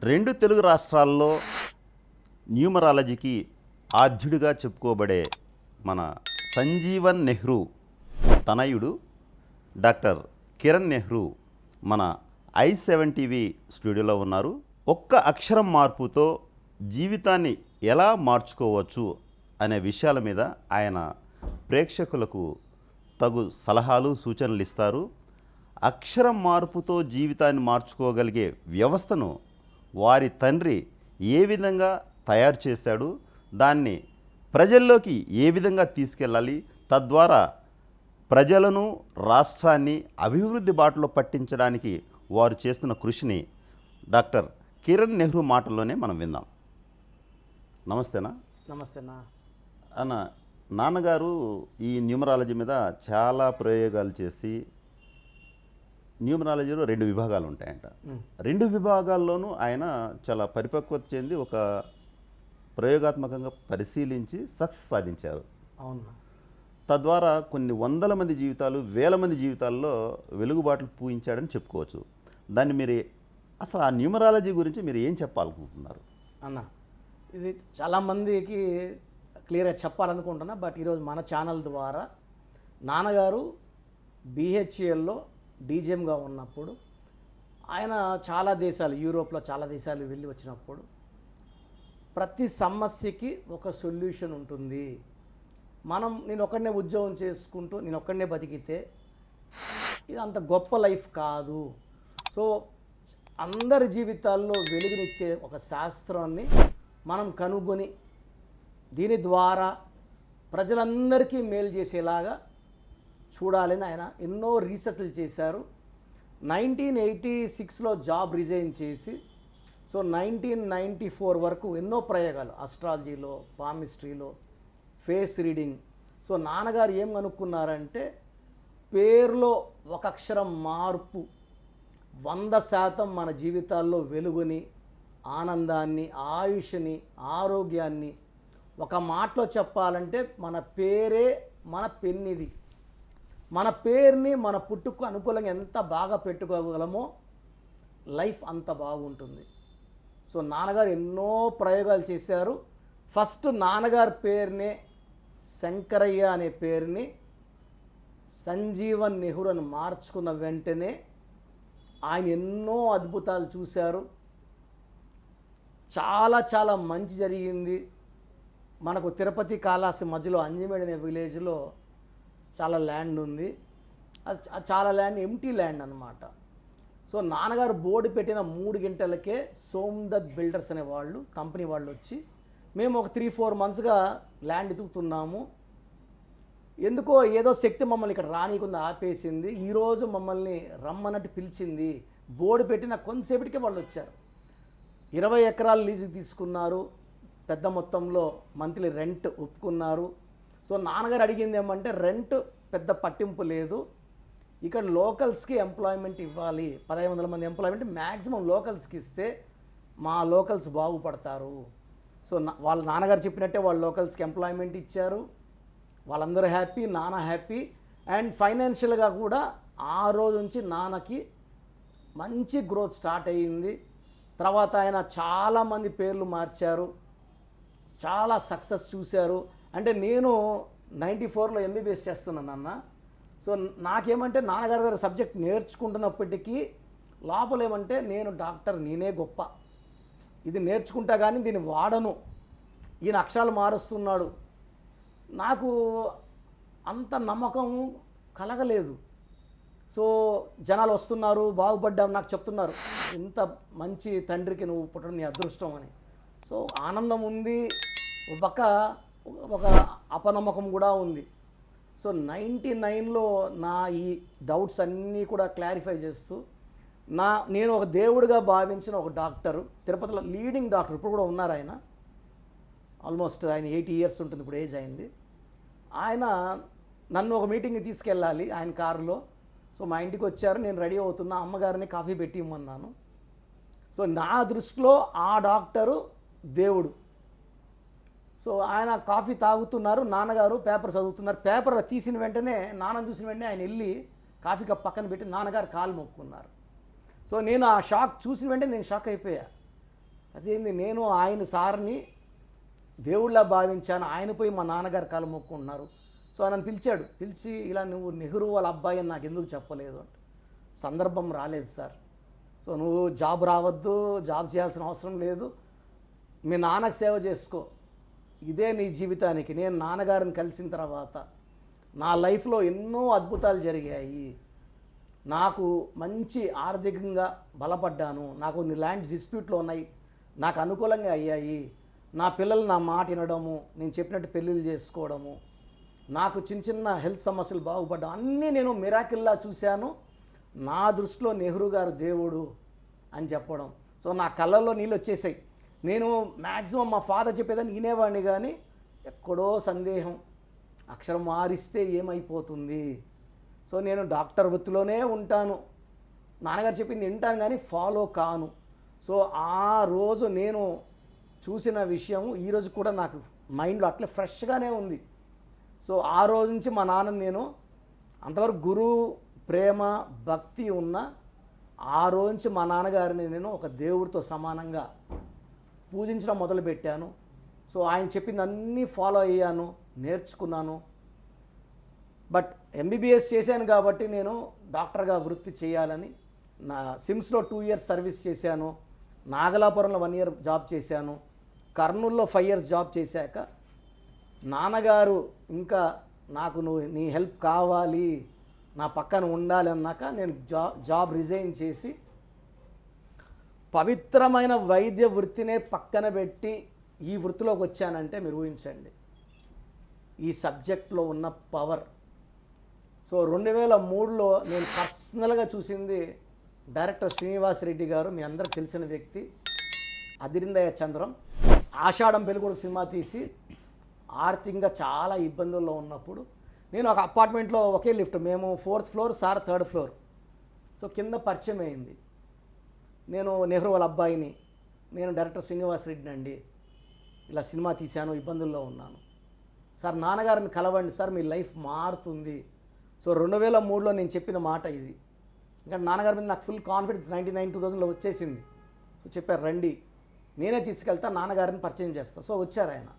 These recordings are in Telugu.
రెండు తెలుగు రాష్ట్రాల్లో న్యూమరాలజీకి ఆద్యుడిగా చెప్పుకోబడే మన సంజీవన్ నెహ్రూ తనయుడు డాక్టర్ కిరణ్ నెహ్రూ మన i7 స్టూడియోలో ఉన్నారు. ఒక్క అక్షరం మార్పుతో జీవితాన్ని ఎలా మార్చుకోవచ్చు అనే విషయాల మీద ఆయన ప్రేక్షకులకు తగు సలహాలు సూచనలు ఇస్తారు. అక్షరం మార్పుతో జీవితాన్ని మార్చుకోగలిగే వ్యవస్థను వారి తండ్రి ఏ విధంగా తయారు చేశాడు, దాన్ని ప్రజల్లోకి ఏ విధంగా తీసుకెళ్ళాలి, తద్వారా ప్రజలను రాష్ట్రాన్ని అభివృద్ధి బాటలో పట్టించడానికి వారు చేస్తున్న కృషిని డాక్టర్ కిరణ్ నెహ్రూ మాటల్లోనే మనం విందాం. నమస్తేనా. నమస్తేనా అన్న, నాన్నగారు ఈ న్యూమరాలజీ మీద చాలా ప్రయోగాలు చేసి, న్యూమరాలజీలో 2 విభాగాలు ఉంటాయంట. 2 విభాగాల్లోనూ ఆయన చాలా పరిపక్వత చెంది ఒక ప్రయోగాత్మకంగా పరిశీలించి సక్సెస్ సాధించారు. అవును. తద్వారా కొన్ని వందల మంది జీవితాలు, వేల మంది జీవితాల్లో వెలుగుబాట్లు పూయించాడని చెప్పుకోవచ్చు. దాన్ని మీరు అసలు ఆ న్యూమరాలజీ గురించి మీరు ఏం చెప్పాలనుకుంటున్నారు? అన్న, ఇది చాలామందికి క్లియర్గా చెప్పాలనుకుంటున్నా. బట్ ఈరోజు మన ఛానల్ ద్వారా నాన్నగారు BHELలో డీజీఎంగా ఉన్నప్పుడు ఆయన చాలా దేశాలు, యూరోప్లో చాలా దేశాలు వెళ్ళి వచ్చినప్పుడు ప్రతి సమస్యకి ఒక సొల్యూషన్ ఉంటుంది. నేను ఒక్కడనే ఉద్యోగం చేసుకుంటూ నేను ఒక్కడనే బతికితే ఇది అంత గొప్ప లైఫ్ కాదు. సో అందరి జీవితాల్లో వెలుగునిచ్చే ఒక శాస్త్రాన్ని మనం కనుగొని దీని ద్వారా ప్రజలందరికీ మేలు చేసేలాగా చూడాలని ఆయన ఎన్నో రీసెర్చ్లు చేశారు. 1986లో జాబ్ రిజైన్ చేసి సో 1994 వరకు ఎన్నో ప్రయోగాలు అస్ట్రాలజీలో, పామిస్ట్రీలో, ఫేస్ రీడింగ్. సో నాన్నగారు ఏం కనుక్కున్నారంటే పేరులో ఒక అక్షరం మార్పు 100% మన జీవితాల్లో వెలుగుని, ఆనందాన్ని, ఆయుష్ని, ఆరోగ్యాన్ని, ఒక మాటలో చెప్పాలంటే మన పేరే మన పెన్నిది. మన పేరుని మన పుట్టుకు అనుకూలంగా ఎంత బాగా పెట్టుకోగలమో లైఫ్ అంత బాగుంటుంది. సో నాన్నగారు ఎన్నో ప్రయోగాలు చేశారు. ఫస్ట్ నాన్నగారి పేరునే శంకరయ్య అనే పేరుని సంజీవన్ నెహ్రూ అని మార్చుకున్న వెంటనే ఆయన ఎన్నో అద్భుతాలు చూశారు. చాలా చాలా మంచి జరిగింది. మనకు తిరుపతి కాళహస్తి మధ్యలో అంజిమేడ్ అనే విలేజ్లో చాలా ల్యాండ్ ఉంది. అది చాలా ల్యాండ్ ఎంటీ ల్యాండ్ అనమాట. సో నాన్నగారు బోర్డు పెట్టిన 3 గంటలకే సోమ్దత్ బిల్డర్స్ అనే వాళ్ళు, కంపెనీ వాళ్ళు వచ్చి మేము ఒక 3-4 మంత్స్గా ల్యాండ్ ఎదుగుతున్నాము, ఎందుకో ఏదో శక్తి మమ్మల్ని ఇక్కడ రానీకుండా ఆపేసింది, ఈరోజు మమ్మల్ని రమ్మన్నట్టు పిలిచింది. బోర్డు పెట్టిన కొంతసేపటికే వాళ్ళు వచ్చారు. 20 ఎకరాలు లీజుకి తీసుకున్నారు. పెద్ద మొత్తంలో మంత్లీ రెంట్ ఒప్పుకున్నారు. సో నాన్నగారు అడిగింది ఏమంటే రెంట్ పెద్ద పట్టింపు లేదు, ఇక్కడ లోకల్స్కి ఎంప్లాయ్మెంట్ ఇవ్వాలి, 1500 మంది ఎంప్లాయ్మెంట్ మ్యాక్సిమం లోకల్స్కి ఇస్తే మా లోకల్స్ బాగుపడతారు. సో వాళ్ళ నాన్నగారు చెప్పినట్టే వాళ్ళు లోకల్స్కి ఎంప్లాయ్మెంట్ ఇచ్చారు. వాళ్ళందరూ హ్యాపీ, నాన్న హ్యాపీ. అండ్ ఫైనాన్షియల్గా కూడా ఆ రోజు నుంచి నాన్నకి మంచి గ్రోత్ స్టార్ట్ అయ్యింది. తర్వాత ఆయన చాలామంది పేర్లు మార్చారు, చాలా సక్సెస్ చూశారు. అంటే నేను 94లో MBBS చేస్తున్నాను అన్న. సో నాకేమంటే నాన్నగారి దగ్గర సబ్జెక్ట్ నేర్చుకుంటున్నప్పటికీ లోపల ఏమంటే నేను డాక్టర్, నేనే గొప్ప, ఇది నేర్చుకుంటా కానీ దీన్ని వాడను, ఈయన అక్షరాలు మారుస్తున్నాడు, నాకు అంత నమ్మకం కలగలేదు. సో జనాలు వస్తున్నారు, బాగుపడ్డాం, నాకు చెప్తున్నారు ఇంత మంచి తండ్రికి నువ్వు పుట్టడం నీ అదృష్టం అని. సో ఆనందం ఉంది, ఒక పక్క ఒక అపనమ్మకం కూడా ఉంది. సో 99లో నా ఈ డౌట్స్ అన్నీ కూడా క్లారిఫై చేస్తూ నేను ఒక దేవుడిగా భావించిన ఒక డాక్టరు, తిరుపతిలో లీడింగ్ డాక్టర్, ఇప్పుడు కూడా ఉన్నారు ఆయన. ఆల్మోస్ట్ ఆయన 80 years ఉంటుంది, ఇప్పుడు ఏజ్ అయింది. ఆయన నన్ను ఒక మీటింగ్కి తీసుకెళ్ళాలి ఆయన కారులో. సో మా ఇంటికి వచ్చారు, నేను రెడీ అవుతున్నా, అమ్మగారిని కాఫీ పెట్టి ఇమ్మన్నాను. సో నా దృష్టిలో ఆ డాక్టరు దేవుడు. సో ఆయన కాఫీ తాగుతున్నారు, నాన్నగారు పేపర్ చదువుతున్నారు. పేపర్ తీసిన వెంటనే, నాన్నని చూసిన వెంటనే ఆయన వెళ్ళి కాఫీ కప్ పక్కన పెట్టి నాన్నగారు కాలు మొక్కున్నారు. సో నేను ఆ షాక్ చూసిన వెంటనే నేను షాక్ అయిపోయా. అదేంది నేను ఆయన సార్ని దేవుళ్ళ భావించాను, ఆయన పోయి మా నాన్నగారు కాలు మొక్కుకుంటున్నారు. సో ఆయన పిలిచాడు, పిలిచి ఇలా నువ్వు నెహ్రూ వాళ్ళ అబ్బాయి అని నాకు ఎందుకు చెప్పలేదు అంటే, సందర్భం రాలేదు సార్. సో నువ్వు జాబ్ రావద్దు, జాబ్ చేయాల్సిన అవసరం లేదు, మీ నాన్నకు సేవ చేసుకో, ఇదే నీ జీవితానికి. నేను నాన్నగారిని కలిసిన తర్వాత నా లైఫ్లో ఎన్నో అద్భుతాలు జరిగాయి. నాకు మంచి ఆర్థికంగా బలపడ్డాను, నాకు కొన్ని ల్యాండ్ డిస్ప్యూట్లు ఉన్నాయి, నాకు అనుకూలంగా అయ్యాయి. నా పిల్లలు నా మాట వినడము, నేను చెప్పినట్టు పెళ్ళిళ్ళు చేసుకోవడము, నాకు చిన్న చిన్న హెల్త్ సమస్యలు బాగుపడ్డాం, అన్నీ నేను మిరాకిల్లా చూశాను. నా దృష్టిలో నెహ్రూ గారు దేవుడు అని చెప్పడం. సో నా కళ్ళల్లో నీళ్ళు వచ్చేసాయి. నేను మ్యాక్సిమం మా ఫాదర్ చెప్పేదాన్ని వినేవాడిని, కానీ ఎక్కడో సందేహం, అక్షరం మారిస్తే ఏమైపోతుంది. సో నేను డాక్టర్ వృత్తిలోనే ఉంటాను, నాన్నగారు చెప్పింది వింటాను కానీ ఫాలో కాను. సో ఆ రోజు నేను చూసిన విషయం ఈరోజు కూడా నాకు మైండ్లో అట్లే ఫ్రెష్గానే ఉంది. సో ఆ రోజు నుంచి మా నాన్న నేను అంతవరకు గురువు ప్రేమ భక్తి ఉన్న ఆ రోజు నుంచి మా నాన్నగారిని నేను ఒక దేవుడితో సమానంగా పూజించడం మొదలుపెట్టాను. సో ఆయన చెప్పింది అన్నీ ఫాలో అయ్యాను, నేర్చుకున్నాను. బట్ ఎంబీబీఎస్ చేశాను కాబట్టి నేను డాక్టర్గా వృత్తి చేయాలని నా సిమ్స్లో 2 ఇయర్స్ సర్వీస్ చేశాను, నాగలాపురంలో 1 ఇయర్ జాబ్ చేశాను, కర్నూల్లో 5 ఇయర్స్ జాబ్ చేశాక నాన్నగారు ఇంకా నాకు నీ హెల్ప్ కావాలి, నా పక్కన ఉండాలి అన్నాక నేను జాబ్ రిజైన్ చేసి పవిత్రమైన వైద్య వృత్తినే పక్కన పెట్టి ఈ వృత్తిలోకి వచ్చానంటే మీరు ఊహించండి ఈ సబ్జెక్ట్లో ఉన్న పవర్. సో 2003లో నేను పర్సనల్గా చూసింది డైరెక్టర్ శ్రీనివాస్ రెడ్డి గారు, మీ అందరికి తెలిసిన వ్యక్తి, అదిరిందయ్య చంద్రం. ఆషాఢం పెళ్ళికొడుకు సినిమా తీసి ఆర్థికంగా చాలా ఇబ్బందుల్లో ఉన్నప్పుడు నేను ఒక అపార్ట్మెంట్లో ఒకే లిఫ్ట్, మేము 4th floor, sir 3rd floor. So కింద పరిచయం అయింది, నేను నెహ్రూ వాళ్ళ అబ్బాయిని, నేను డైరెక్టర్ శ్రీనివాస్ రెడ్డిని అండి, ఇలా సినిమా తీశాను, ఇబ్బందుల్లో ఉన్నాను, సార్ నాన్నగారిని కలవండి సార్, మీ లైఫ్ మారుతుంది. సో 2003లో నేను చెప్పిన మాట ఇది. ఇంకా నాన్నగారి మీద నాకు ఫుల్ కాన్ఫిడెన్స్ 2000లో వచ్చేసింది. సో చెప్పారు రండి, నేనే తీసుకెళ్తా, నాన్నగారిని పరిచయం చేస్తా. సో వచ్చారు ఆయన.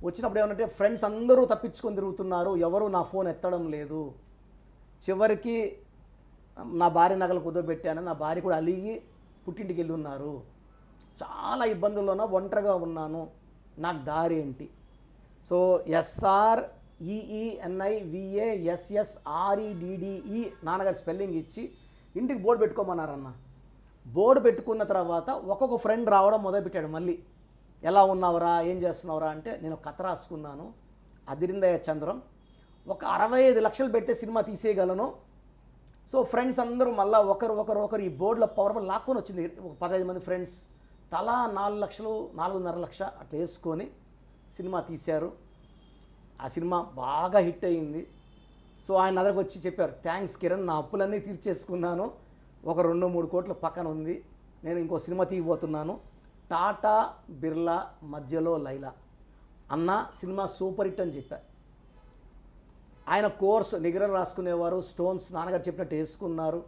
వచ్చినప్పుడు ఏమంటే ఫ్రెండ్స్ అందరూ తప్పించుకొని తిరుగుతున్నారు, ఎవరు నా ఫోన్ ఎత్తడం లేదు. చివరికి నా భార్య నగలు కుదరబెట్టాను, నా భార్య కూడా అలిగి పుట్టింటికి వెళ్ళి ఉన్నారు, చాలా ఇబ్బందుల్లోనూ ఒంటరిగా ఉన్నాను, నాకు దారి ఏంటి. సో SREENIVASSREDDE నాన్నగారు స్పెల్లింగ్ ఇచ్చి ఇంటికి బోర్డు పెట్టుకోమన్నారన్న. బోర్డు పెట్టుకున్న తర్వాత ఒక్కొక్క ఫ్రెండ్ రావడం మొదలుపెట్టాడు. మళ్ళీ ఎలా ఉన్నావురా, ఏం చేస్తున్నావురా అంటే నేను కథ రాసుకున్నాను, అదిరిందయ్య చంద్రం, ఒక 65 లక్షలు పెడితే సినిమా తీసేయగలను. సో ఫ్రెండ్స్ అందరూ మళ్ళీ ఒకరు ఈ బోర్డులో పవర్ లాక్కొని వచ్చింది. ఒక 15 మంది ఫ్రెండ్స్ తలా 4 లక్షలు 4.5 లక్ష అట్లా వేసుకొని సినిమా తీశారు. ఆ సినిమా బాగా హిట్ అయ్యింది. సో ఆయన దగ్గరకు వచ్చి చెప్పారు, థ్యాంక్స్ కిరణ్, నా అప్పులన్నీ తీర్చేసుకున్నాను, ఒక 2-3 కోట్ల పక్కన ఉంది, నేను ఇంకో సినిమా తీయబోతున్నాను, టాటా బిర్లా మధ్యలో లైలా అన్న సినిమా సూపర్ హిట్ అని చెప్పారు. ఆయన కోర్స్ నిగరలు రాసుకునేవారు, స్టోన్స్ నాన్నగారు చెప్పినట్టు వేసుకున్నారు.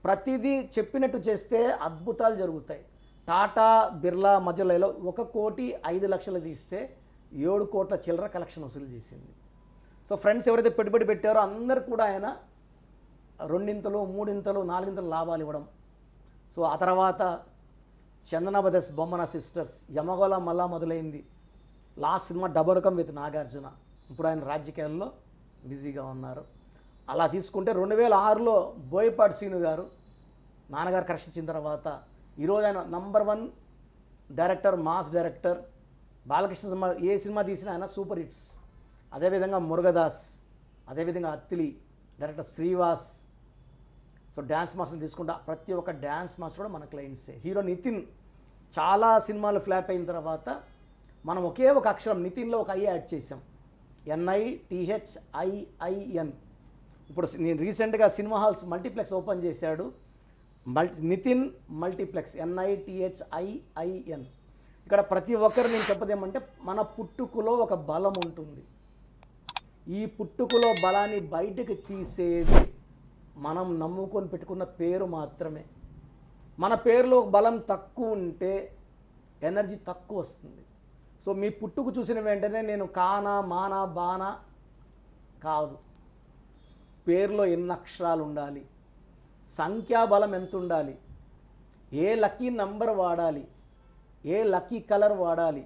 ప్రతిదీ చెప్పినట్టు చేస్తే అద్భుతాలు జరుగుతాయి. టాటా బిర్లా మధ్యలో లైలా 1,05,00,000 తీస్తే 7 కోట్ల చిల్లర కలెక్షన్ వసూలు చేసింది. సో ఫ్రెండ్స్ ఎవరైతే పెట్టుబడి పెట్టారో అందరు కూడా ఆయన 2 3 4 లాభాలు ఇవ్వడం. సో ఆ తర్వాత చందన బ్రదర్స్, బొమ్మన సిస్టర్స్, యమగోళ మళ్ళా మొదలైంది. లాస్ట్ సినిమా డబరకం విత్ నాగార్జున, ఇప్పుడు ఆయన రాజకీయాల్లో బిజీగా ఉన్నారు. అలా తీసుకుంటే 2006లో బోయపాటి శ్రీను గారు నాన్నగారు కరెక్షన్ ఇచ్చిన తర్వాత ఈరోజు ఆయన number 1 director, mass director. Balakrishna cinema ఏ సినిమా తీసినా ఆయన సూపర్ హిట్స్. అదేవిధంగా మురుగదాస్, అదేవిధంగా Attili, director Srivas. So dance మాస్టర్ని తీసుకుంటా ప్రతి ఒక్క డ్యాన్స్ మాస్టర్ కూడా మన క్లయింట్సే. హీరో నితిన్ చాలా సినిమాలు ఫ్లాప్ అయిన తర్వాత మనం ఒకే ఒక అక్షరం నితిన్లో ఒక ఐ యాడ్ చేసాం, NITHIIN. ఇప్పుడు నేను రీసెంట్గా సినిమా హాల్స్ మల్టీప్లెక్స్ ఓపెన్ చేశాడు, నితిన్ మల్టీప్లెక్స్, NITHIIN. ఇక్కడ ప్రతి ఒక్కరు నేను చెప్పదేమంటే మన పుట్టుకలో ఒక బలం ఉంటుంది, ఈ పుట్టుకలో బలాన్ని బయటకు తీసేది మనం నమ్ముకొని పెట్టుకున్న పేరు మాత్రమే. మన పేరులో బలం తక్కువ ఉంటే ఎనర్జీ తక్కువ వస్తుంది. సో మీ పుట్టుకు చూసిన వెంటనే నేను కానా మానా బానా కాదు. పేరులో ఎన్ని అక్షరాలు ఉండాలి, సంఖ్యాబలం ఎంత ఉండాలి, ఏ లక్కీ నంబర్ వాడాలి, ఏ లక్కీ కలర్ వాడాలి,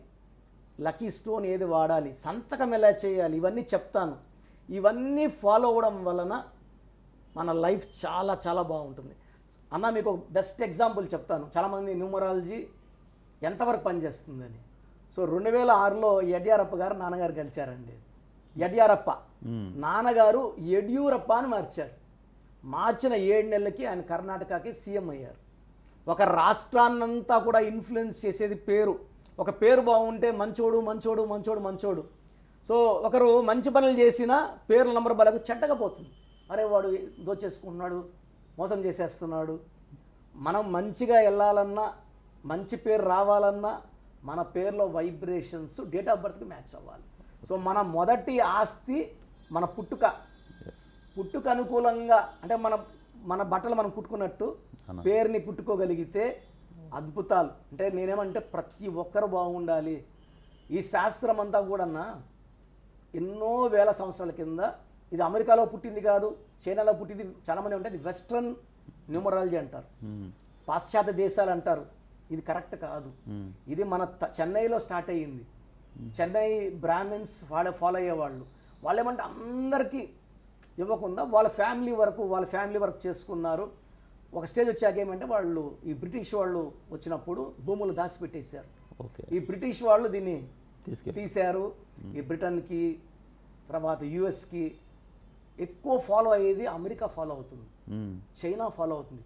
లక్కీ స్టోన్ ఏది వాడాలి, సంతకం ఎలా చేయాలి, ఇవన్నీ చెప్తాను. ఇవన్నీ ఫాలో అవ్వడం వలన మన లైఫ్ చాలా చాలా బాగుంటుంది. అన్న మీకు ఒక బెస్ట్ ఎగ్జాంపుల్ చెప్తాను. చాలామంది న్యూమరాలజీ ఎంతవరకు పనిచేస్తుందని. సో 2006లో యడ్యూరప్ప గారు నాన్నగారు కలిశారండి. యడ్యూరప్ప నాన్నగారు యడ్యూరప్ప అని మార్చారు. మార్చిన 7 నెలలకి ఆయన కర్ణాటకకి సీఎం అయ్యారు. ఒక రాష్ట్రాన్నంతా కూడా ఇన్ఫ్లుయెన్స్ చేసేది పేరు. ఒక పేరు బాగుంటే మంచోడు మంచోడు మంచోడు మంచోడు. సో ఒకరు మంచి పనులు చేసినా పేరు నంబర్ బలకు చెడ్డగా పోతుంది. అరే వాడు దోచేసుకుంటున్నాడు, మోసం చేసేస్తున్నాడు. మనం మంచిగా వెళ్ళాలన్నా, మంచి పేరు రావాలన్నా మన పేరులో వైబ్రేషన్స్ డేట్ ఆఫ్ బర్త్కి మ్యాచ్ అవ్వాలి. సో మన మొదటి ఆస్తి మన పుట్టుక. పుట్టుక అనుకూలంగా అంటే మన బట్టలు మనం కుట్టుకున్నట్టు పేరుని కుట్టుకోగలిగితే అద్భుతాలు. అంటే నేనేమంటే ప్రతి ఒక్కరు బాగుండాలి. ఈ శాస్త్రం అంతా కూడా ఎన్నో వేల సంవత్సరాల కింద, ఇది అమెరికాలో పుట్టింది కాదు, చైనాలో పుట్టింది. చాలామంది ఉంటుంది వెస్ట్రన్ న్యూమరాలజీ అంటారు, పాశ్చాత్య దేశాలు అంటారు. ఇది కరెక్ట్ కాదు. ఇది మన చెన్నైలో స్టార్ట్ అయ్యింది. చెన్నై బ్రాహ్మిన్స్ ఫాలో అయ్యేవాళ్ళు. వాళ్ళు ఏమంటే అందరికీ ఇవ్వకుండా వాళ్ళ ఫ్యామిలీ వరకు చేసుకున్నారు. ఒక స్టేజ్ వచ్చాక ఏమంటే వాళ్ళు ఈ బ్రిటిష్ వాళ్ళు వచ్చినప్పుడు భూములు దాచిపెట్టేశారు. ఈ బ్రిటిష్ వాళ్ళు దీన్ని తీశారు. ఈ బ్రిటన్కి, తర్వాత యుఎస్కి ఎక్కువ ఫాలో అయ్యేది అమెరికా ఫాలో అవుతుంది, చైనా ఫాలో అవుతుంది.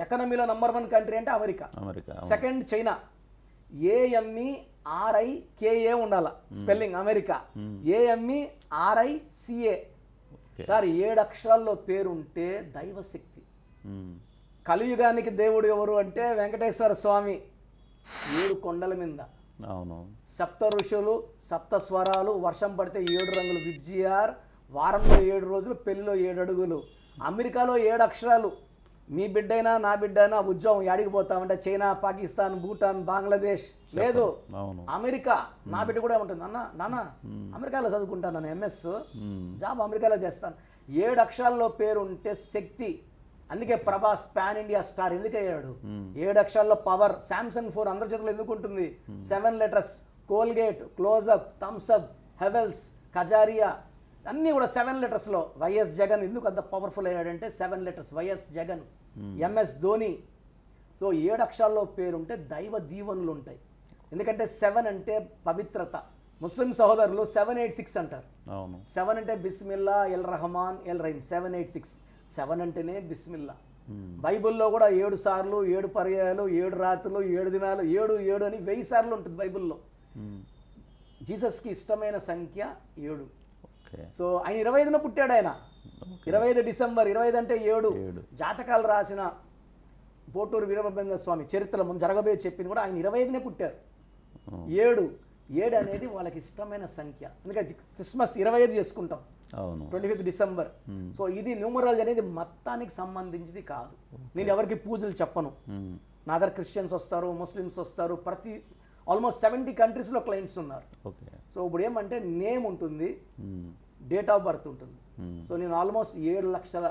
ఎకనమీలో నంబర్ 1 కంట్రీ అంటే అమెరికా, సెకండ్ చైనా. AMERIKA ఉండాల స్పెల్లింగ్ అమెరికా, AMERICA. సార్ 7 అక్షరాల్లో పేరు ఉంటే దైవశక్తి. కలియుగానికి దేవుడు ఎవరు అంటే వెంకటేశ్వర స్వామి. 7 కొండల మీద, అవును, సప్త ఋషులు, సప్త స్వరాలు, వర్షం పడితే 7 రంగులు, విబ్జిఆర్, వారంలో 7 రోజులు, పెళ్లిలో 7 అడుగులు. అమెరికాలో 7 అక్షరాలు. మీ బిడ్డైనా నా బిడ్డైనా ఉద్యోగం యాడికి పోతామంటే చైనా, పాకిస్తాన్, భూటాన్, బంగ్లాదేశ్. లేదు, అమెరికా. నా బిడ్డ కూడా ఉంటుంది, నాన్న అమెరికాలో చదువుకుంటాను, నేను MS జాబ్ అమెరికాలో చేస్తాను. 7 అక్షరాల్లో పేరు ఉంటే శక్తి. అందుకే ప్రభాస్ పాన్ ఇండియా స్టార్ ఎందుకు అయ్యాడు? 7 అక్షరాల్లో పవర్. శాంసంగ్ ఫోన్ అందరి చేతుల్లో ఎందుకు ఉంటుంది? 7 letters. Colgate, Closeup, Thums Up, Havells, Kajaria అన్నీ కూడా 7 లెటర్స్లో. వైఎస్ జగన్ ఎందుకు అంత పవర్ఫుల్ అయ్యాడంటే 7 letters. YS Jagan, MS Dhoni. So 7 అక్షరాల్లో పేరుంటే దైవ దీవెనలు ఉంటాయి. ఎందుకంటే 7 అంటే పవిత్రత. ముస్లిం సహోదరులు 786 అంటారు. 7 అంటే బిస్మిల్లా, ఎల్ రహమాన్, ఎల్ రహీం. 786. 7 అంటేనే బిస్మిల్లా. బైబిల్లో కూడా 7 సార్లు, 7 పర్యాయాలు, 7 రాత్రులు, 7 దినాలు, 7 అని 1000 సార్లు ఉంటుంది బైబిల్లో. జీసస్కి ఇష్టమైన సంఖ్య 7. సో ఆయన 25న పుట్టాడు. ఆయన 25 డిసెంబర్. 25 అంటే 7. జాతకాలు రాసిన పోటూరు వీరబ్రహ్మేంద్ర స్వామి చరిత్రలో ముందు జరగబోయే చెప్పింది కూడా ఆయన 25నే పుట్టారు. 7 అనేది వాళ్ళకి ఇష్టమైన సంఖ్య. ఎందుకంటే క్రిస్మస్ 25 చేసుకుంటాం, 25 డిసెంబర్. సో ఇది న్యూమరాలజీ అనేది మొత్తానికి సంబంధించింది కాదు. నేను ఎవరికి పూజలు చెప్పను. నా దగ్గర క్రిస్టియన్స్ వస్తారు, ముస్లిమ్స్ వస్తారు. ఆల్మోస్ట్ 70 కంట్రీస్లో క్లయింట్స్ ఉన్నారు. సో ఇప్పుడు ఏమంటే నేమ్ ఉంటుంది, డేట్ ఆఫ్ బర్త్ ఉంటుంది. సో నేను ఆల్మోస్ట్ 7 లక్షల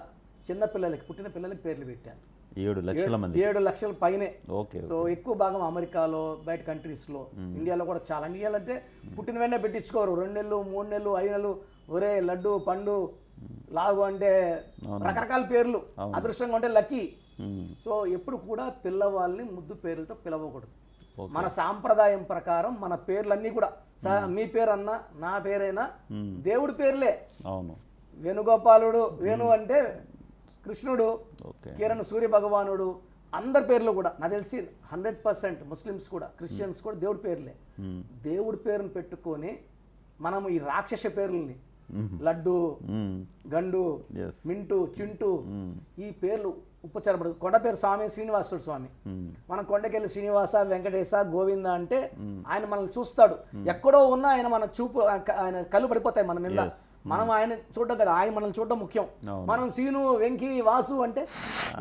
చిన్నపిల్లలకి, పుట్టిన పిల్లలకి పేర్లు పెట్టాను. 7 లక్షల పైనే. సో ఎక్కువ భాగం అమెరికాలో, బయట కంట్రీస్లో, ఇండియాలో కూడా చాలా. ఇండియాలో అంటే పుట్టిన వెంటనే పెట్టించుకోరు. 2 నెలలు, 3 నెలలు, 5 నెలలు. ఒరే లడ్డు, పండు, లాగు అంటే రకరకాల పేర్లు. అదృష్టంగా ఉంటే లక్కీ. సో ఎప్పుడు కూడా పిల్లవాళ్ళని ముద్దు పేర్లతో పిలవకూడదు. మన సాంప్రదాయం ప్రకారం మన పేర్లన్నీ కూడా, మీ పేరన్నా నా పేరైనా దేవుడి పేర్లే. వేణుగోపాలుడు, వేణు అంటే కృష్ణుడు, కిరణ్ సూర్య భగవానుడు, అందరి పేర్లు కూడా నాకు తెలిసి 100% ముస్లిమ్స్ కూడా, క్రిస్టియన్స్ కూడా దేవుడి పేర్లే. దేవుడి పేరుని పెట్టుకొని మనము ఈ రాక్షస పేర్లని లడ్డు, గండు, మింటు, చింటూ ఈ పేర్లు ఉపచారపడదు. కొండ పేరు స్వామి శ్రీనివాసుడు స్వామి. మనం కొండకెళ్ళి శ్రీనివాస, వెంకటేశ, గోవింద అంటే ఆయన మనల్ని చూస్తాడు. ఎక్కడో ఉన్నా ఆయన మన చూపు, ఆయన కళ్ళు పడిపోతాయి మన మీద. మనం ఆయన చూడడం కదా, ఆయన మనల్ని చూడడం ముఖ్యం. మనం సీను, వెంకి, వాసు అంటే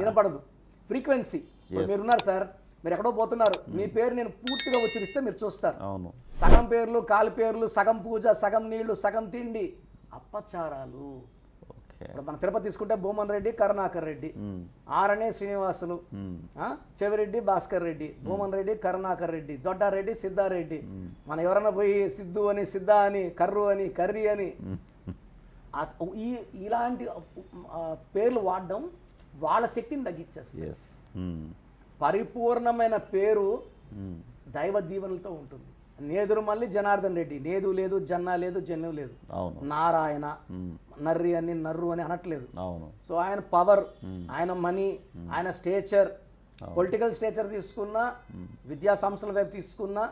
వినపడదు. ఫ్రీక్వెన్సీ. మీరున్నారు సార్, మీరు ఎక్కడో పోతున్నారు, మీ పేరు నేను పూర్తిగా ఉచ్చరిస్తే మీరు చూస్తారు. అవును. సగం పేర్లు, కాలి పేర్లు, సగం పూజ, సగం నీళ్లు, సగం తిండి, అపచారాలు. ఓకే. ఇప్పుడు మన తిరుపతి తీసుకుంటే భూమన్ రెడ్డి, కరుణాకర్ రెడ్డి, ఆరణే శ్రీనివాసులు, చెవిరెడ్డి భాస్కర్ రెడ్డి, భూమన్ రెడ్డి, కరుణాకర్ రెడ్డి, దొడ్డారెడ్డి, సిద్ధారెడ్డి. మనం ఎవరైనా పోయి సిద్ధు అని, సిద్ధా అని, కర్రు అని, కర్రీ అని ఇలాంటి పేర్లు వాడడం వాళ్ళ శక్తిని తగ్గించేస్తుంది. పరిపూర్ణమైన పేరు దైవ దీవెనలతో ఉంటుంది. నేదురుమల్లి జనార్దన్ రెడ్డి, నేదు లేదు, జన్న లేదు, జన్ను లేదు. నారాయణ, నర్రి అని, నర్రు అని అనట్లేదు. సో ఆయన పవర్, ఆయన మనీ, ఆయన స్టేచర్, పొలిటికల్ స్టేచర్ తీసుకున్నా, విద్యా సంస్థల వైపు తీసుకున్నా,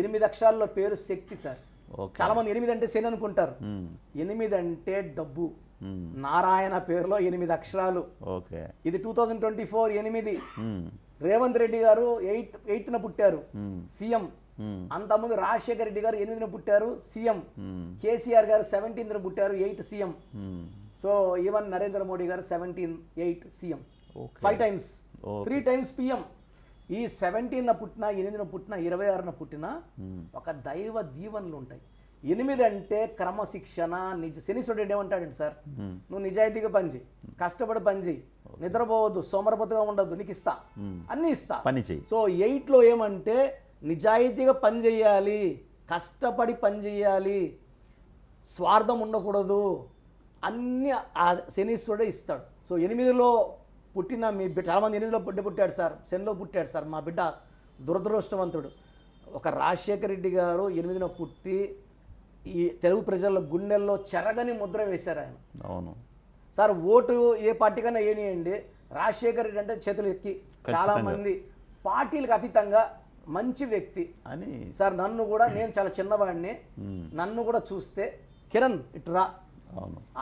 8 అక్షరాల్లో పేరు శక్తి సార్. చాలా మంది 8 అంటే శని అనుకుంటారు. 8 అంటే డబ్బు. నారాయణ పేరులో 8 అక్షరాలు. ఇది 2024 8. రేవంత్ రెడ్డి గారు 8న పుట్టారు, సీఎం. అంతకుముందు రాజశేఖర రెడ్డి గారు 8న పుట్టారు, సీఎం. కేసీఆర్ గారు 17న పుట్టారు, 8 CM. So even Narendra Modi గారు 17, 8 సీఎం, 5 times, 3 times పిఎం. ఈ 17న పుట్టిన, 8న పుట్టిన, 26న పుట్టిన ఒక దైవ దీవెనలు ఉంటాయి. 8 అంటే క్రమశిక్షణ. శనీశ్వరుడు ఏమంటాడండి సార్, నువ్వు నిజాయితీగా పనిచేయి, కష్టపడి పనిచేయి, నిద్రపోవద్దు, సోమరపతిగా ఉండద్దు, నీకు ఇస్తా, అన్నీ ఇస్తా. సో 8లో ఏమంటే నిజాయితీగా పని చేయాలి, కష్టపడి పని చేయాలి, స్వార్థం ఉండకూడదు, అన్నీ ఆ శనీశ్వరుడే ఇస్తాడు. సో 8లో పుట్టిన మీ బిడ్డ, చాలామంది 8లో పుట్టాడు సార్, శనిలో పుట్టాడు సార్, మా బిడ్డ దురదృష్టవంతుడు. ఒక రాజశేఖర రెడ్డి గారు 8న పుట్టి ఈ తెలుగు ప్రజల గుండెల్లో చెరగని ముద్ర వేశారు ఆయన. అవును సార్, ఓటు ఏ పార్టీకైనా ఏనియండి, రాజశేఖర రెడ్డి అంటే చేతులు ఎత్తి చాలా మంది, పార్టీలకు అతీతంగా మంచి వ్యక్తి అని. సార్ నన్ను కూడా, నేను చాలా చిన్నవాడిని, నన్ను కూడా చూస్తే కిరణ్ ఇట్రా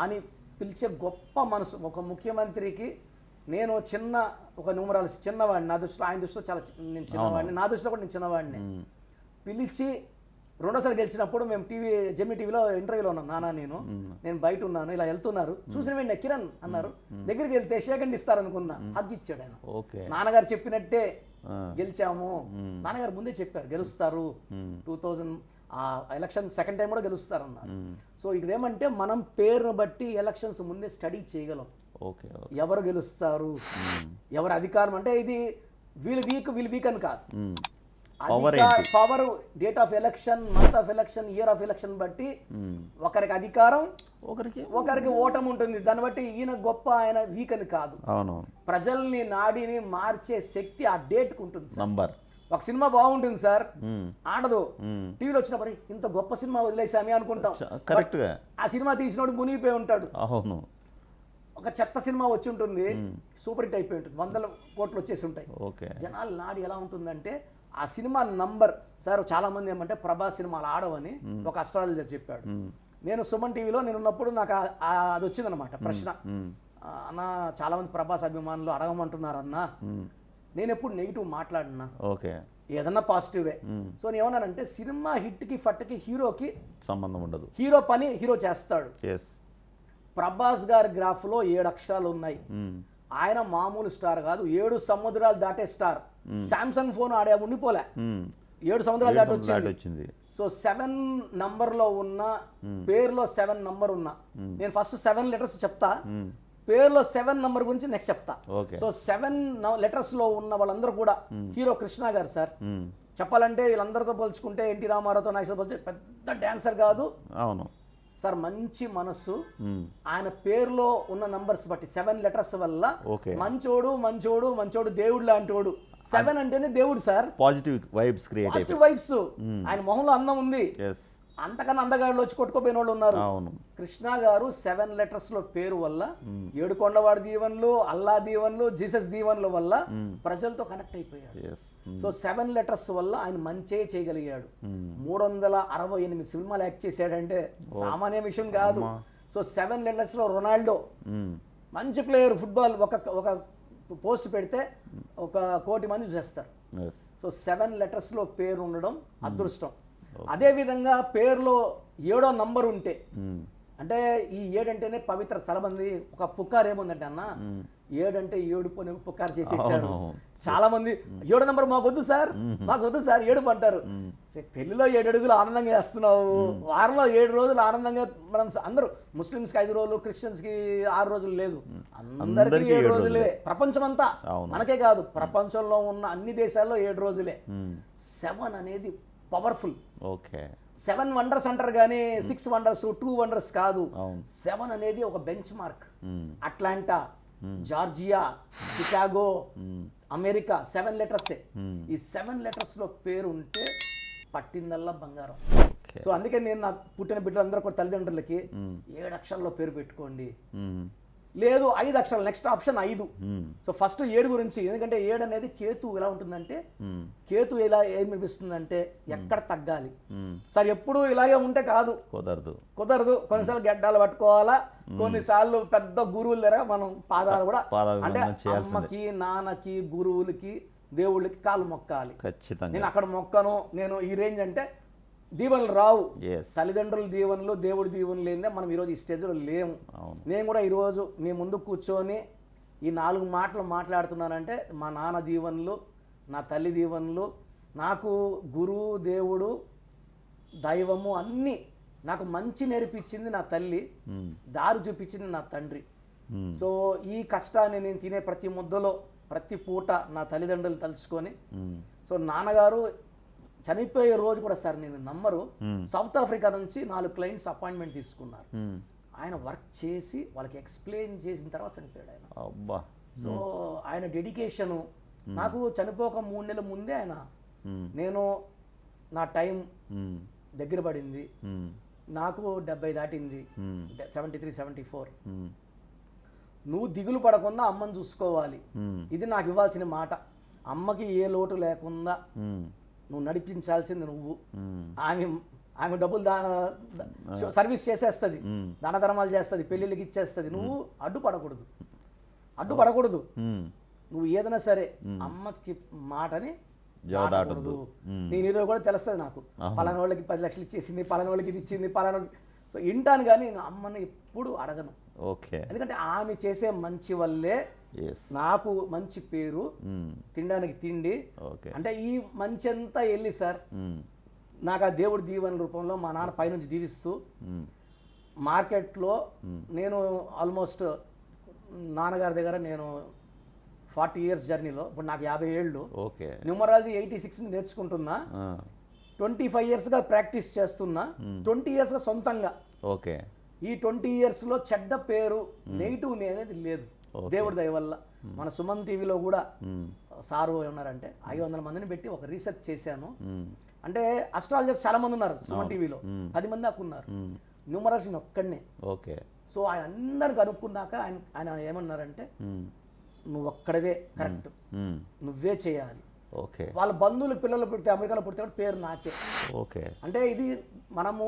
అని పిలిచే గొప్ప మనసు ఒక ముఖ్యమంత్రికి. నేను ఒక న్యూమరాలు చిన్నవాడిని, నా దృష్టిలో, ఆయన దృష్టిలో చాలా నేను చిన్నవాడిని, నా దృష్టిలో కూడా నేను చిన్నవాడిని. పిలిచి రెండోసారి గెలిచినప్పుడు మేము జెమినీ టీవీలో ఇంటర్వ్యూలో ఉన్నాం, నేను బయట ఉన్నాను, ఇలా వెళ్తున్నారు, చూసిన వెంటనే కిరణ్ అన్నారు, దగ్గరికి వెళ్తే సెకండ్ ఇస్తారనుకున్నా, హగ్ ఇచ్చాడు ఆయన. నాన్నగారు చెప్పినట్టే గెలిచాము, నాన్నగారు ముందే చెప్పారు గెలుస్తారు, 2000 ఎలక్షన్ సెకండ్ టైం కూడా గెలుస్తారన్నారు. సో ఇక్కడ ఏమంటే మనం పేరును బట్టి ఎలక్షన్స్ ముందే స్టడీ చేయగలం, ఎవరు గెలుస్తారు, ఎవరు అధికారం. అంటే ఇది వీళ్ళు వీక్ అని కాదు, power, date of election, month of election, year of election బట్టి ఒకరికి అధికారం, ఒకరికి ఓటమి ఉంటుంది. దాన్ని బట్టి ఈయన గొప్ప, ఆయన వీక్ అని కాదు. ప్రజల్ని, నాడిని మార్చే శక్తి ఆ డేట్ కు ఉంటుంది. ఒక సినిమా బాగుంటుంది సార్, ఆడదు, టీవీలో వచ్చినప్పుడు ఇంత గొప్ప సినిమా వదిలేసామి అనుకుంటాం, ఆ సినిమా తీసినోడు మునిగిపోయి ఉంటాడు. ఒక చెత్త సినిమా వచ్చి ఉంటుంది, సూపర్ హిట్ అయిపోయి ఉంటుంది, 100 కోట్లు వచ్చేసి ఉంటాయి. జనాల నాడి ఎలా ఉంటుందంటే ఆ సినిమా నంబర్. సార్ చాలా మంది ఏమంటే ప్రభాస్ సినిమాలు ఆడవని ఒక అస్ట్రాలజర్ చెప్పాడు. నేను సుమన్ టీవీలో నేనున్నప్పుడు నాకు అది వచ్చిందనమాట ప్రశ్న, అన్న చాలా మంది ప్రభాస్ అభిమానులు అడగమంటున్నారు అన్న, నేను ఎప్పుడు నెగిటివ్ మాట్లాడినా, ఏదన్నా పాజిటివే. సో నేను ఏమన్నానంటే సినిమా హిట్కి ఫట్కి హీరోకి సంబంధం ఉండదు, హీరో పని హీరో చేస్తాడు. ప్రభాస్ గారి గ్రాఫ్లో 7 అక్షరాలు ఉన్నాయి, ఆయన మామూలు స్టార్ కాదు, 7 సముద్రాలు దాటే స్టార్. సామ్సంగ్ ఫోన్ ఆడే ఉండిపోలే, 7 సముద్రాలు దాటి వచ్చింది. సో 7 నంబర్లో ఉన్న పేరులో 7 నంబర్ ఉన్నా, నేను ఫస్ట్ 7 లెటర్స్ చెప్తా, పేరులో 7 నంబర్ గురించి నెక్స్ట్ చెప్తా. సో 7 లెటర్స్ లో ఉన్న వాళ్ళందరూ కూడా హీరో కృష్ణ గారు సార్. చెప్పాలంటే వీళ్ళందరితో పోల్చుకుంటే ఎన్టీ రామారావుతో నాగేశ్వర పోల్చే పెద్ద డాన్సర్ కాదు, అవును సార్, మంచి మనస్సు. ఆయన పేరులో ఉన్న నంబర్స్ బట్టి 7 లెటర్స్ వల్ల మంచోడు మంచోడు మంచోడు, దేవుడు లాంటివాడు. 7 అంటేనే దేవుడు సార్, పాజిటివ్ వైబ్స్, ఆయన మొహంలో అందం ఉంది, అంతకన్నా అందగాళ్ళు వచ్చి కొట్టుకోపోయిన వాళ్ళు ఉన్నారు. కృష్ణ గారు 7 లెటర్స్ లో పేరు వల్ల, 7 కొండవాడి దీవెనలు, అల్లా దీవెనలు, జీసస్ దీవెనల వల్ల ప్రజలతో కనెక్ట్ అయిపోయాడు. సో 7 లెటర్స్ వల్ల ఆయన మంచే చేయగలిగాడు. 368 సినిమాలు యాక్ట్ చేశాడంటే సామాన్య విషయం కాదు. సో 7 లెటర్స్ లో రొనాల్డో మంచి ప్లేయర్, ఫుట్బాల్ ఒక పోస్ట్ పెడితే 1 కోటి మంది చేస్తారు. సో 7 లెటర్స్ లో పేరు ఉండడం అదృష్టం. అదే విధంగా పేరులో 7వ నంబర్ ఉంటే, అంటే ఈ 7 అంటేనే పవిత్ర. చాలా మంది ఒక పుకార్ ఏముందంటే అన్న 7 అంటే 7 పోనీ పుకార్ చేసేసారు. చాలా మంది 7 నెంబర్ మాకు వద్దు సార్, మాకు వద్దు సార్ 7 అంటారు. పెళ్లిలో 7 అడుగులు ఆనందంగా వేస్తున్నావు, వారంలో 7 రోజులు ఆనందంగా మనం అందరూ ముస్లిమ్స్కి 5 రోజులు, క్రిస్టియన్స్కి 6 రోజులు లేదు, అందరికీ 7 రోజులే. ప్రపంచం అంతా, మనకే కాదు ప్రపంచంలో ఉన్న అన్ని దేశాల్లో 7 రోజులే. 7 అనేది పవర్ఫుల్. ఓకే, 7 వండర్స్ అంటారు కానీ 6 వండర్స్ 2 వండర్స్ కాదు. 7 అనేది ఒక bench mark. Atlanta, Georgia, Chicago, America 7 లెటర్సే. ఈ 7 లెటర్స్లో పేరు ఉంటే పట్టిందల్లా బంగారం. సో అందుకే నేను నా పుట్టిన బిడ్డలందరూ కూడా తల్లిదండ్రులకి 7 అక్షరాల్లో పేరు పెట్టుకోండి, లేదు 5 అక్షరాలు, నెక్స్ట్ ఆప్షన్ 5. సో ఫస్ట్ 7 గురించి, ఎందుకంటే 7 అనేది కేతు ఎలా ఉంటుందంటే, కేతు ఎలా ఏమిపిస్తుందంటే ఎక్కడ తగ్గాలి సార్, ఎప్పుడు ఇలాగే ఉంటే కాదు, కుదరదు. కొన్నిసార్లు గడ్డాలు పట్టుకోవాలా, కొన్నిసార్లు పెద్ద గురువులు దగ్గర మనం పాదాలు కూడా, అంటే అమ్మకి, నాన్నకి, గురువులకి, దేవుళ్ళకి కాలు మొక్కాలి. నేను అక్కడ మొక్కను, నేను ఈ రేంజ్ అంటే దీవెనలు రావు. తల్లిదండ్రుల దీవెనలు, దేవుడి దీవెనలు లేదే మనం ఈరోజు ఈ స్టేజ్లో లేము. నేను కూడా ఈరోజు మీ ముందు కూర్చొని ఈ 4 మాటలు మాట్లాడుతున్నానంటే మా నాన్న దీవెనలు, నా తల్లి దీవెనలు, నాకు గురువు, దేవుడు, దైవము అన్నీ నాకు మంచి నేర్పించింది నా తల్లి, దారి చూపించింది నా తండ్రి. సో ఈ కష్టాన్ని నేను తినే ప్రతి ముద్దలో, ప్రతి పూట నా తల్లిదండ్రులు తలుచుకొని, సో నాన్నగారు చనిపోయే రోజు కూడా సార్ నేను నమ్మరు, సౌత్ ఆఫ్రికా నుంచి 4 క్లయింట్స్ అపాయింట్మెంట్ తీసుకున్నారు. ఆయన వర్క్ చేసి వాళ్ళకి ఎక్స్ప్లెయిన్ చేసిన తర్వాత చనిపోయాడు ఆయన. సో ఆయన డెడికేషను నాకు చనిపోక 3 నెలల ముందే ఆయన, నేను నా టైం దగ్గర పడింది, నాకు 70 దాటింది, 73, 74. నువ్వు దిగులు పడకుండా అమ్మని చూసుకోవాలి, ఇది నాకు ఇవ్వాల్సిన మాట. అమ్మకి ఏ లోటు లేకుండా నువ్వు నడిపించాల్సింది నువ్వు. ఆమె డబ్బులు సర్వీస్ చేసేస్తుంది, దాన ధర్మాలు చేస్తుంది, పెళ్ళిళ్ళకి ఇచ్చేస్తుంది. నువ్వు అడ్డుపడకూడదు. నువ్వు ఏదైనా సరే అమ్మకి మాటని దాటకూడదు. నేను ఈరోజు కూడా తెలుస్తుంది నాకు, పలానా వాళ్ళకి 10 లక్షలు ఇచ్చేసింది, పలానా వాళ్ళకి ఇది ఇచ్చింది, పలానా. సో వింటాను కానీ నేను అమ్మని ఎప్పుడు అడగను. ఎందుకంటే ఆమె చేసే మంచి వల్లే నాకు మంచి పేరు, తినడానికి తిండి. అంటే ఈ మంచి అంతా వెళ్ళి సార్ నాకు ఆ దేవుడి దీవెన రూపంలో మా నాన్న పైనుంచి దీవిస్తూ, మార్కెట్లో నేను ఆల్మోస్ట్ నాన్నగారి దగ్గర నేను 40 ఇయర్స్ జర్నీలో, ఇప్పుడు నాకు 50 ఏళ్ళు, న్యూమరాలజీ 86 నేర్చుకుంటున్నా, 25 ఇయర్స్గా ప్రాక్టీస్ చేస్తున్నా, 20 ఇయర్స్గా సొంతంగా. ఈ 20 ఇయర్స్లో చెడ్డ పేరు, నెగిటివ్ అనేది లేదు దేవుడి దయ వల్ల. మన సుమన్ టీవీలో కూడా సారు ఏమన్నారంటే 500 మందిని పెట్టి ఒక రీసెర్చ్ చేశాను. అంటే అస్ట్రాలజర్స్ చాలా మంది ఉన్నారు సుమన్ టీవీలో, 10 మంది దాకా ఉన్నారు, న్యూమరాలజీ ఒక్కడనే. సో ఆయన అందరు కనుక్కున్నాక ఆయన ఏమన్నారంటే, నువ్వు ఒక్కడవే కరెక్ట్, నువ్వే చేయాలి. వాళ్ళ బంధువులు పిల్లలు పుడితే, అమెరికాలో పుడితే పేరు నాకే. అంటే ఇది మనము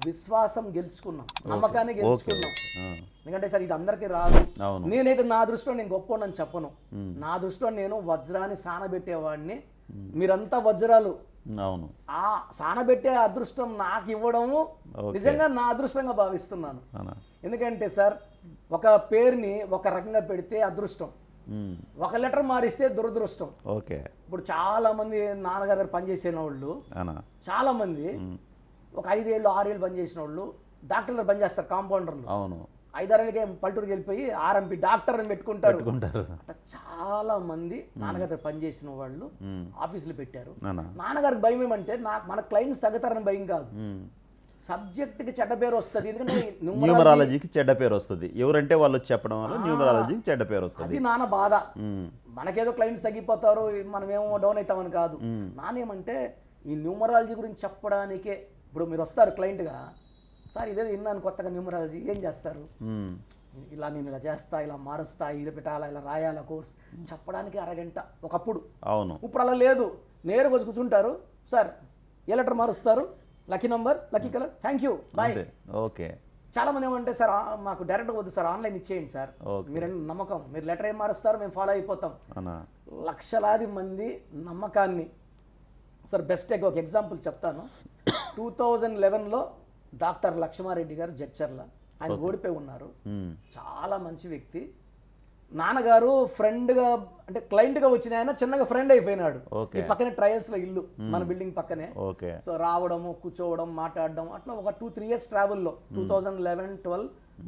విశ్వాసం గెలుచుకున్నాం, నమ్మకాన్ని గెలుచుకున్నాం. ఎందుకంటే సార్ ఇది అందరికీ రాదు. నేనైతే నా దృష్టిలో నేను గొప్పని చెప్పను, నా దృష్టిలో నేను వజ్రాన్ని సానబెట్టేవాడిని, మీరంతా వజ్రాలు. ఆ సానబెట్టే అదృష్టం నాకు ఇవ్వడము నిజంగా నా అదృష్టంగా భావిస్తున్నాను. ఎందుకంటే సార్ ఒక పేరుని ఒక రకంగా పెడితే అదృష్టం, ఒక లెటర్ మారిస్తే దురదృష్టం. ఇప్పుడు చాలా మంది నాన్నగారి దగ్గర పనిచేసిన వాళ్ళు, చాలా మంది ఒక 5 ఏళ్ళు 6 ఏళ్ళు పనిచేసిన వాళ్ళు డాక్టర్లు పనిచేస్తారు, కాంపౌండర్లు. 5-6 ఏళ్ళకే పల్లెటూరుకి వెళ్ళిపోయి ఆర్ఎంపీ డాక్టర్ అని పెట్టుకుంటారు. అట్లా చాలా మంది నాన్నగారి దగ్గర పనిచేసిన వాళ్ళు ఆఫీసులు పెట్టారు. నాన్నగారికి భయం ఏమంటే, మన క్లయింట్స్ తగ్గుతారని భయం కాదు, సబ్జెక్ట్కి చెడ్డ పేరు వస్తుంది. ఎందుకంటే న్యూమరాలజీకి చెడ్డ పేరు వస్తుంది, ఎవరంటే వాళ్ళు చెప్పడం వల్ల న్యూమరాలజీకి చెడ్డ పేరు వస్తుంది. అది నాన్న బాధ. మనకేదో క్లయింట్స్ తగ్గిపోతారు, మనమేమో డౌన్ అవుతామని కాదు. నానేమంటే ఈ న్యూమరాలజీ గురించి చెప్పడానికే, ఇప్పుడు మీరు వస్తారు క్లయింట్గా, సార్ ఇదే విన్నాను కొత్తగా న్యూమరాలజీ, ఏం చేస్తారు, ఇలా నేను ఇలా చేస్తా, ఇలా మారుస్తా, ఇది పెట్టాలా, ఇలా రాయాలా కోర్స్, చెప్పడానికి అరగంట ఒకప్పుడు. ఇప్పుడు అలా లేదు, నేరుగా వచ్చి కూర్చుంటారు, సార్ ఏ లెటర్ మారుస్తారు, lucky number, lucky colour, thank you, bye. చాలా మంది ఏమంటే, సార్ మాకు డైరెక్ట్ వద్దు సార్, ఆన్లైన్ ఇచ్చేయండి సార్, మీరు నమ్మకం, మీరు లెటర్ ఏం మారుస్తారు మేము ఫాలో అయిపోతాం. లక్షలాది మంది నమ్మకాన్ని. సార్ బెస్ట్ ఒక ఎగ్జాంపుల్ చెప్తాను. 2011లో డాక్టర్ లక్ష్మారెడ్డి గారు జడ్చర్ల, ఆయన ఓడిపోయి ఉన్నారు. మ్మ్. చాలా మంచి వ్యక్తి. నాన్నగారు ఫ్రెండ్గా అంటే క్లయింట్గా వచ్చిన ఆయన చిన్నగా ఫ్రెండ్ అయిపోయినాడు. ఓకే. ఈ పక్కనే ట్రయల్స్లో ఇల్లు, మన బిల్డింగ్ పక్కనే. ఓకే. సో రావడము, కూర్చోవడం, మాట్లాడడం, అట్లా ఒక 2-3 ఇయర్స్ ట్రావెల్లో 2011, 12,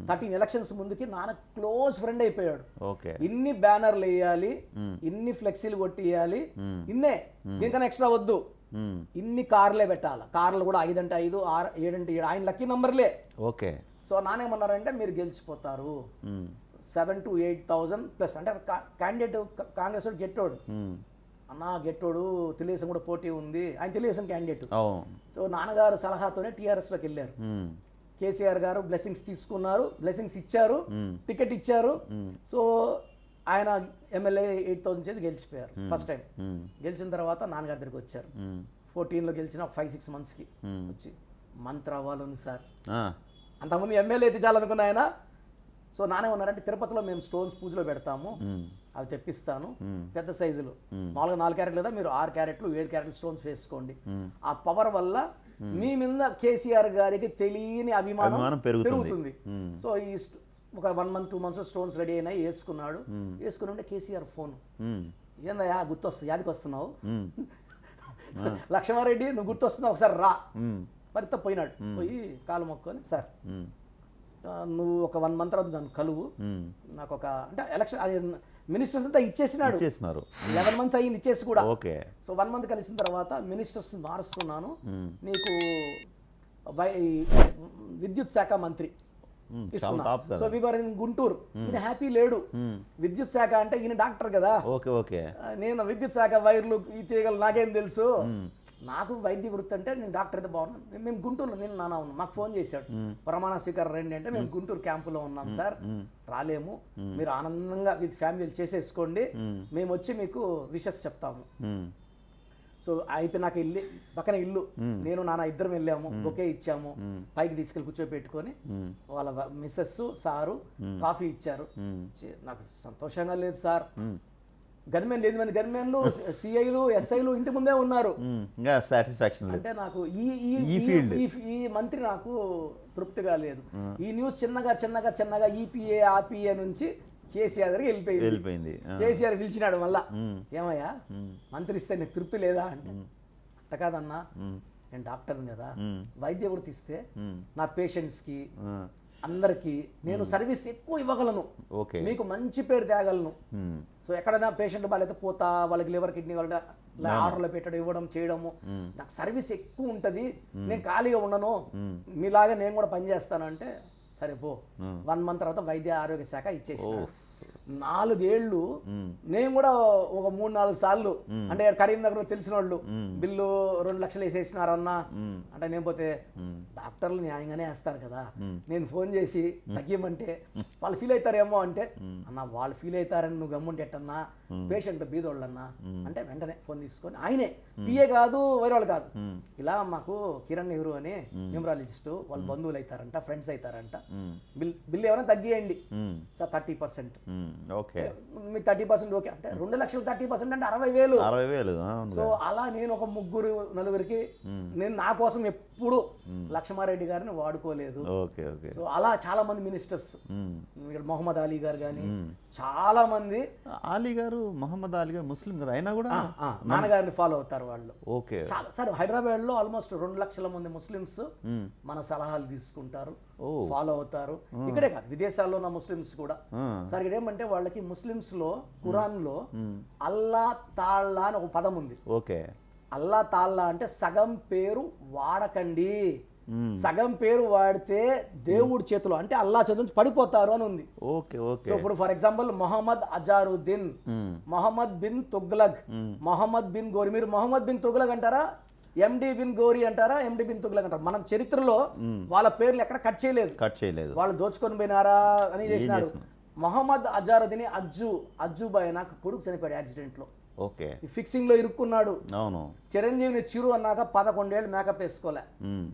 13 ఎలక్షన్స్ ముందుకి నాన్న క్లోజ్ ఫ్రెండ్ అయిపోయాడు. ఓకే. ఇన్ని బ్యానర్లు వేయాలి, ఇన్ని ఫ్లెక్సీలు కొట్టియాలి, ఇన్నే, దీనికన్నా ఎక్స్ట్రా వద్దు, మ్మ్. ఇన్ని కార్లే పెట్టాలి. కార్లు కూడా 5 అంటే 5, 6, 7 అంటే 7, ఆయన లక్కీ నంబర్లే. ఓకే. సో నానేమన్నారంటే మీరు గెలిచిపోతారు, మ్మ్. 7,000 to 8,000 ప్లస్. అంటే క్యాండిడేట్ కాంగ్రెస్ వాడు గెట్టోడు, మ్మ్. అన్న గెట్టోడు, తెలుగుదేశం కూడా పోటీ ఉంది, ఆయన తెలుగుదేశం క్యాండిడేట్. అవును. సో నాన్నగారు సలహాతోనే టీఆర్ఎస్లోకి వెళ్ళారు. మ్మ్. కేసీఆర్ గారు బ్లెస్సింగ్స్ తీసుకున్నారు, బ్లెస్సింగ్స్ ఇచ్చారు, టికెట్ ఇచ్చారు. సో ఆయన ఎమ్మెల్యే 8,000 చేతి గెలిచిపోయారు ఫస్ట్ టైం. గెలిచిన తర్వాత నాన్నగారి దగ్గరికి వచ్చారు. 14లో గెలిచిన ఒక 5-6 మంత్స్కి వచ్చి మంత్రి అవ్వాలని సార్, ఆ. అంతకుముందు ఎమ్మెల్యే ఎత్తించాలనుకున్న ఆయన. సో నానే ఉన్నారంటే తిరుపతిలో మేము స్టోన్స్ పూజలో పెడతాము, అవి తెప్పిస్తాను పెద్ద సైజులు, మామూలుగా 4 క్యారెట్లు లేదా మీరు 6 క్యారెట్లు 7 క్యారెట్లు స్టోన్స్ వేసుకోండి. ఆ పవర్ వల్ల మీ మీద కేసీఆర్ గారికి తెలియని అభిమానం పెరుగుతుంది. సో ఈ ఒక 1 month 2 months స్టోన్స్ రెడీ అయినాయి, వేసుకున్నాడు. వేసుకుని ఉంటే కేసీఆర్ ఫోన్, ఏందయ్యా గుర్తొస్తుంది, యాదికి వస్తున్నావు, లక్ష్మారెడ్డి నువ్వు గుర్తొస్తున్నావు, ఒకసారి రా. మరిత పోయినాడు, పోయి కాలు మొక్కుని సార్ నువ్వు ఒక 1 month తర్వాత నన్ను కలువు, నాకు ఒక అంటే ఎలక్షన్ మినిస్టర్స్ అంతా ఇచ్చేసినాడు, 11 months అయ్యింది ఇచ్చేసి కూడా. సో 1 month కలిసిన తర్వాత మినిస్టర్స్ మారుస్తున్నాను, నీకు విద్యుత్ శాఖ మంత్రి ఇస్తున్నా. So viewer in Guntur. ఈయన హ్యాపీ లేడు, విద్యుత్ శాఖ అంటే ఈయన డాక్టర్ కదా, నేను విద్యుత్ శాఖ వైర్లు ఈ తీగలు నాకేం తెలుసు, నాకు వైద్య వృత్తి అంటే నేను డాక్టర్ అయితే బాగున్నాను. మేము గుంటూరులో నేను నాన్న ఉన్నాం, మాకు ఫోన్ చేశాడు, ప్రమాణ స్వీకారం రండి అంటే మేము గుంటూరు క్యాంపులో ఉన్నాం సార్, రాలేము, మీరు ఆనందంగా విత్ ఫ్యామిలీలు చేసేసుకోండి, మేము వచ్చి మీకు విషెస్ చెప్తాము. సో అయిపోయినాక ఇల్లు పక్కన ఇల్లు, నేను నాన్న ఇద్దరం వెళ్ళాము, బొకే ఇచ్చాము, పైకి తీసుకెళ్ళి కూర్చోబెట్టుకొని వాళ్ళ మిస్సెస్ సారు కాఫీ ఇచ్చారు. నాకు సంతోషంగా లేదు సార్, గన్మెన్ 8 మంది గన్మెన్లు, సిఐలు, ఎస్ఐలు ఇంటి ముందే ఉన్నారు. అంటే నాకు ఈ మంత్రి నాకు తృప్తిగా లేదు. ఈ న్యూస్ చిన్నగా ఈపీఏ ఆపిఏ నుంచి కేసీఆర్ దగ్గరికి వెళ్ళిపోయింది. కేసీఆర్ పిలిచినాడు మళ్ళా, ఏమయ్యా మంత్రి ఇస్తే నీకు తృప్తి లేదా అంటే, అట్ట కాదన్నా నేను డాక్టర్ని కదా, వైద్య వృత్తి ఇస్తే నా పేషెంట్స్కి అందరికీ నేను సర్వీస్ ఎక్కువ ఇవ్వగలను, మీకు మంచి పేరు తేగలను. సో ఎక్కడైనా పేషెంట్ బాగాలైతే పోతా, వాళ్ళకి లివర్ కిడ్నీ వాళ్ళ ఆర్డర్లో పెట్టడం ఇవ్వడం చేయడము, నాకు సర్వీస్ ఎక్కువ ఉంటుంది, నేను ఖాళీగా ఉండను, మీలాగా నేను కూడా పనిచేస్తాను అంటే, సరే పో. 1 month తర్వాత వైద్య ఆరోగ్య శాఖ ఇచ్చేసి 4 ఏళ్ళు నేను కూడా ఒక 3-4 సార్లు అంటే కరీంనగర్లో తెలిసిన వాళ్ళు బిల్లు 2 లక్షలు వేసేసినారన్నా అంటే, నేను పోతే డాక్టర్లు న్యాయంగానే వేస్తారు కదా, నేను ఫోన్ చేసి తగ్గియమంటే వాళ్ళు ఫీల్ అవుతారేమో అంటే, అన్న వాళ్ళు ఫీల్ అవుతారని నువ్వు గమ్ముంటే ఎట్టన్నా, పేషెంట్ బీదోళ్ళన్నా అంటే వెంటనే ఫోన్ తీసుకొని ఆయనే, పిఏ కాదు వేరే వాళ్ళు కాదు, ఇలా మాకు కిరణ్ నెహ్రూ అని న్యూమరాలజిస్టు వాళ్ళ బంధువులు అవుతారంట, ఫ్రెండ్స్ అవుతారంట, బిల్ ఏమైనా తగ్గియండి సార్ 30%, మీకు 30% ఓకే అంటే 2 లక్షలు 30% అంటే 60,000. సో అలా నేను ఒక 3-4కి నేను నా కోసం ఎప్పుడు లక్ష్మారెడ్డి గారిని వాడుకోలేదు. సో అలా చాలా మంది మినిస్టర్స్, మొహమ్మద్ అలీ గారు కానీ చాలా మంది, మొహమ్మద్ అలీ గారు ముస్లిం కదా, అయినా కూడా నాన్నగారిని ఫాలో అవుతారు వాళ్ళు. చాలా సార్ హైదరాబాద్ లో ఆల్మోస్ట్ 2 లక్షల మంది ముస్లిమ్స్ మన సలహాలు తీసుకుంటారు, ఫాలో అవుతారు. ఇక్కడే కాదు విదేశాల్లో ఉన్న ముస్లిమ్స్ కూడా. సార్ ఇక్కడ ఏమంటే వాళ్ళకి ముస్లిమ్స్ లో ఖురాన్ లో అల్లా తాళ్ళా అని ఒక పదం ఉంది. అల్లా తాళ్ళా అంటే సగం పేరు వాడకండి, సగం పేరు వాడితే దేవుడి చేతిలో అంటే అల్లా చేతుల నుంచి పడిపోతారు అని ఉంది. సో ఇప్పుడు ఫర్ ఎగ్జాంపుల్ మొహమ్మద్ అజారుద్దీన్, మొహమ్మద్ బిన్ తుగ్లక్, మొహమ్మద్ బిన్ గోరి, మీరు మొహమ్మద్ బిన్ తుగ్లక్ అంటారా, ఎండి బిన్ గోరి అంటారా, ఎండి బిన్ తుగ్లక్ అంటారా? మనం చరిత్రలో వాళ్ళ పేర్లు ఎక్కడ కట్ చేయలేదు, వాళ్ళు దోచుకొని పోయినారా అని చేసినారు. మొహమ్మద్ అజారుద్దీన్ అజ్జుబాయ్ నాకు కొడుకు చనిపోయాడు యాక్సిడెంట్ లో, ఫిక్సింగ్ లో ఇరుక్కున్నాడు. చిరంజీవిని చిరు అన్నాక 11 ఏళ్ళు మేకప్ వేసుకోలే,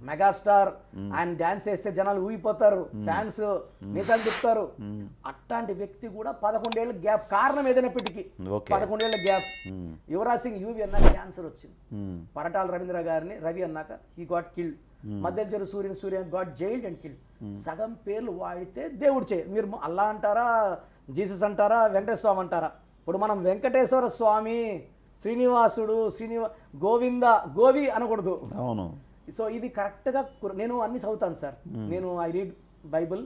మెగాస్టార్, ఆయన డాన్స్ వేస్తే జనాలు ఊగిపోతారు, ఫ్యాన్స్ మీసాలు తిప్పుతారు. అట్లాంటి వ్యక్తి కూడా 11 ఏళ్ళ గ్యాప్, కారణం ఏదైనప్పటికీ 11 ఏళ్ళ గ్యాప్. యువరాజ్ సింగ్ యూవి అన్నాక క్యాన్సర్ వచ్చింది, పరటాల రవీంద్ర గారిని రవి అన్నాక హీ గాట్ కిల్డ్. మధ్య చెరు సూర్యన్ గాడ్ జైల్డ్ అండ్ కిల్డ్. సగం పేర్లు వాడితే దేవుడు మీరు అల్లా అంటారా, జీసస్ అంటారా, వెంకటేశ్వర స్వామి అంటారా? ఇప్పుడు మనం వెంకటేశ్వర స్వామి, శ్రీనివాసుడు, గోవింద, గోవి అనకూడదు. అవును. సో ఇది కరెక్ట్గా నేను అన్ని చదువుతాను సార్. నేను I read Bible,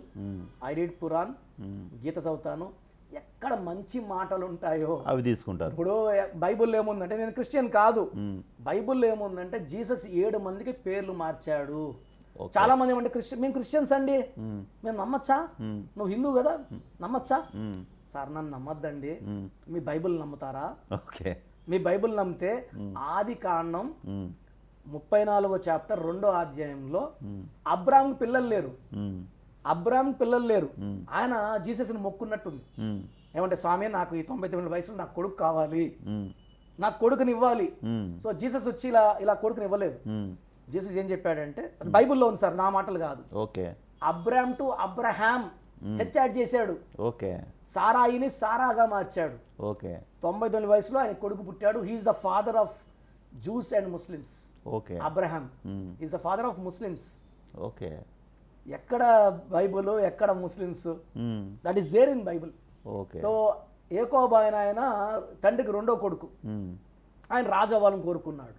I read Puran, Gita చదువుతాను. ఎక్కడ మంచి మాటలు ఉంటాయో అవి తీసుకుంటారు. ఇప్పుడు బైబుల్లో ఏముందంటే, నేను క్రిస్టియన్ కాదు, బైబుల్లో ఏముందంటే జీసస్ 7 మందికి పేర్లు మార్చాడు. చాలా మంది ఏమంటే మేము క్రిస్టియన్స్ అండి, మేము నమ్మచ్చా? నువ్వు హిందూ కదా, నమ్మచ్చా? సార్ నన్ను నమ్మద్దండి, మీ బైబుల్ నమ్ముతారా? ఓకే. మీ బైబుల్ నమ్మితే ఆది కాండం 34వ చాప్టర్ 2వ అధ్యాయంలో అబ్రాహాం పిల్లలు లేరు, ఆయన జీసస్ని మొక్కున్నట్టుంది. ఏమంటే స్వామి నాకు ఈ 99 వయసులో నాకు కొడుకు కావాలి, నాకు కొడుకుని ఇవ్వాలి. సో జీసస్ వచ్చి ఇలా కొడుకుని ఇవ్వలేదు. జీసస్ ఏం చెప్పాడంటే, అది బైబుల్లో ఉంది సార్, నా మాటలు కాదు. ఓకే. అబ్రామ్ టు అబ్రహాం హెచ్చాడ్ చేశాడు. ఓకే. సారాయిని సారాగా మార్చాడు. ఓకే. 99 వయసులో ఆయన కొడుకు పుట్టాడు. He is the father of Jews and Muslims. Okay. Abraham is the father of Muslims. Okay. ఎక్కడ బైబుల్, ఎక్కడ Muslims? That is there in Bible. Okay. So ఏకోబు ఆయన తండ్రికి 2వ కొడుకు, ఆయన రాజు అవ్వాలని కోరుకున్నాడు.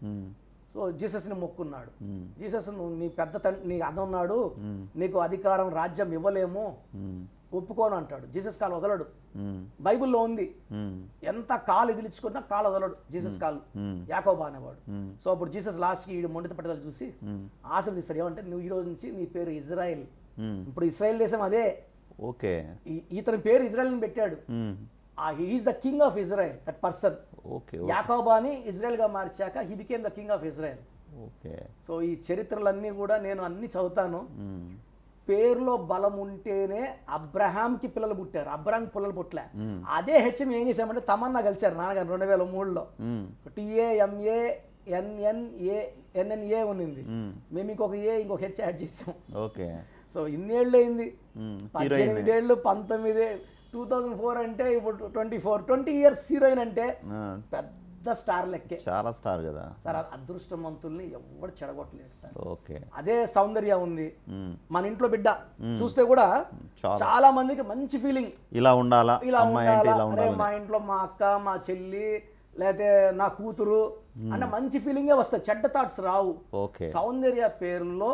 సో జీసస్ని మొక్కున్నాడు. జీసస్ నీ పెద్ద నీ అన్న ఉన్నాడు, నీకు అధికారం రాజ్యం ఇవ్వలేము, ఒప్పుకోను అంటాడు. జీసస్ కాలు వదలడు. బైబిల్లో ఉంది, ఎంత కాలు ఎదిలించుకున్నా కాలు వదలడు జీసస్ కాలు, యాకోబు అనేవాడు. సో అప్పుడు జీసస్ లాస్ట్కి ఈ మొండిత పట్టుదల చూసి ఆశీర్వదిస్తాడు. ఏమంటే నువ్వు ఈ రోజు నుంచి నీ పేరు ఇజ్రాయెల్. ఇప్పుడు ఇస్రాయెల్ దేశం అదే. ఓకే. ఇతని పేరు ఇజ్రాయెల్ అని పెట్టాడు. He is the king of Israel, that person. యాకోబాని ఇజ్రాయెల్ గా మార్చాక he became the king of Israel. Okay. So ఈ చరిత్రలన్నీ కూడా నేను అన్ని చదువుతాను. పేరులో బలం ఉంటేనే అబ్రహాంకి పిల్లలు పుట్టారు, అబ్రహాం పిల్లలు పుట్టలే. అదే హెచ్ఎం ఏం చేశామంటే తమన్నా కలిచారు నాన్నగారు 2003లో. TAMANNA ఉన్నింది, మేము ఇంకొక ఇంకొక హెచ్ యాడ్ చేసాం. ఓకే. సో ఇన్నేళ్ళు అయింది, 18 ఏళ్ళు, 19 2004 అంటే ఇప్పుడు 20 ఇయర్స్ హీరోయిన్ అంటే పెద్ద స్టార్ లెక్కే. చాలా స్టార్ కదా సార్. అదృష్టవంతుల్ని ఎవరు చెడగొట్టలేరు సార్. ఓకే. అదే సౌందర్య ఉంది మన ఇంట్లో బిడ్డ, చూస్తే కూడా చాలా మందికి మంచి ఫీలింగ్, ఇలా ఉండాలా, మా ఇంట్లో మా అక్క, మా చెల్లి, లేకపోతే నా కూతురు అంటే మంచి ఫీలింగే వస్తాయి, చెడ్డ థాట్స్ రావు. సౌందర్య పేరులో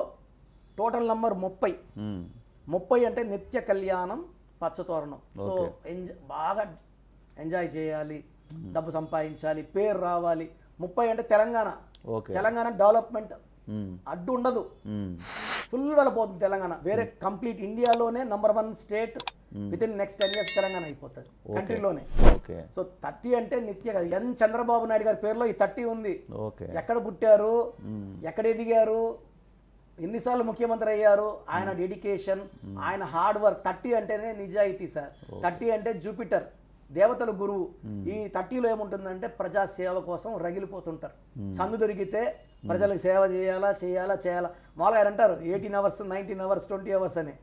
టోటల్ నంబర్ 30 అంటే నిత్య కళ్యాణం, పచ్చతోరణం. సో బాగా ఎంజాయ్ చేయాలి, డబ్బు సంపాదించాలి, పేరు రావాలి. 30 అంటే తెలంగాణ డెవలప్మెంట్ అడ్డు ఉండదు, ఫుల్ వెళ్ళిపోతుంది తెలంగాణ. వేరే కంప్లీట్ ఇండియాలోనే number 1 state with in next 10 years Telangana అయిపోతుంది కంట్రీలోనే. సో 30 అంటే నిత్య. ఎన్ చంద్రబాబు నాయుడు గారి పేరులో ఈ 30 ఉంది. ఎక్కడ పుట్టారు, ఎక్కడ ఎదిగారు, ఎన్నిసార్లు ముఖ్యమంత్రి అయ్యారు, ఆయన డెడికేషన్, ఆయన హార్డ్ వర్క్. 30 అంటేనే నిజాయితీ సార్. 30 అంటే జూపిటర్, దేవతల గురువు. ఈ 30లో ఏముంటుందంటే ప్రజా సేవ కోసం రగిలిపోతుంటారు. సందు దొరికితే ప్రజలకు సేవ చేయాలా. మామూలుగా ఆయన అంటారు 18 hours 19 hours 20 hours అని.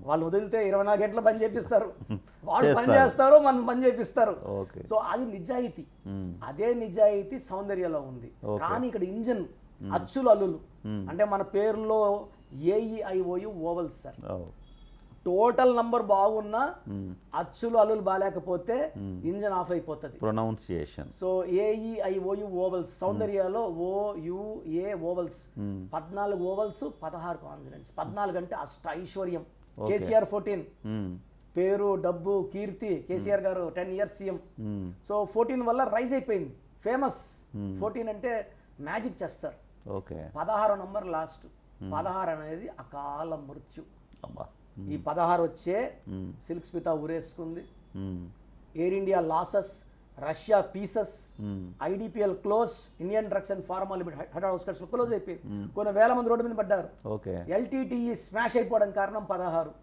వాళ్ళు వదిలితే 24 గంటలు పని చేపిస్తారు, వాళ్ళు పని చేస్తారు, మనం పని చేపిస్తారు. సో అది నిజాయితీ. అదే నిజాయితీ సౌందర్యలో ఉంది. కానీ ఇక్కడ ఇంజన్ అచ్చులు అల్లులు అంటే మన పేరులో AEIOU vowels sir. Total number బాగున్నా అచ్చులు అల్లులు బాగాలేకపోతే ఇంజన్ ఆఫ్ అయిపోతుంది, ప్రొనౌన్సియేషన్. So AEIOU vowels. సౌందర్యలో OUA ఓవల్స్ 14 ఓవల్స్ 16 కాన్సనెంట్స్. 14 అంటే అష్ట ఐశ్వర్యం. KCR 14 పేరు, డబ్బు, కీర్తి. KCR గారు 10 years CM. సో 14 వల్ల రైజ్ అయిపోయింది, ఫేమస్. 14 అంటే మ్యాజిక్ చేస్తారు. 16 నంబర్ లాస్ట్. 16 అనేది అకాల మృత్యు. ఈ 16 వచ్చే సిల్క్ స్మిత ఉరేసుకుంది, Air India losses, Russia pieces, IDPL close, Indian Drugs and Pharma Limited head office close అయిపోయింది. కొన్ని వేల మంది రోడ్డు మీద పడ్డారు. LTTE స్మాష్ అయిపోవడానికి కారణం 16.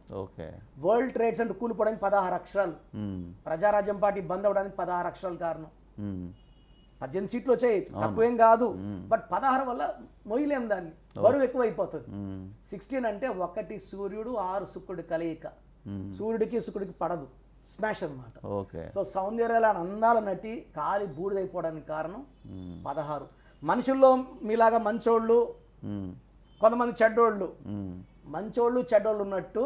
వరల్డ్ ట్రేడ్ సెంటర్ కూలిపోవడానికి 16 అక్షరాలు. ప్రజారాజ్యం పార్టీ బంద్ అవడానికి 16 అక్షరాలు కారణం. 18 సీట్లు వచ్చాయి, తక్కువేం కాదు. బట్ 16 వల్ల మొయ్యలేం దాన్ని, బరువు ఎక్కువ అయిపోతుంది. 16 అంటే 1 సూర్యుడు 6 శుక్రుడి కలయిక. సూర్యుడికి శుక్రుడికి పడదు, స్మాష్ అనమాట. సో సౌందర్యాల అందాల నటి కాలి బూడిదైపోవడానికి కారణం 16. మనుషుల్లో మీలాగా మంచోళ్ళు కొంతమంది చెడ్డోళ్ళు. మ్మ్. మంచోళ్ళు చెడ్డోళ్ళు ఉన్నట్టు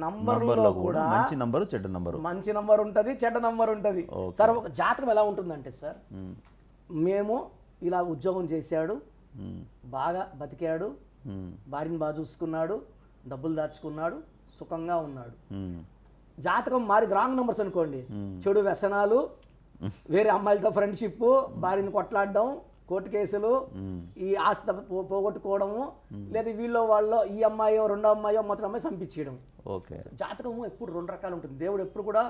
నంబర్లో నంబర్లో కూడా కూడా మంచి నంబరు చెడ్డ నంబరు. మంచి నంబర్ ఉంటుంది, చెడ్డ నంబర్ ఉంటుంది. ఓకే. సార్ ఒక జాతకం ఎలా ఉంటుందంటే సార్, మ్మ్. మేము ఇలా ఉద్యోగం చేశాడు, మ్మ్. బాగా బతికాడు, మ్మ్. భార్యని బాగా చూసుకున్నాడు, డబ్బులు దాచుకున్నాడు, సుఖంగా ఉన్నాడు. మ్మ్. జాతకం మారి రాంగ్ నెంబర్స్ అనుకోండి, చెడు వ్యసనాలు, వేరే అమ్మాయిలతో ఫ్రెండ్షిప్, భార్యని కొట్లాడడం, కోర్టు కేసులు, ఈ ఆస్తి పోగొట్టుకోవడము, లేదా వీళ్ళు వాళ్ళు ఈ అమ్మాయో రెండో అమ్మాయో మొత్తం అమ్మాయి చంపించేయడం. ఓకే. జాతకము ఎప్పుడు రెండు రకాలు ఉంటుంది. దేవుడు ఎప్పుడు కూడా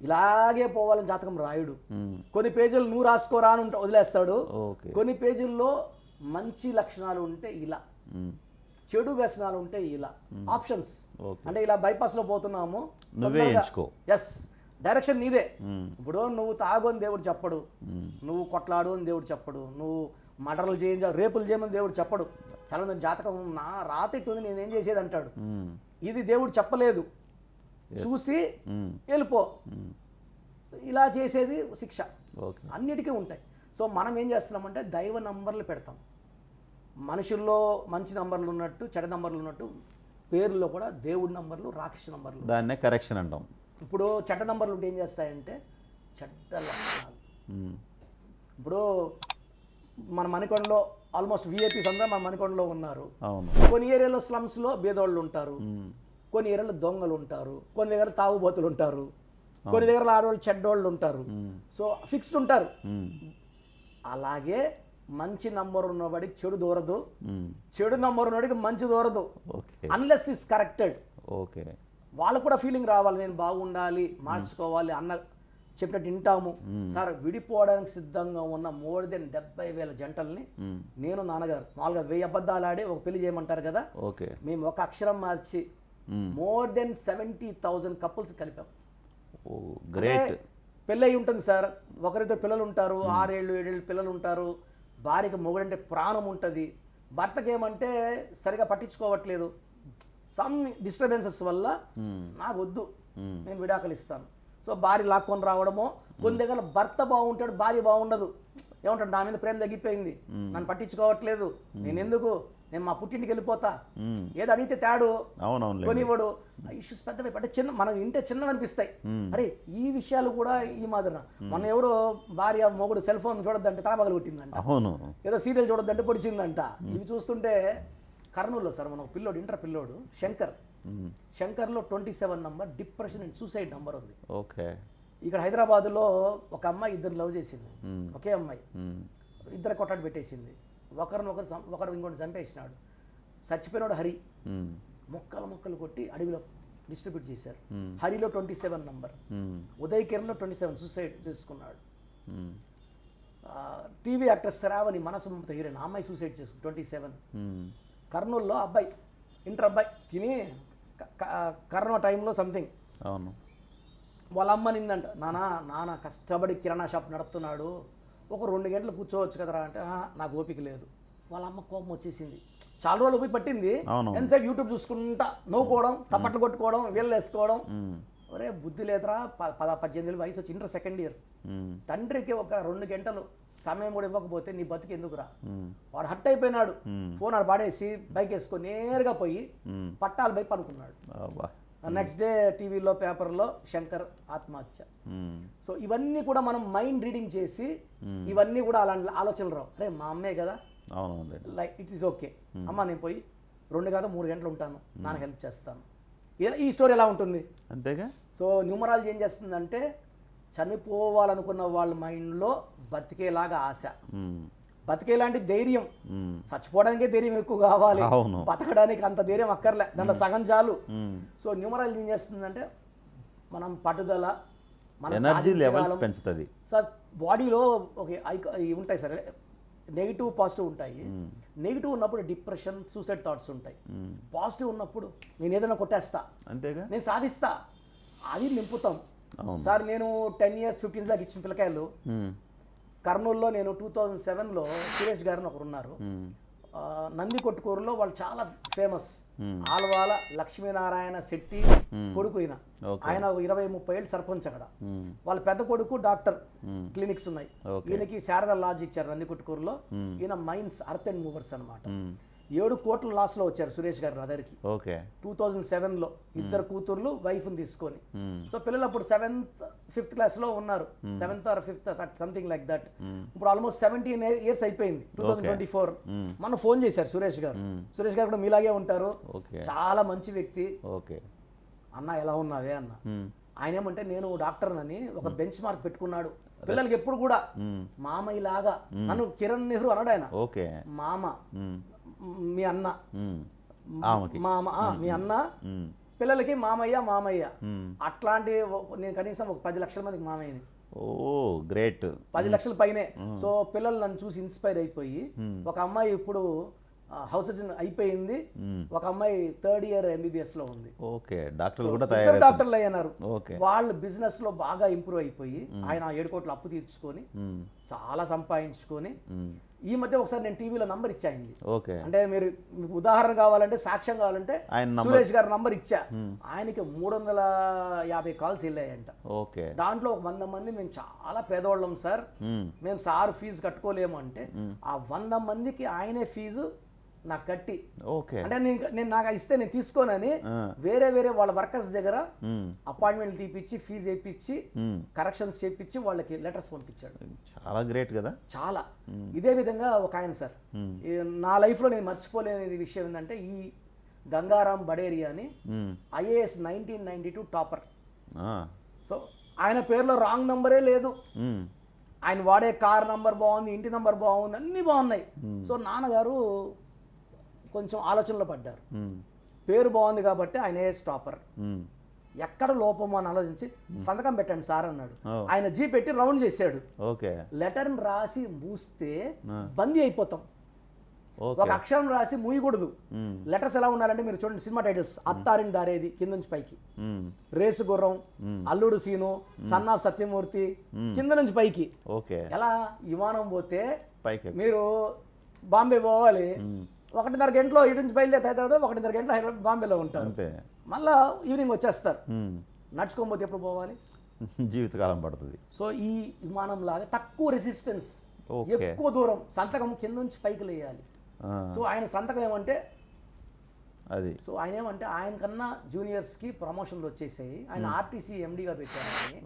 ఇలాగే పోవాలని జాతకం రాయుడు. మ్మ్. కొన్ని పేజీలు నువ్వు రాసుకోరా అని వదిలేస్తాడు. ఓకే. కొన్ని పేజీల్లో మంచి లక్షణాలు ఉంటే ఇలా, మ్మ్. చెడు వ్యసనాలు ఉంటే ఇలా, ఆప్షన్స్. ఓకే. అంటే ఇలా బైపాస్లో పోతున్నాము, నువ్వే ఎంచుకో. ఎస్, డైరెక్షన్ నీదే. మ్మ్. ఇప్పుడు నువ్వు తాగు అని దేవుడు చెప్పడు, నువ్వు కొట్లాడు అని దేవుడు చెప్పడు, నువ్వు మర్డర్లు చేయించాలి రేపులు చేయమని దేవుడు చెప్పడు. చాలా మంది జాతకం నా రాత ఇట్టుంది నేనేం చేసేది అంటాడు. మ్మ్. ఇది దేవుడు చెప్పలేదు, చూసి మ్మ్. వెళ్ళిపో, ఇలా చేసేది శిక్ష. ఓకే. అన్నిటికీ ఉంటాయి. సో మనం ఏం చేస్తున్నామంటే దైవ నంబర్లు పెడతాం. మనుషుల్లో మంచి నంబర్లు ఉన్నట్టు చెడ్డ నంబర్లు ఉన్నట్టు పేర్లో కూడా దేవుడి నంబర్లు, రాక్షస నంబర్లు. దాన్నే కరెక్షన్ అంటాం. ఇప్పుడు చెడ్డ నంబర్లు ఉంటే ఏం చేస్తాయంటే చెడ్డ లక్షణాలు. మ్మ్. ఇప్పుడు మన మణికొండలో ఆల్మోస్ట్ విఐపీస్ అందరూ మన మణికొండలో ఉన్నారు. అవును. కొన్ని ఏరియాలో స్లమ్స్లో బేదోళ్ళు ఉంటారు, కొన్ని ఏరియాలో దొంగలు ఉంటారు, కొన్ని దగ్గర తాగుబోతులు ఉంటారు, కొన్ని దగ్గర ఆడవాళ్ళు చెడ్డోళ్ళు ఉంటారు. సో ఫిక్స్డ్ ఉంటారు. మ్మ్. అలాగే మంచి నంబర్ ఉన్నవాడికి చెడు దూరదు, మ్మ్. చెడు నంబర్ ఉన్నవాడికి మంచి దూరదు, okay. Unless is corrected. Okay. వాళ్ళకు కూడా ఫీలింగ్ రావాలి, నేను బాగుండాలి, మార్చుకోవాలి అన్న చెప్పినట్టు వింటాము. సార్ విడిపోవడానికి సిద్ధంగా ఉన్న మోర్ దెన్ 70,000 జంటల్ని నేను నాన్నగారు మామూలుగా 1000 అబద్ధాలు ఆడి ఒక పెళ్లి చేయమంటారు కదా, ఓకే. మేము ఒక అక్షరం మార్చి మోర్ దెన్ 70,000 కపుల్స్ కలిపాం. ఓ గ్రేట్. పెళ్ళి అయి ఉంటుంది సార్, ఒకరిద్దరు పిల్లలు ఉంటారు, 6 ఏళ్ళు 7 ఏళ్ళు పిల్లలు ఉంటారు, భార్యకి మొగుడంటే ప్రాణం ఉంటుంది, భర్తకి ఏమంటే సరిగా పట్టించుకోవట్లేదు, సమ్ డిస్టర్బెన్సెస్ వల్ల నాకు వద్దు నేను విడాకులు ఇస్తాను. సో భార్య లాక్కొని రావడమో, కొన్ని దగ్గర భర్త బాగుంటాడు భార్య బాగుండదు, ఏమంటాడు నా మీద ప్రేమ తగ్గిపోయింది, నన్ను పట్టించుకోవట్లేదు, నేను ఎందుకు, నేను మా పుట్టింటికి వెళ్ళిపోతా, ఏదో అడిగితే తేడు అవునవును. కొనివ్వడు, ఇష్యూస్ పెద్దవి అంటే చిన్న మనం ఇంటే చిన్నవి అనిపిస్తాయి. అరే ఈ విషయాలు కూడా ఈ మాదిరిన మన ఎవడో భార్య మొగుడు సెల్ ఫోన్ చూడొద్దంటే తలబగలు కొట్టిందంట, అవును. ఏదో సీరియల్ చూడొద్దంటే పొడిచిందంట. ఇవి చూస్తుంటే కర్నూలులో సార్ మన పిల్లోడు ఇంటర్ పిల్లోడు శంకర్లో 27 number depression and suicide number ఉంది. ఓకే. ఇక్కడ హైదరాబాద్లో ఒక అమ్మాయి ఇద్దరు లవ్ చేసింది, ఒకే అమ్మాయి, ఇద్దరు కొట్లాట పెట్టేసింది, ఒకరు ఇంకోటి చంపేసినాడు, చచ్చిపోయినాడు హరి, మొక్కలు కొట్టి అడవిలో డిస్ట్రిబ్యూట్ చేశారు. హరిలో 27 నంబర్, ఉదయ్ కిరణ్లో 27 సూసైడ్ చేసుకున్నాడు. టీవీ యాక్టర్ శ్రావణి మనసు మమత హీరోయిన్, ఆ అమ్మాయి సూసైడ్ చేసుకుంది 27. కర్నూలులో అబ్బాయి ఇంటర్ అబ్బాయి తిని కరోనా టైంలో సంథింగ్ అవును వాళ్ళ అమ్మ నిందంట, నాన్న కష్టపడి కిరాణా షాప్ నడుపుతున్నాడు, ఒక 2 గంటలు కూర్చోవచ్చు కదరా అంటే నాకు ఓపిక లేదు. వాళ్ళ అమ్మ కోపం వచ్చేసింది, చాలా రోజులు పోయి పట్టింది, ఎంతసేపు యూట్యూబ్ చూసుకుంటా నవ్వుకోవడం, తప్పట్లు కొట్టుకోవడం, వీళ్ళు వేసుకోవడం. ఒరే బుద్ధి లేదురా, 18 వయసు వచ్చి ఇంటర్ సెకండ్ ఇయర్, తండ్రికి ఒక 2 గంటలు సమయం కూడా ఇవ్వకపోతే నీ బతుకు ఎందుకురా. వాడు హట్ అయిపోయినాడు, ఫోన్ ఆడు పాడేసి బైక్ వేసుకొని నేరుగా పోయి పట్టాలు పోయి పనుకున్నాడు. నెక్స్ట్ డే టీవీలో పేపర్లో శంకర్ ఆత్మహత్య. సో ఇవన్నీ కూడా మనం మైండ్ రీడింగ్ చేసి ఇవన్నీ కూడా అలాంటి ఆలోచనలు రావు. అరే మా అమ్మే కదా, లైక్ ఇట్ ఈస్ ఓకే, అమ్మ నేను పోయి 2 కాదు 3 గంటలు ఉంటాను, నాన్న హెల్ప్ చేస్తాను. ఈ స్టోరీ ఎలా ఉంటుంది అంతేగా. సో న్యూమరాలజీ ఏం చేస్తుందంటే చనిపోవాలనుకున్న వాళ్ళ మైండ్లో బతికేలాగా ఆశ, బతికేలాంటి ధైర్యం, చచ్చిపోవడానికే ధైర్యం ఎక్కువ కావాలి, బతకడానికి అంత ధైర్యం అక్కర్లే, దాంట్లో సగం చాలు. సో న్యూమరాలజీ ఏం చేస్తుందంటే మనం పట్టుదల, మన ఎనర్జీ లెవెల్స్ పెంచుతుంది సార్. బాడీలో ఉంటాయి సార్, నెగిటివ్ పాజిటివ్ ఉంటాయి. నెగిటివ్ ఉన్నప్పుడు డిప్రెషన్ సూసైడ్ థాట్స్ ఉంటాయి, పాజిటివ్ ఉన్నప్పుడు నేను ఏదైనా కొట్టేస్తా, అంతేగా, నేను సాధిస్తా, అది నింపుతాం. సార్ నేను 10 years 15 దాకా ఇచ్చిన పిల్లకాయలు కర్నూలులో నేను 2007లో సురేష్ గారిని ఒకరు ఉన్నారు, నంది కొట్టుకూరులో వాళ్ళు చాలా ఫేమస్, ఆల్వాల లక్ష్మీనారాయణ శెట్టి కొడుకు ఈయన, ఆయన 20-30 ఏళ్ళు సర్పంచ్ అక్కడ. వాళ్ళ పెద్ద కొడుకు డాక్టర్, క్లినిక్స్ ఉన్నాయి. ఈయనకి శారదా లాడ్జ్ ఇచ్చారు నంది కొట్టుకూరులో. ఈయన మైన్స్ అర్త్ అండ్ మూవర్స్ అనమాట. 7 కోట్ల లాస్లో వచ్చారు సురేష్ గారు నా దగ్గరికి ఓకే 2007లో. ఇద్దరు కూతుర్లు వైఫ్ని తీసుకొని. సో పిల్లలు అప్పుడు 5th క్లాస్లో ఉన్నారు, 7th or 5th something like that. ఇప్పుడు ఆల్మోస్ట్ 17 years అయిపోయింది 2024. మన ఫోన్ చేశారు సురేష్ గారు. సురేష్ గారు కూడా మీలాగే ఉంటారు, చాలా మంచి వ్యక్తి. ఓకే అన్న ఎలా ఉన్నావే అన్న. ఆయన ఏమంటే నేను డాక్టర్నని ఒక బెంచ్ మార్క్ పెట్టుకున్నాడు పిల్లలకి ఎప్పుడు కూడా. మామయ్య లాగా నన్ను కిరణ్ నెహ్రూ అన్నాడు ఆయన. ఓకే మామ, మీ అన్న, ఆమెకి మామ, మీ అన్న పిల్లలకి మామయ్య. అట్లాంటి నేను కనీసం ఒక 10 లక్షల మందికి మామయ్యని. ఓ గ్రేట్. 10 లక్షల పైనే. సో పిల్లలు నన్ను చూసి ఇన్స్పైర్ అయిపోయి, ఒక అమ్మాయి ఇప్పుడు హౌస్ సర్జన్ అయిపోయింది, ఒక అమ్మాయి 3rd year MBBS లో ఉంది. ఓకే డాక్టర్లు కూడా డాక్టర్లు అయ్యారు. ఓకే వాళ్ళు బిజినెస్ లో బాగా ఇంప్రూవ్ అయిపోయి ఆయన 7 కోట్ల అప్పు తీర్చుకొని చాలా సంపాదించుకొని ఈ మధ్య ఒకసారి నేను టీవీలో నంబర్ ఇచ్చాయింది. ఓకే అంటే మీరు ఉదాహరణ కావాలంటే, సాక్ష్యం కావాలంటే సురేష్ గారు నంబర్ ఇచ్చా. ఆయనకి 350 కాల్స్ వెళ్ళాయంట. ఓకే దాంట్లో ఒక 100 మంది మేము చాలా పేదవాళ్ళం సార్, మేము సార్ ఫీజు కట్టుకోలేము అంటే, ఆ 100 మందికి ఆయనే ఫీజు నాకు కట్టి, ఓకే అంటే నేను నాకు ఇస్తే నేను తీసుకోనని వేరే వాళ్ళ వర్కర్స్ దగ్గర అపాయింట్మెంట్ తీపిచ్చి ఫీజు వేయించి కరెక్షన్స్ చేపించి వాళ్ళకి లెటర్స్ పంపించాడు. చాలా గ్రేట్ కదా. చాలా. ఇదే విధంగా ఒక ఆయన సార్, నా లైఫ్లో నేను మర్చిపోలేని విషయం ఏంటంటే, ఈ గంగారాం బడేరియా అని IAS 1992 టాపర్. సో ఆయన పేరులో రాంగ్ నంబరే లేదు. ఆయన వాడే కార్ నంబర్ బాగుంది, ఇంటి నంబర్ బాగుంది, అన్నీ బాగున్నాయి. సో నాన్నగారు కొంచెం ఆలోచనలో పడ్డారు. పేరు బాగుంది కాబట్టి ఆయన టాపర్, ఎక్కడ లోపమో అని ఆలోచించి సంతకం పెట్టండి సార్ అన్నాడు. ఆయన జీ పెట్టి రౌండ్ చేశాడు. లెటర్ని రాసి మూస్తే బందీ అయిపోతాం. ఒక అక్షరం రాసి మూయకూడదు. లెటర్స్ ఎలా ఉండాలంటే మీరు చూడండి, సినిమా టైటిల్స్ అత్తారిని దారేది కింద నుంచి పైకి, రేసు గుర్రం, అల్లుడు సీను, సన్ ఆఫ్ సత్యమూర్తి కింద నుంచి పైకి. ఎలా విమానం పోతే మీరు బాంబే పోవాలి, 1:30 గంటలో ఇటు నుంచి బయలుదేరి హైదరాబాద్, 1:30 గంటలో హైదరాబాద్ బాంబేలో ఉంటారు. మళ్ళా ఈవినింగ్ వచ్చేస్తారు. నడుచుకోకపోతే ఎప్పుడు పోవాలి? జీవితకాలం పడుతుంది. సో ఈ విమానం లాగా తక్కువ రెసిస్టెన్స్, ఎక్కువ దూరం, సంతకం కింద నుంచి పైకి లేయాలి. సో ఆయన సంతకం ఏమంటే అది. సో ఆయన ఏమంటే ఆయన కన్నా జూనియర్స్కి ప్రమోషన్లు వచ్చేసాయి. ఆయన RTC MDగా పెట్టారని.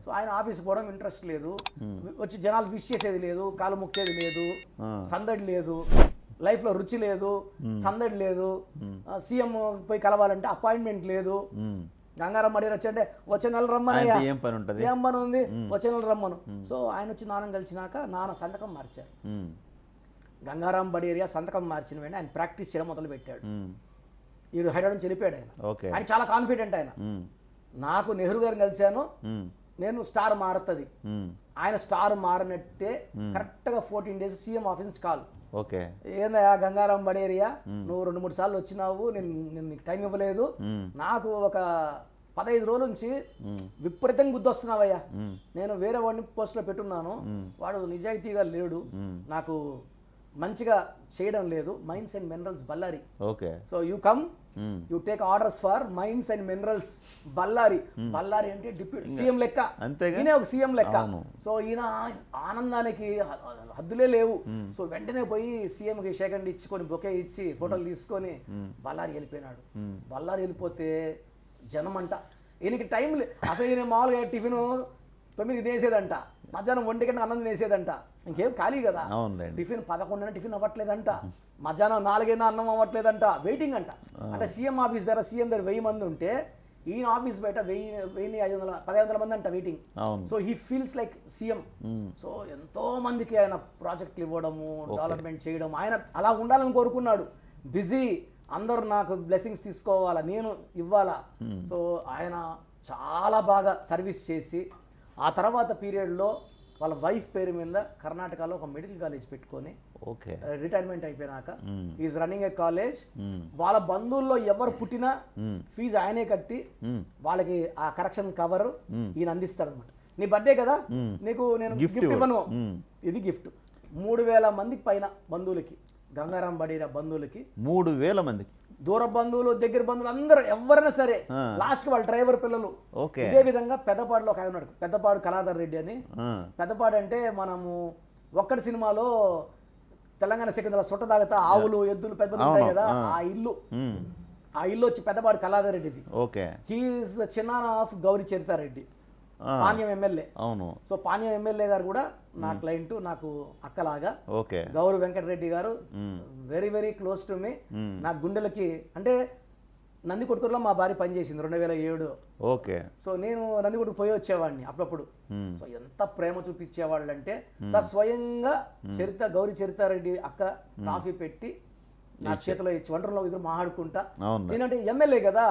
సో ఆయన ఆఫీస్కి పోవడం ఇంట్రెస్ట్ లేదు, వచ్చి జనాలు విష్ చేసేది లేదు, కాలు ముక్కేది లేదు, సందడి లేదు, లైఫ్లో రుచి లేదు, సందడి లేదు. సీఎం పోయి కలవాలంటే అపాయింట్మెంట్ లేదు. గంగారాం బడేరియా వచ్చంటే వచ్చే నెల రమ్మనయ్యా, ఏం పని ఉంది, వచ్చే నెల రమ్మను. సో ఆయన వచ్చి నాన్న కలిసినాక నాన్న సంతకం మార్చారు. గంగారాం బడేరియా సంతకం మార్చిన వెంటనే ఆయన ప్రాక్టీస్ చేయడం మొదలు పెట్టాడు. ఈడు హైదరాబాద్ నుంచి వెళ్ళిపోయాడు. ఆయన చాలా కాన్ఫిడెంట్. ఆయన నాకు నెహ్రూ గారిని కలిశాను, నేను స్టార్ మారుతుంది, ఆయన స్టార్ మారినట్టే కరెక్ట్గా 14 days సీఎం ఆఫీస్ నుంచి కాల్. ఏందయ్యా గంగారాం బడేరియా, నువ్వు 2-3 సార్లు వచ్చినావు, నేను నీకు టైం ఇవ్వలేదు, నాకు ఒక 15 రోజుల నుంచి విపరీతంగా బుద్ధి వస్తున్నావయ్యా, నేను వేరే వాడిని పోస్ట్లో పెట్టున్నాను, వాడు నిజాయితీగా లేడు, నాకు మంచిగా చేయడం లేదు, mines and minerals Bellary. So you come, you take orders for mines and minerals Bellary. Bellary అంటే డిప్యూటీ సీఎం లెక్క, ఈయన ఒక సీఎం లెక్క. సో ఈయన ఆనందానికి హద్దులే లేవు. సో వెంటనే పోయి సీఎంకి షేక్ హ్యాండ్ ఇచ్చుకొని బొకే ఇచ్చి ఫోటోలు తీసుకొని బళ్ళారి వెళ్ళిపోయినాడు. బళ్ళారి వెళ్ళిపోతే జనం అంట, ఈయనకి టైం అసలు ఈయన మామూలుగా టిఫిన్ 9 తినేసేదంట, మధ్యాహ్నం 1 గంట అన్నం తినేసేదంట, ఇంకేం ఖాళీ కదా. టిఫిన్ 11 టిఫిన్ అవ్వట్లేదంట, మధ్యాహ్నం 4 అన్నం అవ్వట్లేదంట, వెయిటింగ్ అంట. అంటే సీఎం ఆఫీస్ దగ్గర 1000 మంది ఉంటే ఈయన ఆఫీస్ బయట 1500 మంది అంట waiting. So he feels like CM. So ఎంతో మందికి ఆయన ప్రాజెక్టులు ఇవ్వడము, డెవలప్మెంట్ చేయడం, ఆయన అలా ఉండాలని కోరుకున్నాడు. బిజీ, అందరూ నాకు బ్లెస్సింగ్స్ తీసుకోవాలా, నేను ఇవ్వాలా. సో ఆయన చాలా బాగా సర్వీస్ చేసి ఆ తర్వాత పీరియడ్లో వాళ్ళ వైఫ్ పేరు మీద కర్ణాటకలో ఒక మెడికల్ కాలేజ్ పెట్టుకొని రిటైర్మెంట్ అయిపోయినాక ఈజ్ రన్నింగ్ ఏ కాలేజ్. వాళ్ళ బంధువుల్లో ఎవరు పుట్టినా ఫీజు ఆయనే కట్టి వాళ్ళకి ఆ కరెక్షన్ కవర్ ఈయన అందిస్తాడు అనమాట. నీ బర్త్డే కదా, నీకు నేను గిఫ్ట్ ఇవ్వను, ఇది గిఫ్ట్. 3000 మందికి పైన బంధువులకి, గంగారాం బడేరియా బంధువులకి 3000 మందికి, దూర బంధువులు, దగ్గర బంధువులు, అందరూ ఎవరైనా సరే, లాస్ట్ వాళ్ళ డ్రైవర్ పిల్లలు. ఇదే విధంగా పెద్దపాడులో ఒక ఆయన ఉన్నాడు, పెద్దపాడు కళాధర్ రెడ్డి అని. పెద్దపాడు అంటే మనము ఒక్కటి సినిమాలో తెలంగాణ సికింద్రాబాద్ సొట్ట తాగతా ఆవులు ఎద్దులు పెద్ద పెద్ద ఉంటాయి కదా, ఆ ఇల్లు వచ్చి పెద్దపాడు కళాధర్ రెడ్డిది. ఓకే. హీఈస్ చిన్నాన ఆఫ్ గౌరీ చరితారెడ్డి, పాణ్యం ఎమ్మెల్యే. అవును. సో పాణ్యం ఎమ్మెల్యే గారు కూడా నా క్లయింట్, నాకు అక్కలాగా. ఓకే. గౌరు వెంకటరెడ్డి గారు very very close to me. నా గుండెలకి అంటే నందికొట్కూరులో మా భార్య పనిచేసింది 2007. ఓకే. సో నేను నందికొట్కూరు పోయి వచ్చేవాడిని అప్పుడప్పుడు. సో ఎంత ప్రేమ చూపించేవాళ్ళు అంటే సార్, స్వయంగా గౌరీ చరితారెడ్డి అక్క కాఫీ పెట్టి నా చేతిలో ఇచ్చి వంటలో ఇద్దరు మాట్లాడుకుంటా. నేనంటే ఎమ్మెల్యే కదా,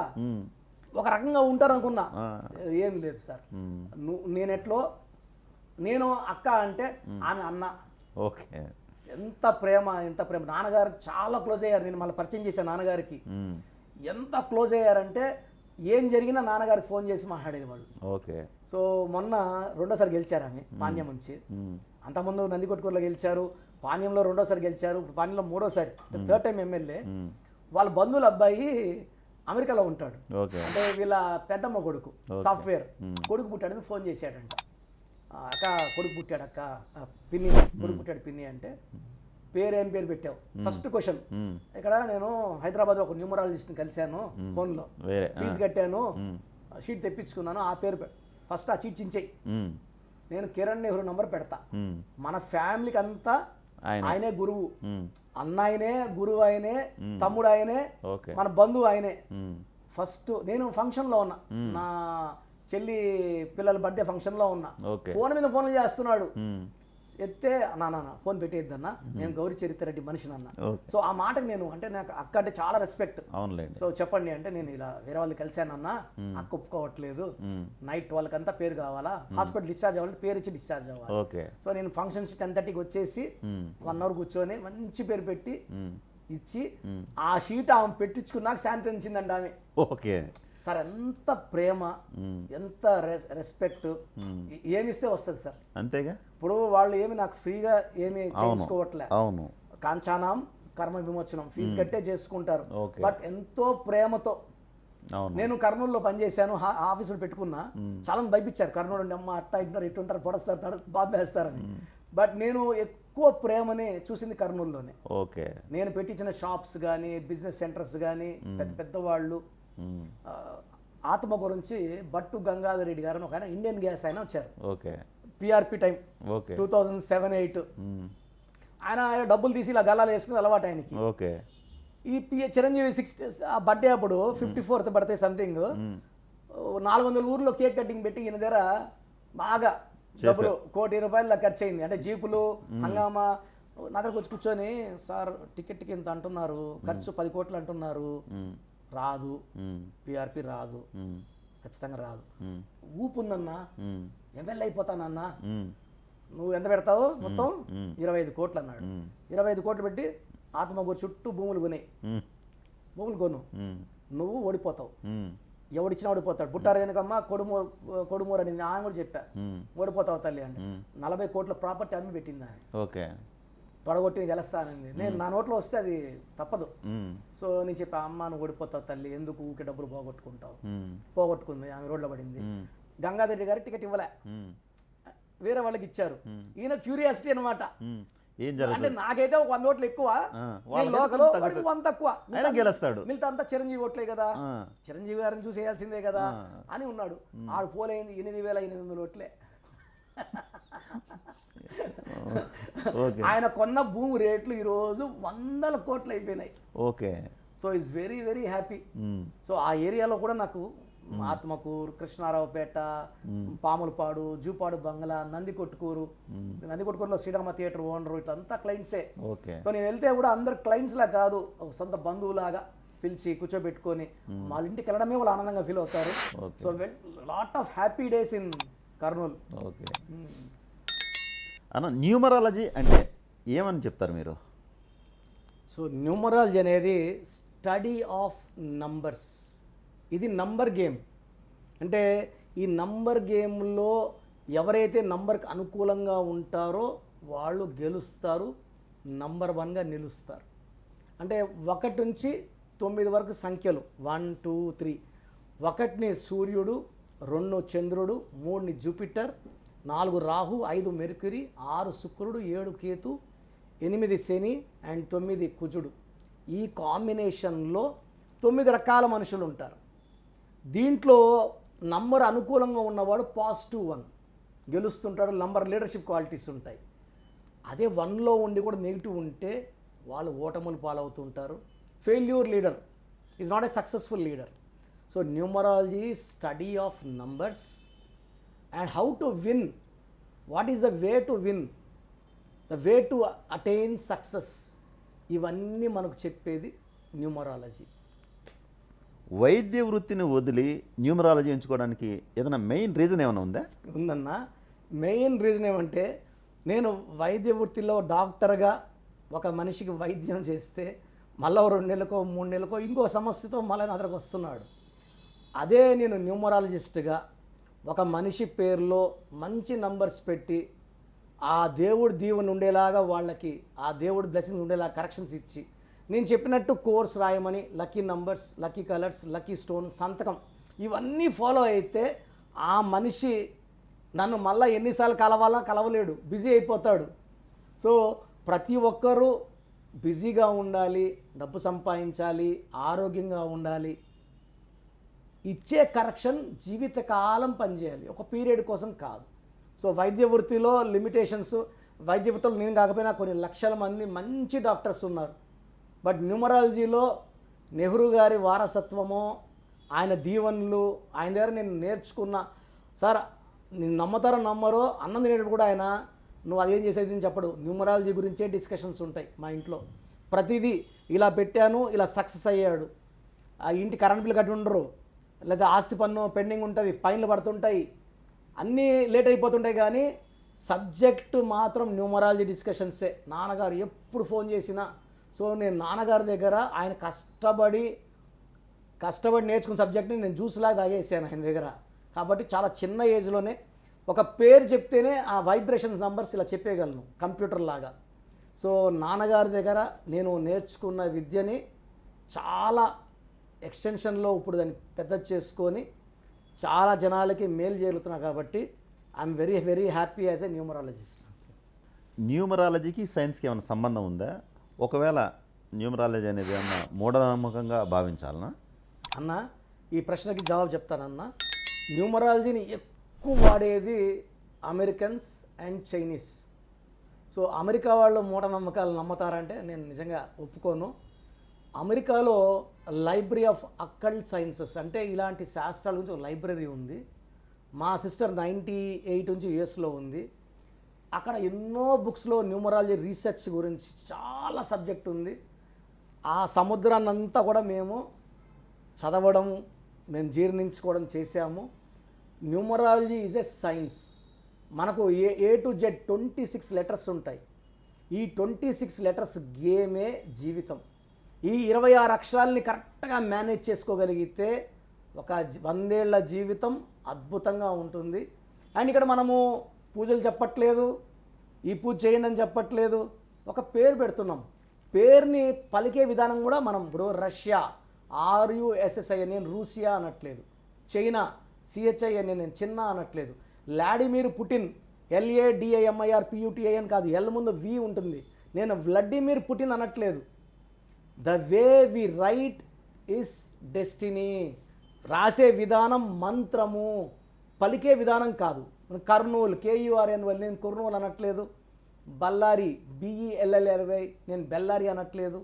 ఒక రకంగా ఉంటారు అనుకున్నా. ఏం లేదు సార్, నేను అక్క అంటే ఆమె అన్న. ఓకే. ఎంత ప్రేమ, ఎంత ప్రేమ. నాన్నగారు చాలా క్లోజ్ అయ్యారు. నేను మళ్ళీ పరిచయం చేశాను నాన్నగారికి. ఎంత క్లోజ్ అయ్యారంటే ఏం జరిగినా నాన్నగారికి ఫోన్ చేసి మాట్లాడేవాళ్ళు. ఓకే. సో మొన్న రెండోసారి గెలిచారు ఆమె పాణ్యం నుంచి. అంతకుముందు నందికొట్కూరులో గెలిచారు, పాణ్యంలో రెండోసారి గెలిచారు, ఇప్పుడు పాణ్యంలో మూడోసారి, థర్డ్ టైం ఎమ్మెల్యే. వాళ్ళ బంధువుల అబ్బాయి అమెరికాలో ఉంటాడు. అంటే వీళ్ళ పెద్దమ్మ కొడుకు సాఫ్ట్వేర్ కొడుకు పుట్టాడని ఫోన్ చేశాడంట. అక్క కొడుకు పుట్టాడు, అక్క పిన్ని కొడుకు పుట్టాడు పిన్ని అంటే, ఏం పేరు పెట్టావు? First question. ఇక్కడ నేను హైదరాబాద్లో ఒక న్యూమరాలజిస్ట్ని కలిశాను, ఫోన్లో ఫీజు కట్టాను, షీట్ తెప్పించుకున్నాను, ఆ పేరు ఫస్ట్ ఆ చీట్ చించేయి, నేను కిరణ్ నెహ్రూ నంబర్ పెడతా. మన ఫ్యామిలీకి అంతా ఆయనే గురువు, అన్న ఆయనే, గురువు ఆయనే, తమ్ముడు ఆయనే, మన బంధువు ఆయనే. ఫస్ట్ నేను ఫంక్షన్లో ఉన్నా, నా చెల్లి పిల్లల బర్త్డే ఫంక్షన్లో ఉన్నా, ఫోన్ మీద ఫోన్లు చేస్తున్నాడు. ఎత్తే నాన్న ఫోన్ పెట్టేద్దన్నా, నేను గౌరీ చరితారెడ్డి మనిషిని అన్న. సో ఆ మాటకి నేను అంటే నాకు అక్క అంటే చాలా రెస్పెక్ట్. సో చెప్పండి అంటే, నేను ఇలా వేరే వాళ్ళు కలిశానన్నా, అక్క ఒప్పుకోవట్లేదు, నైట్ వాళ్ళకంతా పేరు కావాలా, హాస్పిటల్ డిశ్చార్జ్ అవ్వాలి, పేరు ఇచ్చి డిశ్చార్జ్ అవ్వాలి. సో నేను ఫంక్షన్ 10:30కి వచ్చేసి 1 అవర్ కూర్చొని మంచి పేరు పెట్టి ఇచ్చి ఆ షీట్ ఆమె పెట్టించుకున్నాక శాంతి ఇచ్చిందండి ఆమె. ఓకే సార్, ఎంత ప్రేమ, ఎంత రెస్పెక్ట్, ఏమిస్తే వస్తుంది సార్. అంతేగా. ఇప్పుడు వాళ్ళు ఏమి నాకు ఫ్రీగా ఏమి చేయించుకోవట్లే. అవును. కాంచానాం కర్మ విమోచనం ఫీజు కట్టే చేసుకుంటారు. బట్ ఎంతో ప్రేమతో. నేను కర్నూలులో పనిచేశాను, ఆఫీసులు పెట్టుకున్నా, చాలా మంది భయపించారు కర్నూలు నుండి, అమ్మ అట్ట ఇంటున్నారు ఇట్టుంటారు, పొడస్తారు, బాబేస్తారని. బట్ నేను ఎక్కువ ప్రేమని చూసింది కర్నూలులోనే. ఓకే. నేను పెట్టించిన షాప్స్ కానీ, బిజినెస్ సెంటర్స్ కానీ, పెద్ద పెద్ద వాళ్ళు. ఆత్మ గురించి బట్టు గంగాధర్ రెడ్డి గారు ఒక ఆయన ఇండియన్ గ్యాస్ ఆయన వచ్చారు. ఓకే. PRP time 2007-8. ఆయన డబ్బులు తీసి ఇలా గల్లాలు వేసుకుని అలవాటు ఆయనకి. ఓకే. ఈ చిరంజీవి 60 బర్త్డే అప్పుడు 54th బర్త్డే సంథింగ్ 400 ఊర్లో కేక్ కటింగ్ పెట్టి ఈయన దగ్గర బాగా డబ్బులు ₹1 కోటి ఖర్చు అయింది. అంటే జీపులు హంగామా. నా దగ్గరకు వచ్చి కూర్చొని, సార్ టికెట్కి ఇంత అంటున్నారు, ఖర్చు 10 కోట్లు అంటున్నారు, రాదు, పిఆర్పి రాదు, ఖచ్చితంగా రాదు, ఊపుందన్నా, ఎమ్మెల్యే అయిపోతానన్నా, నువ్వు ఎంత పెడతావు? మొత్తం 25 కోట్లు అన్నాడు. 25 కోట్లు పెట్టి ఆత్మగూరు చుట్టూ భూములు కొనాయి, భూములు కొను, నువ్వు ఓడిపోతావు, ఎవడిచ్చినా ఓడిపోతాడు. బుట్టారు ఎందుకమ్మా కొడుమూరు అని ఆయన కూడా చెప్పా, ఓడిపోతావు తల్లి అంటే. 40 కోట్ల ప్రాపర్టీ అమ్మి పెట్టింది ఆయన. ఓకే. తొడగొట్టి గెలుస్తానండి. నేను నా నోట్లో వస్తే అది తప్పదు. సో నేను చెప్పా, అమ్మ నువ్వు ఓడిపోతావు తల్లి, ఎందుకు ఊకే డబ్బులు పోగొట్టుకుంటావు. పోగొట్టుకుంది, ఆమె రోడ్లో పడింది. గంగాధరెడ్డి గారు టికెట్ ఇవ్వలే, వేరే వాళ్ళకి ఇచ్చారు. ఈయన క్యూరియాసిటీ అనమాట. అంటే నాకైతే ఒక 100 ఓట్లు ఎక్కువ, లోకల్ 100 తక్కువ, మిగతా అంతా చిరంజీవి ఓట్లే కదా, చిరంజీవి గారిని చూసేయాల్సిందే కదా అని ఉన్నాడు. ఆడు పోలేంది 8,800 ఓట్లే. ఆయన కొన్న భూమి రేట్లు ఈరోజు 100 కోట్లు అయిపోయినాయి. Okay. So it's very very happy. So ఆ ఏరియాలో కూడా నాకు ఆత్మకూరు, కృష్ణారావుపేట, పాములపాడు, జూపాడు బంగ్లా, నందికొట్కూరులో శ్రీరామ థియేటర్ ఓనరు, ఇట్లంతా క్లయింట్సే. సో నేను వెళ్తే కూడా అందరు క్లయింట్స్ లా కాదు, ఒక సొంత బంధువులాగా పిలిచి కూర్చోబెట్టుకొని వాళ్ళ ఇంటికి వెళ్ళడమే వాళ్ళు ఆనందంగా ఫీల్ అవుతారు. So lot of happy days in Kurnool. Okay. అన్న, న్యూమరాలజీ అంటే ఏమని చెప్తారు మీరు? సో న్యూమరాలజీ అనేది స్టడీ ఆఫ్ నంబర్స్. ఇది నంబర్ గేమ్. అంటే ఈ నంబర్ గేమ్లో ఎవరైతే నంబర్కి అనుకూలంగా ఉంటారో వాళ్ళు గెలుస్తారు, నంబర్ 1గా నిలుస్తారు. అంటే 1 నుంచి 9 వరకు సంఖ్యలు 1, 2, 3. 1ని సూర్యుడు, 2 చంద్రుడు, 3ని జూపిటర్, 4 రాహు, 5 మెర్క్యూరీ, 6 శుక్రుడు, 7 కేతు, 8 శని అండ్ 9 కుజుడు. ఈ కాంబినేషన్లో 9 రకాల మనుషులు ఉంటారు. దీంట్లో నంబర్ అనుకూలంగా ఉన్నవాడు +1 గెలుస్తుంటాడు. నంబర్ లీడర్షిప్ క్వాలిటీస్ ఉంటాయి. అదే 1లో ఉండి కూడా నెగిటివ్ ఉంటే వాళ్ళు ఓటములు పాలవుతుంటారు. Failure leader is not a successful leader. So numerology study of numbers and how to win. What is the way to win, the way to attain success, ఇవన్నీ మనకు చెప్పేది న్యూమరాలజీ. వైద్య వృత్తిని వదిలి న్యూమరాలజీ ఎంచుకోవడానికి ఏదైనా మెయిన్ రీజన్ ఏమైనా ఉందా? ఉందన్న. మెయిన్ రీజన్ ఏమంటే, నేను వైద్య వృత్తిలో డాక్టర్గా ఒక మనిషికి వైద్యం చేస్తే మళ్ళీ 2 నెలలకో 3 నెలలకో ఇంకో సమస్యతో మళ్ళీ నా దగ్గరకు వస్తున్నాడు. అదే నేను న్యూమరాలజిస్ట్గా ఒక మనిషి పేరులో మంచి నంబర్స్ పెట్టి ఆ దేవుడి దీవెన ఉండేలాగా, వాళ్ళకి ఆ దేవుడి బ్లెస్సింగ్స్ ఉండేలాగా కరెక్షన్స్ ఇచ్చి, నేను చెప్పినట్టు కోర్స్ రాయమని, lucky numbers, lucky colours, lucky stone, సంతకం, ఇవన్నీ ఫాలో అయితే ఆ మనిషి నన్ను మళ్ళీ ఎన్నిసార్లు కలవలేడు, బిజీ అయిపోతాడు. సో ప్రతి ఒక్కరూ బిజీగా ఉండాలి, డబ్బు సంపాదించాలి, ఆరోగ్యంగా ఉండాలి. ఇచ్చే కరెక్షన్ జీవితకాలం పనిచేయాలి, ఒక పీరియడ్ కోసం కాదు. సో వైద్య వృత్తిలో లిమిటేషన్స్, వైద్య వృత్తిలో నేను కాకపోయినా కొన్ని లక్షల మంది మంచి డాక్టర్స్ ఉన్నారు. బట్ న్యూమరాలజీలో నెహ్రూ గారి వారసత్వమో, ఆయన దీవెనలు, ఆయన దగ్గర నేను నేర్చుకున్న, సార్ నేను నమ్మతారో నమ్మరో, అన్నం తినేటప్పుడు కూడా ఆయన నువ్వు అదేం చేసేది అని చెప్పడు. న్యూమరాలజీ గురించే డిస్కషన్స్ ఉంటాయి మా ఇంట్లో. ప్రతిదీ ఇలా పెట్టాను, ఇలా సక్సెస్ అయ్యాడు, ఆ ఇంటి కరెంట్ బిల్ కట్టి ఉండరు, లేదా ఆస్తి పన్ను పెండింగ్ ఉంటుంది, ఫైన్లు పడుతుంటాయి, అన్నీ లేట్ అయిపోతుంటాయి. కానీ సబ్జెక్టు మాత్రం న్యూమరాలజీ డిస్కషన్సే. నాన్నగారు ఎప్పుడు ఫోన్ చేసినా, సో నేను నాన్నగారి దగ్గర ఆయన కష్టపడి నేర్చుకున్న సబ్జెక్ట్ని నేను జ్యూస్లాగా తాగేసాను ఆయన దగ్గర. కాబట్టి చాలా చిన్న ఏజ్లోనే ఒక పేరు చెప్తేనే ఆ వైబ్రేషన్స్ నంబర్స్ ఇలా చెప్పేయగలను కంప్యూటర్ లాగా. సో నాన్నగారి దగ్గర నేను నేర్చుకున్న విద్యని చాలా ఎక్స్టెన్షన్లో ఇప్పుడు దాన్ని పెద్ద చేసుకొని చాలా జనాలకి మేలు చేరుతున్నా. కాబట్టి I'm very very happy as a numerologist. న్యూమరాలజీకి సైన్స్కి ఏమైనా సంబంధం ఉందా? ఒకవేళ న్యూమరాలజీ అనేది ఏమన్నా మూఢనమ్మకంగా భావించాలనా? అన్న, ఈ ప్రశ్నకి జవాబు చెప్తానన్న. న్యూమరాలజీని ఎక్కువ వాడేది Americans and Chinese. So America వాళ్ళు మూఢనమ్మకాలు నమ్ముతారంటే నేను నిజంగా ఒప్పుకోను. అమెరికాలో లైబ్రరీ ఆఫ్ అకల్ట్ సైన్సెస్ అంటే ఇలాంటి శాస్త్రాల గురించి ఒక లైబ్రరీ ఉంది. మా సిస్టర్ 98 నుంచి యుఎస్లో ఉంది. అక్కడ ఎన్నో బుక్స్లో న్యూమరాలజీ రీసెర్చ్ గురించి చాలా సబ్జెక్ట్ ఉంది. ఆ సముద్రాన్నంతా కూడా మేము చదవడం, మేము జీర్ణించుకోవడం చేశాము. Numerology is a science. మనకు ఏ టు జెడ్ 26 లెటర్స్ ఉంటాయి. ఈ 26 లెటర్స్ గేమే జీవితం. ఈ 26 అక్షరాలని కరెక్ట్గా మేనేజ్ చేసుకోగలిగితే ఒక 100 ఏళ్ల జీవితం అద్భుతంగా ఉంటుంది. అండ్ ఇక్కడ మనము పూజలు చెప్పట్లేదు, ఈ పూజ చేయండి అని చెప్పట్లేదు, ఒక పేరు పెడుతున్నాం. పేరుని పలికే విధానం కూడా మనం ఇప్పుడు రష్యా RUSSIA నేను రూసియా అనట్లేదు, చైనా CHIA నేను చిన్న అనట్లేదు, వ్లాడిమిర్ పుటిన్ LADIMIRPUTIN కాదు, ఎల్ ముందు V ఉంటుంది, నేను వ్లాడిమిర్ పుటిన్ అనట్లేదు. The way we write is destiny. రాసే విధానం మంత్రము, పలికే విధానం కాదు. కర్నూలు KURNUL నేను కుర్నూలు అనట్లేదు. బళ్ళారి BELLARY నేను బెల్లారి అనట్లేదు.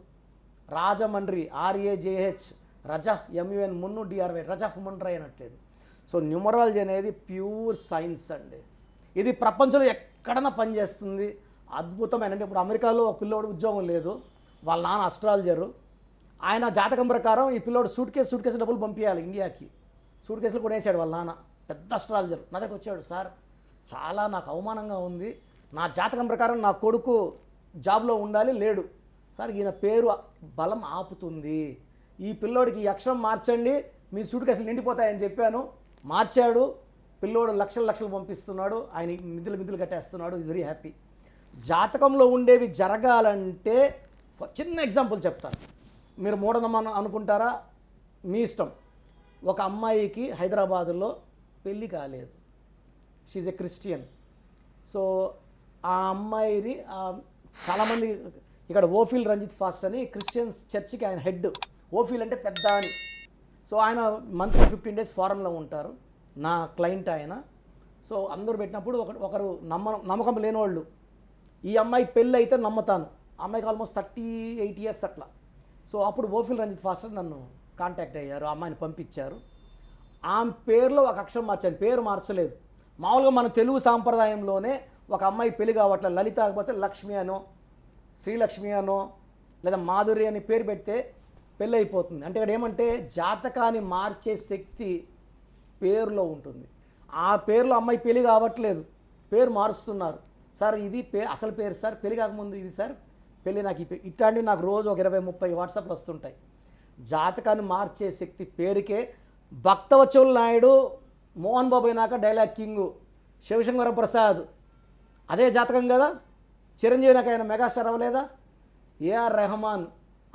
రాజమండ్రి RAJH, రజహ్ MUN మున్ను DRY రజహ్ మున్రై అనట్లేదు. సో న్యూమరాలజీ అనేది ప్యూర్ సైన్స్ అండి. ఇది ప్రపంచంలో ఎక్కడన్నా పనిచేస్తుంది. అద్భుతమైన, అంటే ఇప్పుడు అమెరికాలో ఒక పిల్లోడు ఉద్యోగం లేదు, వాళ్ళ నాన్న అస్ట్రాలజరు, ఆయన జాతకం ప్రకారం ఈ పిల్లోడు సూట్ కేసు డబ్బులు పంపించాలి ఇండియాకి. సూట్ కేసులు కూడా వేసాడు వాళ్ళ నాన్న, పెద్ద అస్ట్రాలజర్. నా దగ్గరకు వచ్చాడు, సార్ చాలా నాకు అవమానంగా ఉంది, నా జాతకం ప్రకారం నా కొడుకు జాబ్లో ఉండాలి, లేడు సార్, ఈయన పేరు బలం ఆపుతుంది, ఈ పిల్లోడికి ఈ అక్షరం మార్చండి మీ సూట్ కేసులు నిండిపోతాయని చెప్పాను. మార్చాడు, పిల్లోడు లక్షలు పంపిస్తున్నాడు, ఆయన మిద్దులు కట్టేస్తున్నాడు. Is very happy. జాతకంలో ఉండేవి జరగాలంటే చిన్న ఎగ్జాంపుల్ చెప్తాను, మీరు మూఢనమ్మకం అనుకుంటారా మీ ఇష్టం. ఒక అమ్మాయికి హైదరాబాదులో పెళ్ళి కాలేదు, షీజ్ ఎ క్రిస్టియన్. సో ఆ అమ్మాయిని చాలామంది ఇక్కడ ఓఫిల్ రంజిత్ ఫాస్ట్ అని క్రిస్టియన్స్ చర్చ్కి ఆయన హెడ్. ఓఫిల్ అంటే పెద్ద అని. సో ఆయన మంత్లీ 15 days ఫారెన్లో ఉంటారు. నా క్లయింట్ ఆయన. సో అందరూ పెట్టినప్పుడు ఒకరు నమ్మకం లేనివాళ్ళు, ఈ అమ్మాయికి పెళ్ళి అయితే నమ్ముతాను, అమ్మాయికి ఆల్మోస్ట్ 38 years అట్లా. సో అప్పుడు ఓఫిల్ రంజిత్ ఫాస్టర్ నన్ను కాంటాక్ట్ అయ్యారు, ఆ అమ్మాయిని పంపించారు. ఆమె పేరులో ఒక అక్షరం మార్చాను, పేరు మార్చలేదు. మామూలుగా మన తెలుగు సాంప్రదాయంలోనే ఒక అమ్మాయి పెళ్లి కావట్లే, లలిత కాకపోతే లక్ష్మి అనో శ్రీలక్ష్మి అనో లేదా మాధురి అని పేరు పెడితే పెళ్ళి అయిపోతుంది. అంటే ఇక్కడ ఏమంటే జాతకాన్ని మార్చే శక్తి పేరులో ఉంటుంది. ఆ పేరులో అమ్మాయి పెళ్లి కావట్లేదు, పేరు మారుస్తున్నారు. సార్ ఇది అసలు పేరు సార్, పెళ్లి కాకముందు ఇది సార్, పెళ్ళి నాకు ఇట్లాంటివి నాకు రోజు ఒక 20-30 వాట్సాప్లు వస్తుంటాయి. జాతకాన్ని మార్చే శక్తి పేరుకే. భక్తవత్సల నాయుడు మోహన్ బాబు అయినాక డైలాగ్ కింగు శివశంకర ప్రసాద్ అదే జాతకం కదా. చిరంజీవి నాకు ఆయన మెగాస్టార్ అవ్వలేదా? ఏఆర్ రెహమాన్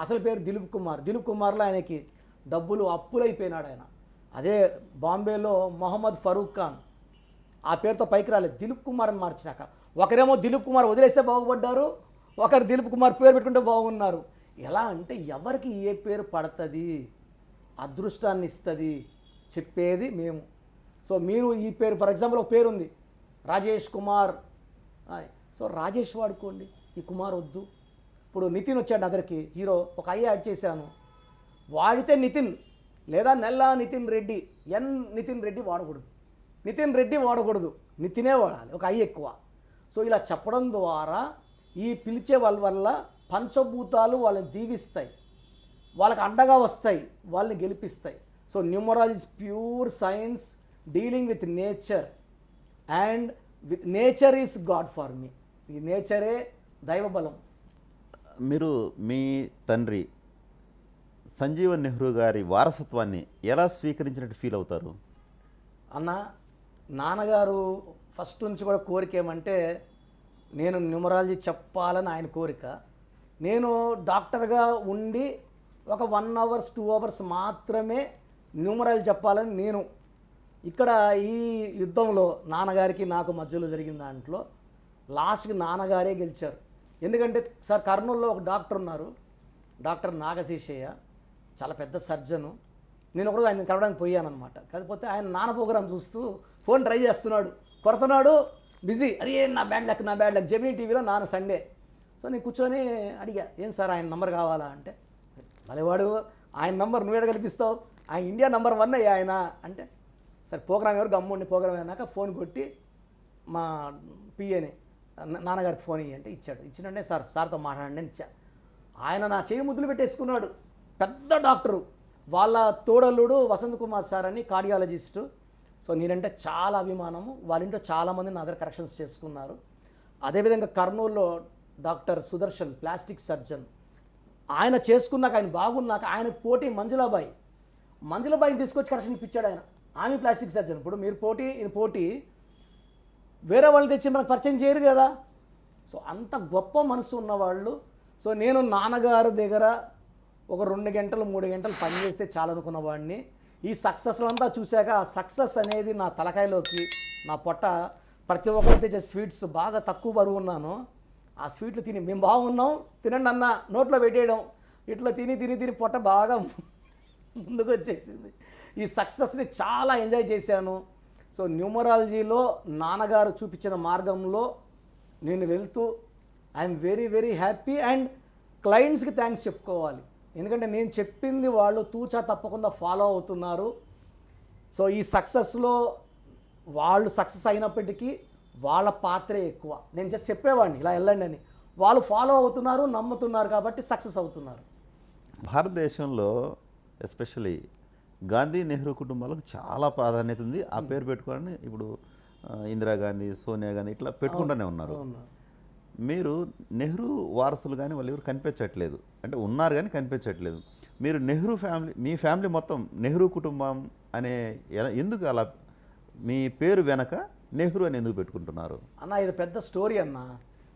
అసలు పేరు దిలీప్ కుమార్, దిలీప్ కుమార్లో ఆయనకి డబ్బులు అప్పులైపోయినాడు ఆయన. అదే బాంబేలో మొహమ్మద్ ఫరూక్ ఖాన్ ఆ పేరుతో పైకి రాలేదు, దిలీప్ కుమార్ అని మార్చినాక. ఒకరేమో దిలీప్ కుమార్ వదిలేస్తే బాగుపడ్డారు, ఒకరు దిలీప్ కుమార్ పేరు పెట్టుకుంటే బాగున్నారు. ఎలా అంటే ఎవరికి ఏ పేరు పడుతుంది, అదృష్టాన్ని ఇస్తుంది చెప్పేది మేము. సో మీరు ఈ పేరు ఫర్ ఎగ్జాంపుల్ ఒక పేరు ఉంది రాజేష్ కుమార్, సో రాజేష్ వాడుకోండి, ఈ కుమార్ వద్దు. ఇప్పుడు నితిన్ వచ్చాడు అదరికి హీరో, ఒక ఐ యాడ్ చేశాను, వాడితే నితిన్ లేదా నెల్లా నితిన్ రెడ్డి, నితిన్ రెడ్డి వాడకూడదు, నితిన్ రెడ్డి వాడకూడదు, నితినే వాడాలి, ఒక ఐ ఎక్కువ. సో ఇలా చెప్పడం ద్వారా ఈ పిలిచే వాళ్ళ వల్ల పంచభూతాలు వాళ్ళని దీవిస్తాయి, వాళ్ళకి అండగా వస్తాయి, వాళ్ళని గెలిపిస్తాయి. So numerology is pure science dealing with nature, and with nature is God for me. ఈ నేచరే దైవబలం. మీరు మీ తండ్రి సంజీవన్ నెహ్రూ గారి వారసత్వాన్ని ఎలా స్వీకరించినట్టు ఫీల్ అవుతారు? అన్న, నాన్నగారు ఫస్ట్ నుంచి కూడా కోరిక ఏమంటే నేను న్యూమరాలజీ చెప్పాలని ఆయన కోరిక. నేను డాక్టర్గా ఉండి ఒక 1 hour 2 hours మాత్రమే న్యూమరాలజీ చెప్పాలని నేను. ఇక్కడ ఈ యుద్ధంలో నాన్నగారికి నాకు మధ్యలో జరిగిన దాంట్లో లాస్ట్కి నాన్నగారే గెలిచారు. ఎందుకంటే సార్ కర్నూలులో ఒక డాక్టర్ ఉన్నారు, డాక్టర్ నాగశేషయ్య, చాలా పెద్ద సర్జను. నేను ఒకరోజు ఆయన కలవడానికి పోయానమాట. కాకపోతే ఆయన నాన్న ప్రోగ్రాం చూస్తూ ఫోన్ ట్రై చేస్తున్నాడు, కొడుతున్నాడు, బిజీ. అరే నా బ్యాడ్ లక్ జెమినీ టీవీలో నాన్న సండే. సో నేను కూర్చొని అడిగా, ఏం సార్ ఆయన నంబర్ కావాలా అంటే, మళ్ళీవాడు ఆయన నంబర్ నువ్వేడ కల్పిస్తావు, ఆయన ఇండియా నంబర్ 1 అయ్యా ఆయన అంటే, సరే ప్రోగ్రామ్ ఎవరు గమ్ముండి ప్రోగ్రామ్ అయినాక ఫోన్ కొట్టి మా పిఏని నాన్నగారికి ఫోన్ ఇయ్యి అంటే ఇచ్చాడు. ఇచ్చినంటే సార్తో మాట్లాడండి అని ఇచ్చా. ఆయన నా చేయి ముద్దులు పెట్టేసుకున్నాడు. పెద్ద డాక్టరు, వాళ్ళ తోడల్లుడు వసంత్ కుమార్ సార్ అని కార్డియాలజిస్టు. సో నేనంటే చాలా అభిమానము, వాళ్ళ ఇంట్లో చాలామంది నా దగ్గర కరెక్షన్స్ చేసుకున్నారు. అదేవిధంగా కర్నూలులో డాక్టర్ సుదర్శన్ ప్లాస్టిక్ సర్జన్, ఆయన చేసుకున్నాక ఆయన బాగున్నాక ఆయన పోటీ మంజులాబాయిని తీసుకొచ్చి కరెక్షన్ ఇప్పించాడు ఆయన. ఆమె ప్లాస్టిక్ సర్జన్. ఇప్పుడు మీరు పోటీ వేరే వాళ్ళు తెచ్చి మనకు పరిచయం చేయరు కదా. సో అంత గొప్ప మనసు ఉన్నవాళ్ళు. సో నేను నాన్నగారి దగ్గర ఒక 2 గంటలు 3 గంటలు పనిచేస్తే చాలనుకున్న వాడిని. ఈ సక్సెస్లంతా చూశాక ఆ సక్సెస్ అనేది నా తలకాయలోకి, నా పొట్ట, ప్రతి ఒక్కరు తెచ్చే స్వీట్స్ బాగా తక్కువ బరువు ఉన్నాను. ఆ స్వీట్లు తిని మేము బాగున్నాం తినండి అన్న నోట్లో పెట్టేయడం, ఇట్లా తిని పొట్ట బాగా ముందుకు వచ్చేసింది. ఈ సక్సెస్ని చాలా ఎంజాయ్ చేశాను. సో న్యూమరాలజీలో నాన్నగారు చూపించిన మార్గంలో నేను వెళ్తూ I'm very very happy. And క్లయింట్స్కి థ్యాంక్స్ చెప్పుకోవాలి, ఎందుకంటే నేను చెప్పింది వాళ్ళు తూచా తప్పకుండా ఫాలో అవుతున్నారు. సో ఈ సక్సెస్లో వాళ్ళు సక్సెస్ అయినప్పటికీ వాళ్ళ పాత్రే ఎక్కువ. నేను జస్ట్ చెప్పేవాడిని ఇలా వెళ్ళండి అని, వాళ్ళు ఫాలో అవుతున్నారు, నమ్ముతున్నారు కాబట్టి సక్సెస్ అవుతున్నారు. భారతదేశంలో ఎస్పెషలీ గాంధీ నెహ్రూ కుటుంబాలకు చాలా ప్రాధాన్యత ఉంది. ఆ పేరు పెట్టుకోవాలని ఇప్పుడు ఇందిరాగాంధీ, సోనియా గాంధీ ఇట్లా పెట్టుకుంటూనే ఉన్నారు. మీరు నెహ్రూ వారసులు కానీ వాళ్ళు ఎవరు కనిపించట్లేదు, అంటే ఉన్నారు కానీ కనిపించట్లేదు. మీరు నెహ్రూ ఫ్యామిలీ, మీ ఫ్యామిలీ మొత్తం నెహ్రూ కుటుంబం అనే ఎందుకు అలా మీ పేరు వెనక నెహ్రూ అని ఎందుకు పెట్టుకుంటున్నారు? అన్న ఇది పెద్ద స్టోరీ అన్న.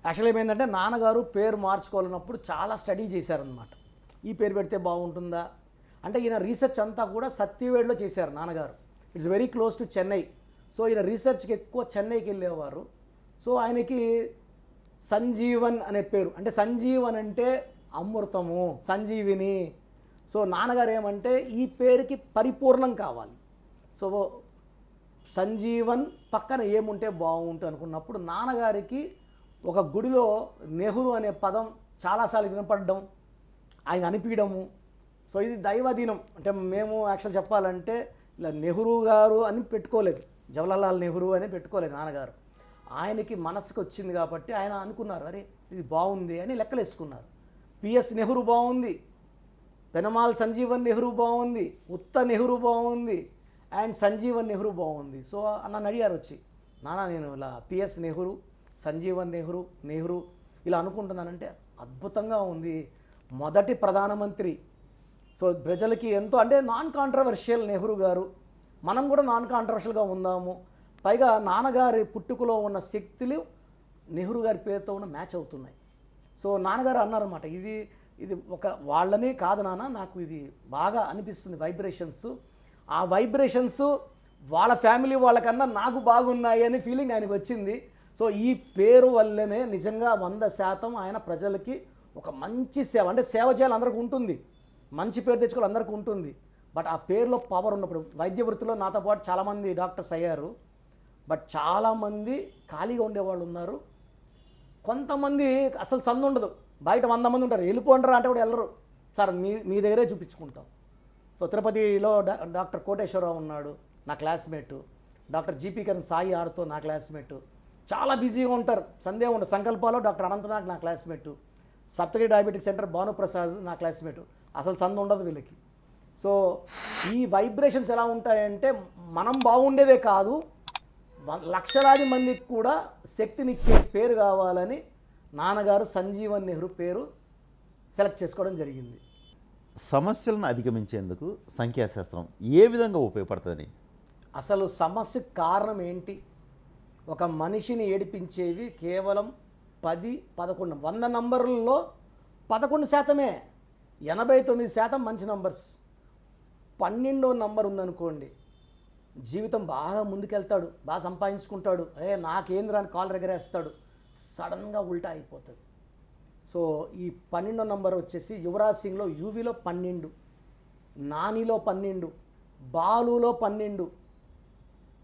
యాక్చువల్గా ఏమైందంటే నాన్నగారు పేరు మార్చుకోవాలన్నప్పుడు చాలా స్టడీ చేశారనమాట. ఈ పేరు పెడితే బాగుంటుందా అంటే, ఈయన రీసెర్చ్ అంతా కూడా సత్యవేడ్లో చేశారు నాన్నగారు. It's very close to Chennai. So ఈయన రీసెర్చ్కి ఎక్కువ చెన్నైకి వెళ్ళేవారు. సో ఆయనకి సంజీవన్ అనే పేరు. అంటే సంజీవన్ అంటే అమృతము, సంజీవిని. సో నాన్నగారు ఏమంటే ఈ పేరుకి పరిపూర్ణం కావాలి. సో సంజీవన్ పక్కన ఏముంటే బాగుంటుంది అనుకున్నప్పుడు నాన్నగారికి ఒక గుడిలో నెహ్రూ అనే పదం చాలాసార్లు వినపడడం, ఆయన అనిపించడము. సో ఇది దైవాధీనం. అంటే మేము యాక్చువల్ చెప్పాలంటే ఇలా నెహ్రూ గారు అని పెట్టుకోలేదు, జవహర్లాల్ నెహ్రూ అని పెట్టుకోలేదు నాన్నగారు. ఆయనకి మనసుకు వచ్చింది కాబట్టి ఆయన అనుకున్నారు, అరే ఇది బాగుంది అని లెక్కలేసుకున్నారు. పిఎస్ నెహ్రూ బాగుంది, పెనమాల్ సంజీవన్ నెహ్రూ బాగుంది, ఉత్త నెహ్రూ బాగుంది, అండ్ సంజీవన్ నెహ్రూ బాగుంది. సో నన్ను అడిగారు వచ్చి, నాన్న నేను ఇలా పిఎస్ నెహ్రూ, సంజీవన్ నెహ్రూ, నెహ్రూ ఇలా అనుకుంటున్నానంటే అద్భుతంగా ఉంది. మొదటి ప్రధానమంత్రి. సో ప్రజలకి ఎంతో అంటే నాన్ కాంట్రవర్షియల్ నెహ్రూ గారు, మనం కూడా నాన్ కాంట్రవర్షియల్గా ఉందాము. పైగా నాన్నగారి పుట్టుకలో ఉన్న శక్తులు నెహ్రూ గారి పేరుతో ఉన్న మ్యాచ్ అవుతున్నాయి. సో నాన్నగారు అన్నారన్నమాట, ఇది ఒక వాళ్ళని కాదు నాన్న, నాకు ఇది బాగా అనిపిస్తుంది వైబ్రేషన్స్. ఆ వైబ్రేషన్స్ వాళ్ళ ఫ్యామిలీ వాళ్ళకన్నా నాకు బాగున్నాయి అనే ఫీలింగ్ ఆయనకు వచ్చింది. సో ఈ పేరు వల్లనే నిజంగా 100% ఆయన ప్రజలకి ఒక మంచి సేవ, అంటే సేవ చేయాలి అందరికీ ఉంటుంది, మంచి పేరు తెచ్చుకోవాలి అందరికీ ఉంటుంది. బట్ ఆ పేరులో పవర్ ఉన్నప్పుడు వైద్య వృత్తిలో నాతో పాటు చాలామంది డాక్టర్స్ అయ్యారు. బట్ చాలామంది ఖాళీగా ఉండేవాళ్ళు ఉన్నారు. కొంతమంది అసలు సందు ఉండదు, బయట 100 మంది ఉంటారు, వెళ్ళిపోంటారు అంటే కూడా వెళ్ళరు. సార్ మీ దగ్గరే చూపించుకుంటాం. సో తిరుపతిలో డాక్టర్ కోటేశ్వరరావు ఉన్నాడు, నా classmate. Doctor GP Kiran Sai ortho నా క్లాస్మేటు. చాలా బిజీగా ఉంటారు, సందేహం ఉండదు. సంకల్పాలో డాక్టర్ అనంతనాగ్ నా classmate. Saptagiri diabetic centre Bhanuprasad నా క్లాస్మేటు. అసలు సందు ఉండదు వీళ్ళకి. సో ఈ వైబ్రేషన్స్ ఎలా ఉంటాయంటే మనం బాగుండేదే కాదు, లక్షలాది మందికి కూడా శక్తినిచ్చే పేరు కావాలని నాన్నగారు సంజీవన్ నెహ్రూ పేరు సెలెక్ట్ చేసుకోవడం జరిగింది. సమస్యలను అధిగమించేందుకు సంఖ్యాశాస్త్రం ఏ విధంగా ఉపయోగపడుతుంది? అసలు సమస్యకు కారణం ఏంటి? ఒక మనిషిని ఏడిపించేవి కేవలం 10, 11. 100 నంబర్లలో 11% 89% మంచి నంబర్స్. 12వ నంబర్ ఉందనుకోండి, జీవితం బాగా ముందుకెళ్తాడు, బాగా సంపాదించుకుంటాడు, నాకేంద్రా అని కాలు ఎగరేస్తాడు, సడన్గా ఉల్టా అయిపోతుంది. సో ఈ 12వ నంబర్ వచ్చేసి యువరాజ్ సింగ్లో యూవీలో 12, నానిలో 12, బాలులో 12.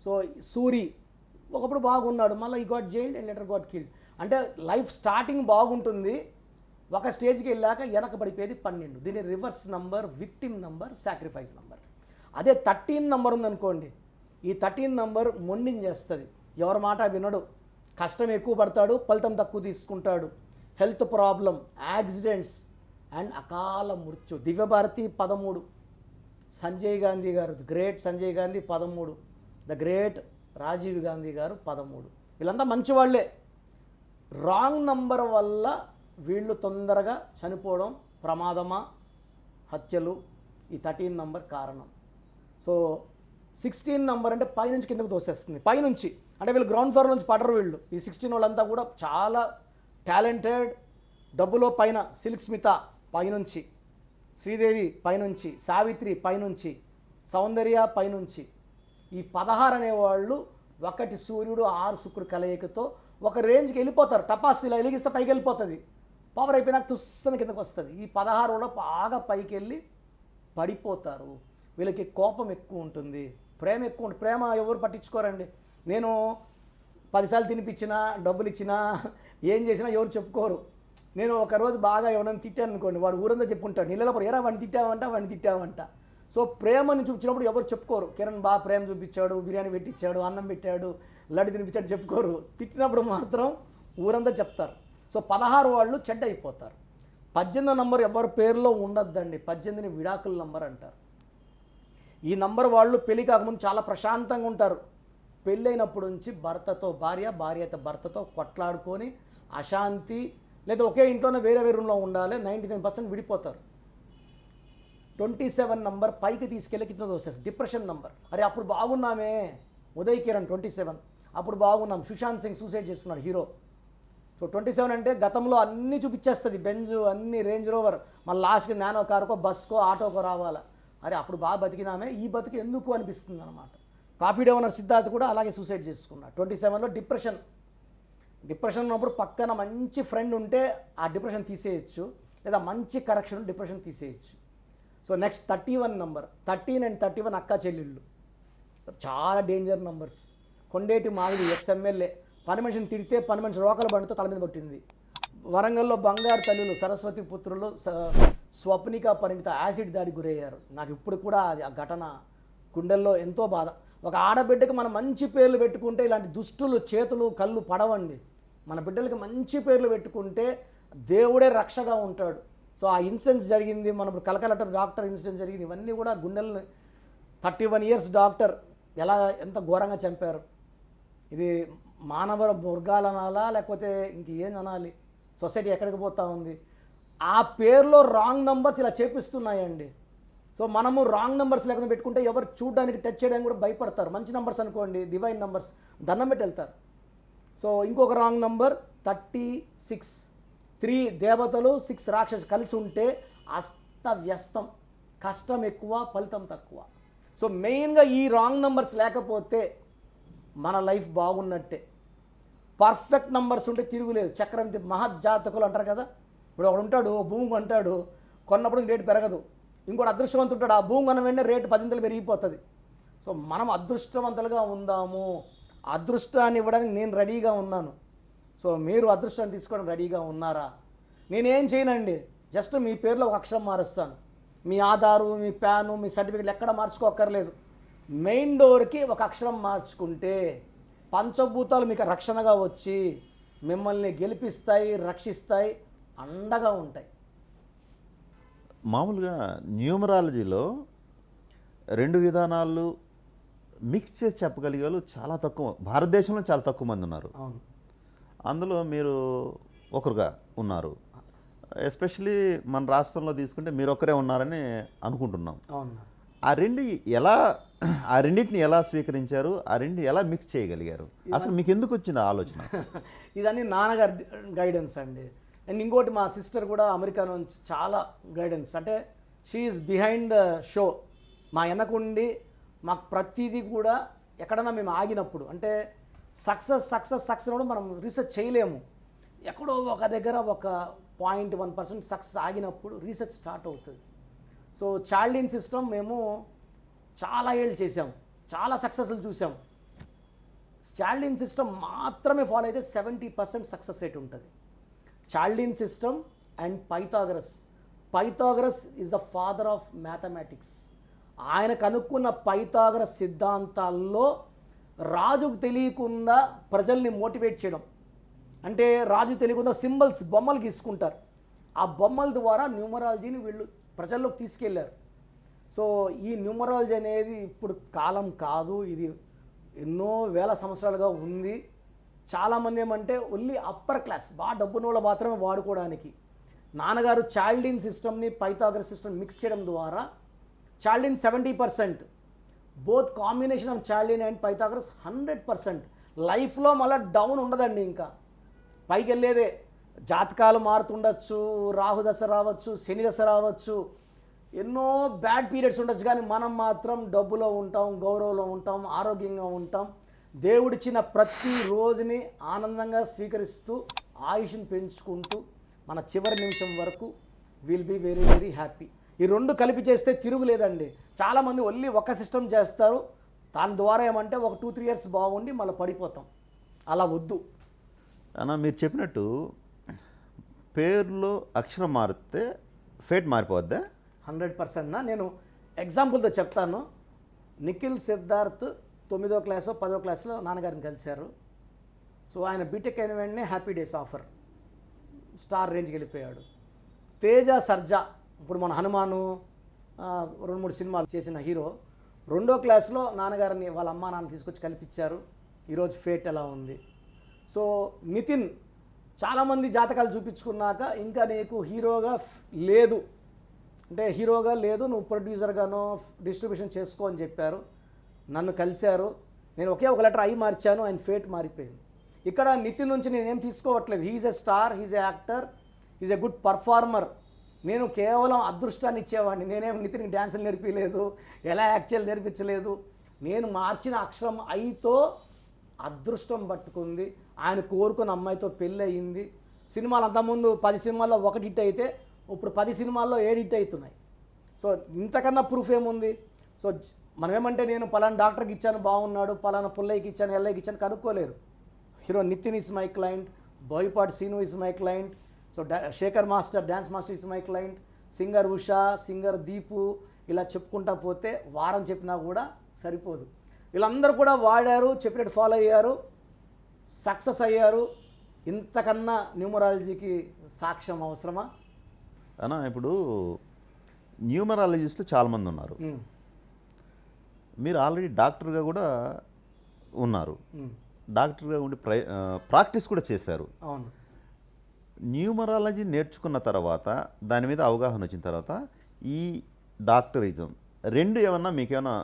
సో సూరి ఒకప్పుడు బాగున్నాడు, మళ్ళీ ఈ got jailed and letter got killed. అంటే లైఫ్ స్టార్టింగ్ బాగుంటుంది, ఒక స్టేజ్కి వెళ్ళాక వెనక పడిపోయేది 12. దీని reverse number, victim number, sacrifice number. అదే 13 నంబర్ ఉందనుకోండి, ఈ 13 నంబర్ మొండించేస్తుంది, ఎవరి మాట వినడు, కష్టం ఎక్కువ పడతాడు, ఫలితం తక్కువ తీసుకుంటాడు, హెల్త్ ప్రాబ్లం, యాక్సిడెంట్స్ అండ్ అకాల మృత్యు. దివ్యభారతి 13, సంజయ్ గాంధీ గారు, the great Sanjay Gandhi 13, the great Rajiv Gandhi గారు 13. వీళ్ళంతా మంచివాళ్లే. రాంగ్ నంబర్ వల్ల వీళ్ళు తొందరగా చనిపోవడం, ప్రమాదమా, హత్యలు, ఈ 13 నంబర్ కారణం. సో 16 నంబర్ అంటే పైనుంచి కిందకు తోసేస్తుంది, పైనుంచి అంటే వీళ్ళు గ్రౌండ్ ఫ్లోర్ నుంచి పడరు వీళ్ళు. ఈ 16 వాళ్ళంతా కూడా చాలా టాలెంటెడ్, డబ్బులో పైన సిల్క్ స్మిత పైనుంచి, శ్రీదేవి పైనుంచి, సావిత్రి పైనుంచి, సౌందర్య పైనుంచి. ఈ 16 అనేవాళ్ళు 1 సూర్యుడు 6 శుక్రుడు కలయికతో ఒక రేంజ్కి వెళ్ళిపోతారు. టపాస్ ఇలా వెలిగిస్తే పైకి వెళ్ళిపోతుంది, పవర్ అయిపోయినాక తుస్సని కిందకు వస్తుంది. ఈ 16లో బాగా పైకి వెళ్ళి పడిపోతారు. వీళ్ళకి కోపం ఎక్కువ ఉంటుంది, ప్రేమ ఎక్కువ ఉంటుంది. ప్రేమ ఎవరు పట్టించుకోరండి. నేను 10 సార్లు తినిపించినా, డబ్బులు ఇచ్చినా, ఏం చేసినా ఎవరు చెప్పుకోరు. నేను ఒకరోజు బాగా ఎవరైనా తిట్టాను అనుకోండి, వాడు ఊరంతా చెప్పుకుంటాడు, నీళ్ళలో ఎరా వాడిని తిట్టావంట. సో ప్రేమని చూపించినప్పుడు ఎవరు చెప్పుకోరు. కిరణ్ బాగా ప్రేమ చూపించాడు, బిర్యానీ పెట్టించాడు, అన్నం పెట్టాడు, లడ్డు తినిపించాడు చెప్పుకోరు. తిట్టినప్పుడు మాత్రం ఊరంతా చెప్తారు. సో 16 వాళ్ళు చెడ్డ అయిపోతారు. 18 నంబర్ ఎవరి పేరులో ఉండద్దండి, 18ని విడాకుల నంబర్ అంటారు. ఈ నంబర్ వాళ్ళు పెళ్లి కాకముందు చాలా ప్రశాంతంగా ఉంటారు. పెళ్ళైనప్పటి నుంచి భర్తతో భార్య, భార్య అయితే భర్తతో కొట్లాడుకొని అశాంతి, లేదా ఒకే ఇంట్లోనే వేరే రూమ్లో ఉండాలి, 99% విడిపోతారు. 27 నంబర్ పైకి తీసుకెళ్ళి కింద దోసేస్తుంది, డిప్రెషన్ నంబర్. అరే అప్పుడు బాగున్నామే, ఉదయ్ కిరణ్ 27, అప్పుడు బాగున్నాం, సుశాంత్ సింగ్ సూసైడ్ చేస్తున్నాడు హీరో. సో 27 అంటే గతంలో అన్నీ చూపించేస్తుంది, బెంజ్, అన్ని రేంజ్ రోవర్, మళ్ళీ లాస్ట్కి నానో కారుకో, బస్కో, ఆటోకో రావాలా. అరే అప్పుడు బాగా బతికినామే, ఈ బతుకు ఎందుకు అనిపిస్తుంది అనమాట. కాఫీ డే ఓనర్ సిద్ధార్థ్ కూడా అలాగే సూసైడ్ చేసుకున్నాడు 27లో, డిప్రెషన్. డిప్రెషన్ ఉన్నప్పుడు పక్కన మంచి ఫ్రెండ్ ఉంటే ఆ డిప్రెషన్ తీసేయచ్చు, లేదా మంచి కరెక్షన్ డిప్రెషన్ తీసేయచ్చు. సో నెక్స్ట్ 31 నెంబర్, 13 అండ్ 31 అక్కా చెల్లెళ్ళు చాలా డేంజర్ నంబర్స్. కొండేటి మావిడి ఎక్స్ఎమ్మెల్యే పని మనిషిని తిడితే పని మనిషి రోకల బండితో తల మీద కొట్టింది. వరంగల్లో బంగారు తల్లులు సరస్వతి పుత్రులు స్వప్నిక పరిమిత యాసిడ్ దాడికి గురయ్యారు. నాకు ఇప్పుడు కూడా అది ఆ ఘటన గుండెల్లో ఎంతో బాధ. ఒక ఆడబిడ్డకి మనం మంచి పేర్లు పెట్టుకుంటే ఇలాంటి దుష్టులు చేతులు కళ్ళు పడవండి. మన బిడ్డలకి మంచి పేర్లు పెట్టుకుంటే దేవుడే రక్షగా ఉంటాడు. సో ఆ ఇన్సిడెంట్స్ జరిగింది, మన ఇప్పుడు కలకలట డాక్టర్ ఇన్సిడెంట్ జరిగింది, ఇవన్నీ కూడా గుండెల్ని 31 ఇయర్స్ డాక్టర్ ఎంత ఘోరంగా చంపారు. ఇది మానవ మృగాలు అనాలా లేకపోతే ఇంక ఏం అనాలి? సొసైటీ ఎక్కడికి పోతా ఉంది? ఆ పేరులో రాంగ్ నంబర్స్ ఇలా చేపిస్తున్నాయండి. సో మనము రాంగ్ నెంబర్స్ లేకుండా పెట్టుకుంటే ఎవరు చూడడానికి టచ్ చేయడానికి కూడా భయపడతారు. మంచి నెంబర్స్ అనుకోండి, డివైన్ నెంబర్స్, దండం పెట్టి వెళ్తారు. సో ఇంకొక రాంగ్ నంబర్ 36, 3 దేవతలు 6 రాక్షసు కలిసి ఉంటే అస్తవ్యస్తం, కష్టం ఎక్కువ ఫలితం తక్కువ. సో మెయిన్గా ఈ రాంగ్ నెంబర్స్ లేకపోతే మన లైఫ్ బాగున్నట్టే. పర్ఫెక్ట్ నెంబర్స్ ఉంటే తిరుగులేదు. చక్రవర్తి మహజ్జాతకులు అంటారు కదా. ఇప్పుడు ఒకడు ఉంటాడు, భూమి కొంటాడు, కొన్నప్పుడు రేటు పెరగదు. ఇంకోటి అదృష్టవంతుంటాడు, ఆ భూమి కొన్న వెంటనే రేటు 10 పెరిగిపోతుంది. సో మనం అదృష్టవంతులుగా ఉందాము. అదృష్టాన్ని ఇవ్వడానికి నేను రెడీగా ఉన్నాను. సో మీరు అదృష్టాన్ని తీసుకోవడానికి రెడీగా ఉన్నారా? నేనేం చేయనండి, జస్ట్ మీ పేరులో ఒక అక్షరం మారుస్తాను. మీ ఆధారు, మీ ప్యాను, మీ సర్టిఫికెట్లు ఎక్కడ మార్చుకోక్కర్లేదు. మెయిన్ డోర్కి ఒక అక్షరం మార్చుకుంటే పంచభూతాలు మీకు రక్షణగా వచ్చి మిమ్మల్ని గెలిపిస్తాయి, రక్షిస్తాయి, అండగా ఉంటాయి. మామూలుగా న్యూమరాలజీలో 2 విధానాలు మిక్స్ చేసి చెప్పగలిగే వాళ్ళు చాలా తక్కువ, భారతదేశంలో చాలా తక్కువ మంది ఉన్నారు. అవును, అందులో మీరు ఒకరుగా ఉన్నారు. ఎస్పెషలీ మన రాష్ట్రంలో తీసుకుంటే మీరు ఒక్కరే ఉన్నారని అనుకుంటున్నాం. అవును. ఆ రెండింటిని ఎలా స్వీకరించారు? ఆ రెండింటిని ఎలా మిక్స్ చేయగలిగారు? అసలు మీకు ఎందుకు వచ్చింది ఆలోచన? ఇదన్నీ నాన్నగారి గైడెన్స్ అండి. అండ్ ఇంకోటి మా సిస్టర్ కూడా అమెరికా నుంచి చాలా గైడెన్స్. అంటే షీఈస్ బిహైండ్ ద షో. మా వెనకుండి మాకు ప్రతిదీ కూడా ఎక్కడన్నా మేము ఆగినప్పుడు, అంటే సక్సెస్ కూడా మనం రీసెర్చ్ చేయలేము. ఎక్కడో ఒక దగ్గర ఒక 0.1% సక్సెస్ ఆగినప్పుడు రీసెర్చ్ స్టార్ట్ అవుతుంది. సో చార్లిన్ సిస్టమ్ మేము చాలా ఏళ్ళు చేసాం, చాలా సక్సెస్లు చూసాం. చార్లిన్ సిస్టమ్ మాత్రమే ఫాలో అయితే 70% సక్సెస్ రేట్ ఉంటుంది. Chaldean system and Pythagoras is the father of mathematics. ఆయన కనుక్కున్న పైథాగరస్ సిద్ధాంతాల్లో రాజుకు తెలియకుండా ప్రజల్ని మోటివేట్ చేయడం, అంటే రాజు తెలియకుండా సింబల్స్, బొమ్మలు గీసుకుంటారు. ఆ బొమ్మల ద్వారా న్యూమరాలజీని వీళ్ళు ప్రజల్లోకి తీసుకెళ్లారు. సో ఈ న్యూమరాలజీ అనేది ఇప్పుడు కాలం కాదు, ఇది ఎన్నో వేల సంవత్సరాలుగా ఉంది. చాలామంది ఏమంటే ఓన్లీ అప్పర్ క్లాస్, బాగా డబ్బున్న వాళ్ళు మాత్రమే వాడుకోవడానికి. నాన్నగారు చార్లిన్ సిస్టమ్ని పైథాగరస్ సిస్టమ్ మిక్స్ చేయడం ద్వారా చార్లిన్ 70%, both combination of చార్లిన్ and Pythagoras 100%. లైఫ్లో మళ్ళీ డౌన్ ఉండదండి, ఇంకా పైకి వెళ్ళేదే. జాతకాలు మారుతుండొచ్చు, రాహుదశ రావచ్చు, శని దశ రావచ్చు, ఎన్నో బ్యాడ్ పీరియడ్స్ ఉండొచ్చు, కానీ మనం మాత్రం డబ్బులో ఉంటాం, గౌరవంలో ఉంటాం, ఆరోగ్యంగా ఉంటాం. దేవుడిచ్చిన ప్రతి రోజుని ఆనందంగా స్వీకరిస్తూ ఆయుష్ని పెంచుకుంటూ మన చివరి నిమిషం వరకు will be very very happy. ఈ రెండు కలిపి చేస్తే తిరుగులేదండి. చాలామంది ఓన్లీ ఒక సిస్టమ్ చేస్తారు, దాని ద్వారా ఏమంటే ఒక 2-3 ఇయర్స్ బాగుండి మళ్ళీ పడిపోతాం. అలా వద్దు అన్న. మీరు చెప్పినట్టు పేరులో అక్షరం మారితే ఫేట్ మారిపోద్దా? 100%. నేను ఎగ్జాంపుల్తో చెప్తాను. నిఖిల్ సిద్ధార్థ్ 9వ క్లాసో 10వ క్లాస్లో నాన్నగారిని కలిశారు. సో ఆయన బీటెక్ అయిన వెంటనే హ్యాపీ డేస్ ఆఫర్, స్టార్ రేంజ్కి వెళ్ళిపోయాడు. తేజ సర్జా, ఇప్పుడు మన హనుమాను 2-3 సినిమాలు చేసిన హీరో, 2వ క్లాస్లో నాన్నగారిని వాళ్ళ అమ్మా నాన్న తీసుకొచ్చి కల్పించారు. ఈరోజు ఫేట్ ఎలా ఉంది. సో నితిన్, చాలామంది జాతకాలు చూపించుకున్నాక ఇంకా నీకు హీరోగా లేదు, అంటే హీరోగా లేదు, నువ్వు ప్రొడ్యూసర్గానో డిస్ట్రిబ్యూషన్ చేసుకో అని చెప్పారు. నన్ను కలిశారు, నేను ఒకే ఒక లెటర్ ఐ మార్చాను, ఆయన ఫేట్ మారిపోయింది. ఇక్కడ నితిన్ నుంచి నేనేం తీసుకోవట్లేదు. He's a star, he's a actor, he's a good performer. నేను కేవలం అదృష్టాన్ని ఇచ్చేవాడిని. నేనేం నితిన్కి డ్యాన్సులు నేర్పించలేదు, ఎలా యాక్ట్ చేయాలి నేర్పించలేదు. నేను మార్చిన అక్షరం ఐతో అదృష్టం పట్టుకుంది. ఆయన కోరుకున్న అమ్మాయితో పెళ్ళి అయ్యింది. సినిమాలు అంతకుముందు 10 సినిమాల్లో 1 హిట్ అయితే ఇప్పుడు 10 సినిమాల్లో 7 హిట్ అవుతున్నాయి. సో ఇంతకన్నా ప్రూఫ్ ఏముంది? సో మనం ఏమంటే నేను పలానా డాక్టర్కి ఇచ్చాను బాగున్నాడు, పలానా పుల్లయ్యకి ఇచ్చాను, ఎల్లయ్యకి ఇచ్చాను కనుక్కోలేరు. Hero Nithin is my client, Boyapati Seenu is my client, so Sekhar master dance master is my client, singer Usha, singer Deepu, ఇలా చెప్పుకుంటా పోతే వారం చెప్పినా కూడా సరిపోదు. వీళ్ళందరూ కూడా వాడారు, చెప్పినట్టు ఫాలో అయ్యారు, సక్సెస్ అయ్యారు. ఇంతకన్నా న్యూమరాలజీకి సాక్ష్యం అవసరమా? అన్నా ఇప్పుడు న్యూమరాలజిస్టులు చాలామంది ఉన్నారు. మీరు ఆల్రెడీ డాక్టర్గా కూడా ఉన్నారు, డాక్టర్గా ఉండి ప్రాక్టీస్ కూడా చేశారు. అవును. న్యూమరాలజీ నేర్చుకున్న తర్వాత దాని మీద అవగాహన వచ్చిన తర్వాత ఈ డాక్టరిజం రెండు ఏమన్నా మీకు ఏమైనా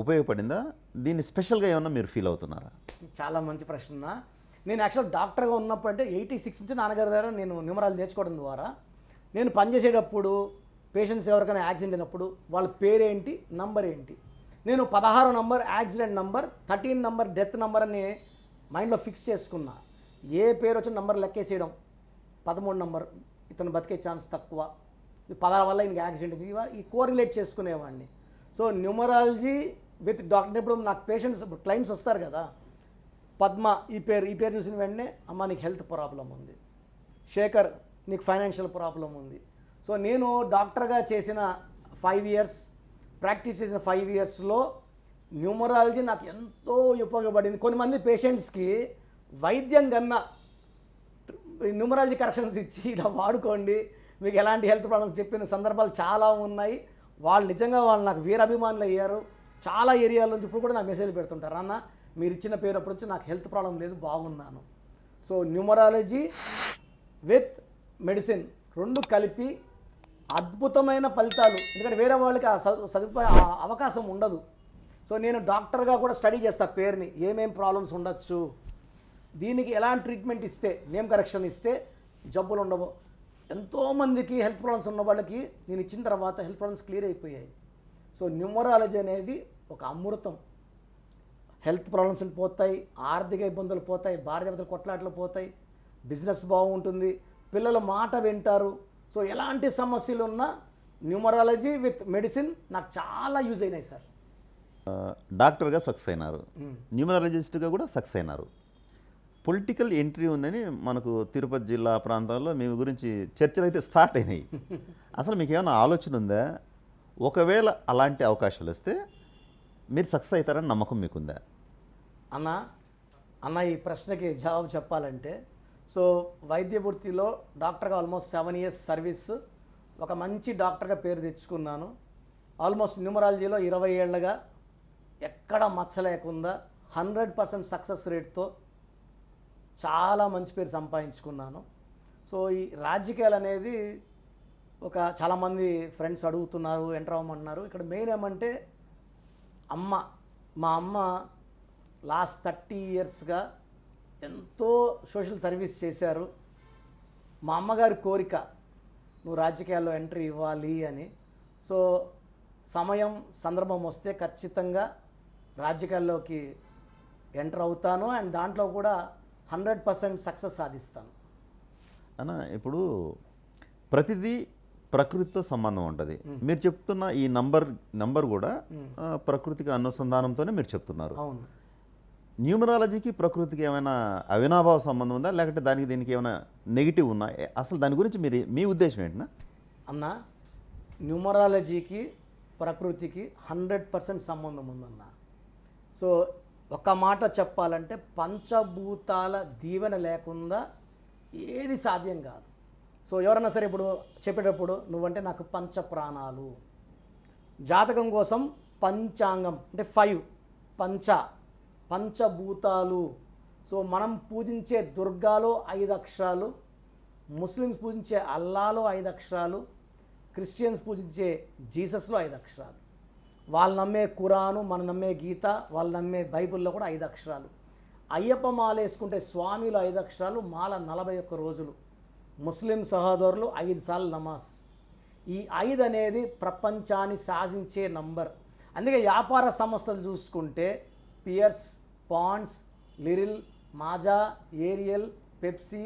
ఉపయోగపడిందా? దీన్ని స్పెషల్గా ఏమన్నా మీరు ఫీల్ అవుతున్నారా? చాలా మంచి ప్రశ్న. నేను యాక్చువల్ డాక్టర్గా ఉన్నప్పుడు అంటే 86 నుంచి నాన్నగారి దగ్గర నేను న్యూమరాలజీ నేర్చుకోవడం ద్వారా నేను పనిచేసేటప్పుడు పేషెంట్స్ ఎవరికైనా యాక్సిడెంట్ అయినప్పుడు వాళ్ళ పేరేంటి, నంబర్ ఏంటి, నేను 16 number accident number, 13 number death number అని మైండ్లో ఫిక్స్ చేసుకున్నా. ఏ పేరు వచ్చిన నంబర్ లెక్కేసేయడం, 13 నంబర్ ఇతను బతికే ఛాన్స్ తక్కువ, 16 వల్ల ఈయనకి యాక్సిడెంట్ ఇది, ఈ కోరిలేట్ చేసుకునేవాడిని. సో న్యూమరాలజీ విత్ డాక్టర్ ఇప్పుడు నాకు పేషెంట్స్ ఇప్పుడు క్లయింట్స్ వస్తారు కదా, పద్మ ఈ పేరు చూసిన వెంటనే అమ్మ నీకు హెల్త్ ప్రాబ్లం ఉంది, శేఖర్ నీకు ఫైనాన్షియల్ ప్రాబ్లం ఉంది. సో నేను డాక్టర్గా చేసిన 5 ఇయర్స్ ప్రాక్టీస్ చేసిన 5 ఇయర్స్లో న్యూమరాలజీ నాకు ఎంతో ఉపయోగపడింది. కొంతమంది పేషెంట్స్కి వైద్యం కన్నా న్యూమరాలజీ కరెక్షన్స్ ఇచ్చి ఇలా వాడుకోండి మీకు ఎలాంటి హెల్త్ ప్రాబ్లమ్స్ చెప్పిన సందర్భాలు చాలా ఉన్నాయి. వాళ్ళు నిజంగా వాళ్ళు నాకు వీరాభిమానులు అయ్యారు. చాలా ఏరియాల నుంచి ఇప్పుడు కూడా నాకు మెసేజ్లు పెడుతుంటారు, అన్న మీరు ఇచ్చిన పేరు అప్పుడు వచ్చి నాకు హెల్త్ ప్రాబ్లం లేదు బాగున్నాను. సో న్యూమరాలజీ విత్ మెడిసిన్ రెండు కలిపి అద్భుతమైన ఫలితాలు. ఎందుకంటే వేరే వాళ్ళకి ఆ అవకాశం ఉండదు. సో నేను డాక్టర్గా కూడా స్టడీ చేస్తా పేరుని, ఏమేం ప్రాబ్లమ్స్ ఉండొచ్చు, దీనికి ఎలాంటి ట్రీట్మెంట్ ఇస్తే, నేమ్ కరెక్షన్ ఇస్తే జబ్బులు ఉండవు. ఎంతోమందికి హెల్త్ ప్రాబ్లమ్స్ ఉన్న వాళ్ళకి నేను ఇచ్చిన తర్వాత హెల్త్ ప్రాబ్లమ్స్ క్లియర్ అయిపోయాయి. సో న్యూమరాలజీ అనేది ఒక అమృతం. హెల్త్ ప్రాబ్లమ్స్ పోతాయి, ఆర్థిక ఇబ్బందులు పోతాయి, భార్యాభర్తల కొట్లాటలు పోతాయి, బిజినెస్ బాగుంటుంది, పిల్లల మాట వింటారు. సో ఎలాంటి సమస్యలు ఉన్నా న్యూమరాలజీ విత్ మెడిసిన్ నాకు చాలా యూజ్ అయినాయి సార్. డాక్టర్గా సక్సెస్ అయినారు, న్యూమరాలజిస్ట్గా కూడా సక్సెస్ అయినారు. పొలిటికల్ ఎంట్రీ ఉందని మనకు తిరుపతి జిల్లా ప్రాంతాల్లో మీ గురించి చర్చలు అయితే స్టార్ట్ అయినాయి. అసలు మీకు ఏమైనా ఆలోచన ఉందా? ఒకవేళ అలాంటి అవకాశాలు వస్తే మీరు సక్సెస్ అవుతారని నమ్మకం మీకుందా? అన్న ఈ ప్రశ్నకి జవాబు చెప్పాలంటే, సో వైద్య వృత్తిలో డాక్టర్గా ఆల్మోస్ట్ 7 ఇయర్స్ సర్వీస్, ఒక మంచి డాక్టర్గా పేరు తెచ్చుకున్నాను. ఆల్మోస్ట్ న్యూమరాలజీలో 20 ఏళ్ళగా ఎక్కడ మచ్చ లేకుండా 100% సక్సెస్ రేట్తో చాలా మంచి పేరు సంపాదించుకున్నాను. సో ఈ రాజకీయాలు అనేది చాలామంది ఫ్రెండ్స్ అడుగుతున్నారు, ఎంటర్ అవ్వమన్నారు. ఇక్కడ మెయిన్ ఏమంటే మా అమ్మ లాస్ట్ 30 ఇయర్స్గా ఎంతో సోషల్ సర్వీస్ చేశారు. మా అమ్మగారి కోరిక నువ్వు రాజకీయాల్లో ఎంట్రీ ఇవ్వాలి అని. సో సమయం సందర్భం వస్తే ఖచ్చితంగా రాజకీయాల్లోకి ఎంటర్ అవుతాను అండ్ దాంట్లో కూడా 100% సక్సెస్ సాధిస్తాను. అన్న ఇప్పుడు ప్రతిదీ ప్రకృతితో సంబంధం ఉంటుంది. మీరు చెప్తున్న ఈ నంబర్ కూడా ప్రకృతికి అనుసంధానంతోనే మీరు చెప్తున్నారు. అవును. న్యూమరాలజీకి ప్రకృతికి ఏమైనా అవినాభావ సంబంధం ఉందా, లేకపోతే దానికి దీనికి ఏమైనా నెగిటివ్ ఉన్నా? అసలు దాని గురించి మీ ఉద్దేశం ఏంటన్నా? అన్న న్యూమరాలజీకి ప్రకృతికి 100% సంబంధం ఉందన్న. సో ఒక మాట చెప్పాలంటే పంచభూతాల దీవెన లేకుండా ఏది సాధ్యం కాదు. సో ఎవరన్నా సరే ఇప్పుడు చెప్పేటప్పుడు నువ్వంటే నాకు పంచ ప్రాణాలు, జాతకం కోసం పంచాంగం అంటే 5 పంచభూతాలు. సో మనం పూజించే దుర్గాలో 5 అక్షరాలు, ముస్లిమ్స్ పూజించే అల్లాలో 5 అక్షరాలు, క్రిస్టియన్స్ పూజించే జీసస్లో 5 అక్షరాలు, వాళ్ళు నమ్మే ఖురాను, మనం నమ్మే గీత, వాళ్ళు నమ్మే బైబిల్లో కూడా 5 అక్షరాలు. అయ్యప్ప మాల వేసుకుంటే స్వామిలో 5 అక్షరాలు, మాల 41 రోజులు. ముస్లిం సహోదరులు 5 సార్లు నమాజ్. ఈ 5 అనేది ప్రపంచాన్ని శాసించే నంబర్. అందుకే వ్యాపార సంస్థలు చూసుకుంటే Pears, Pond's, Liril, Maaza, Ariel, Pepsi,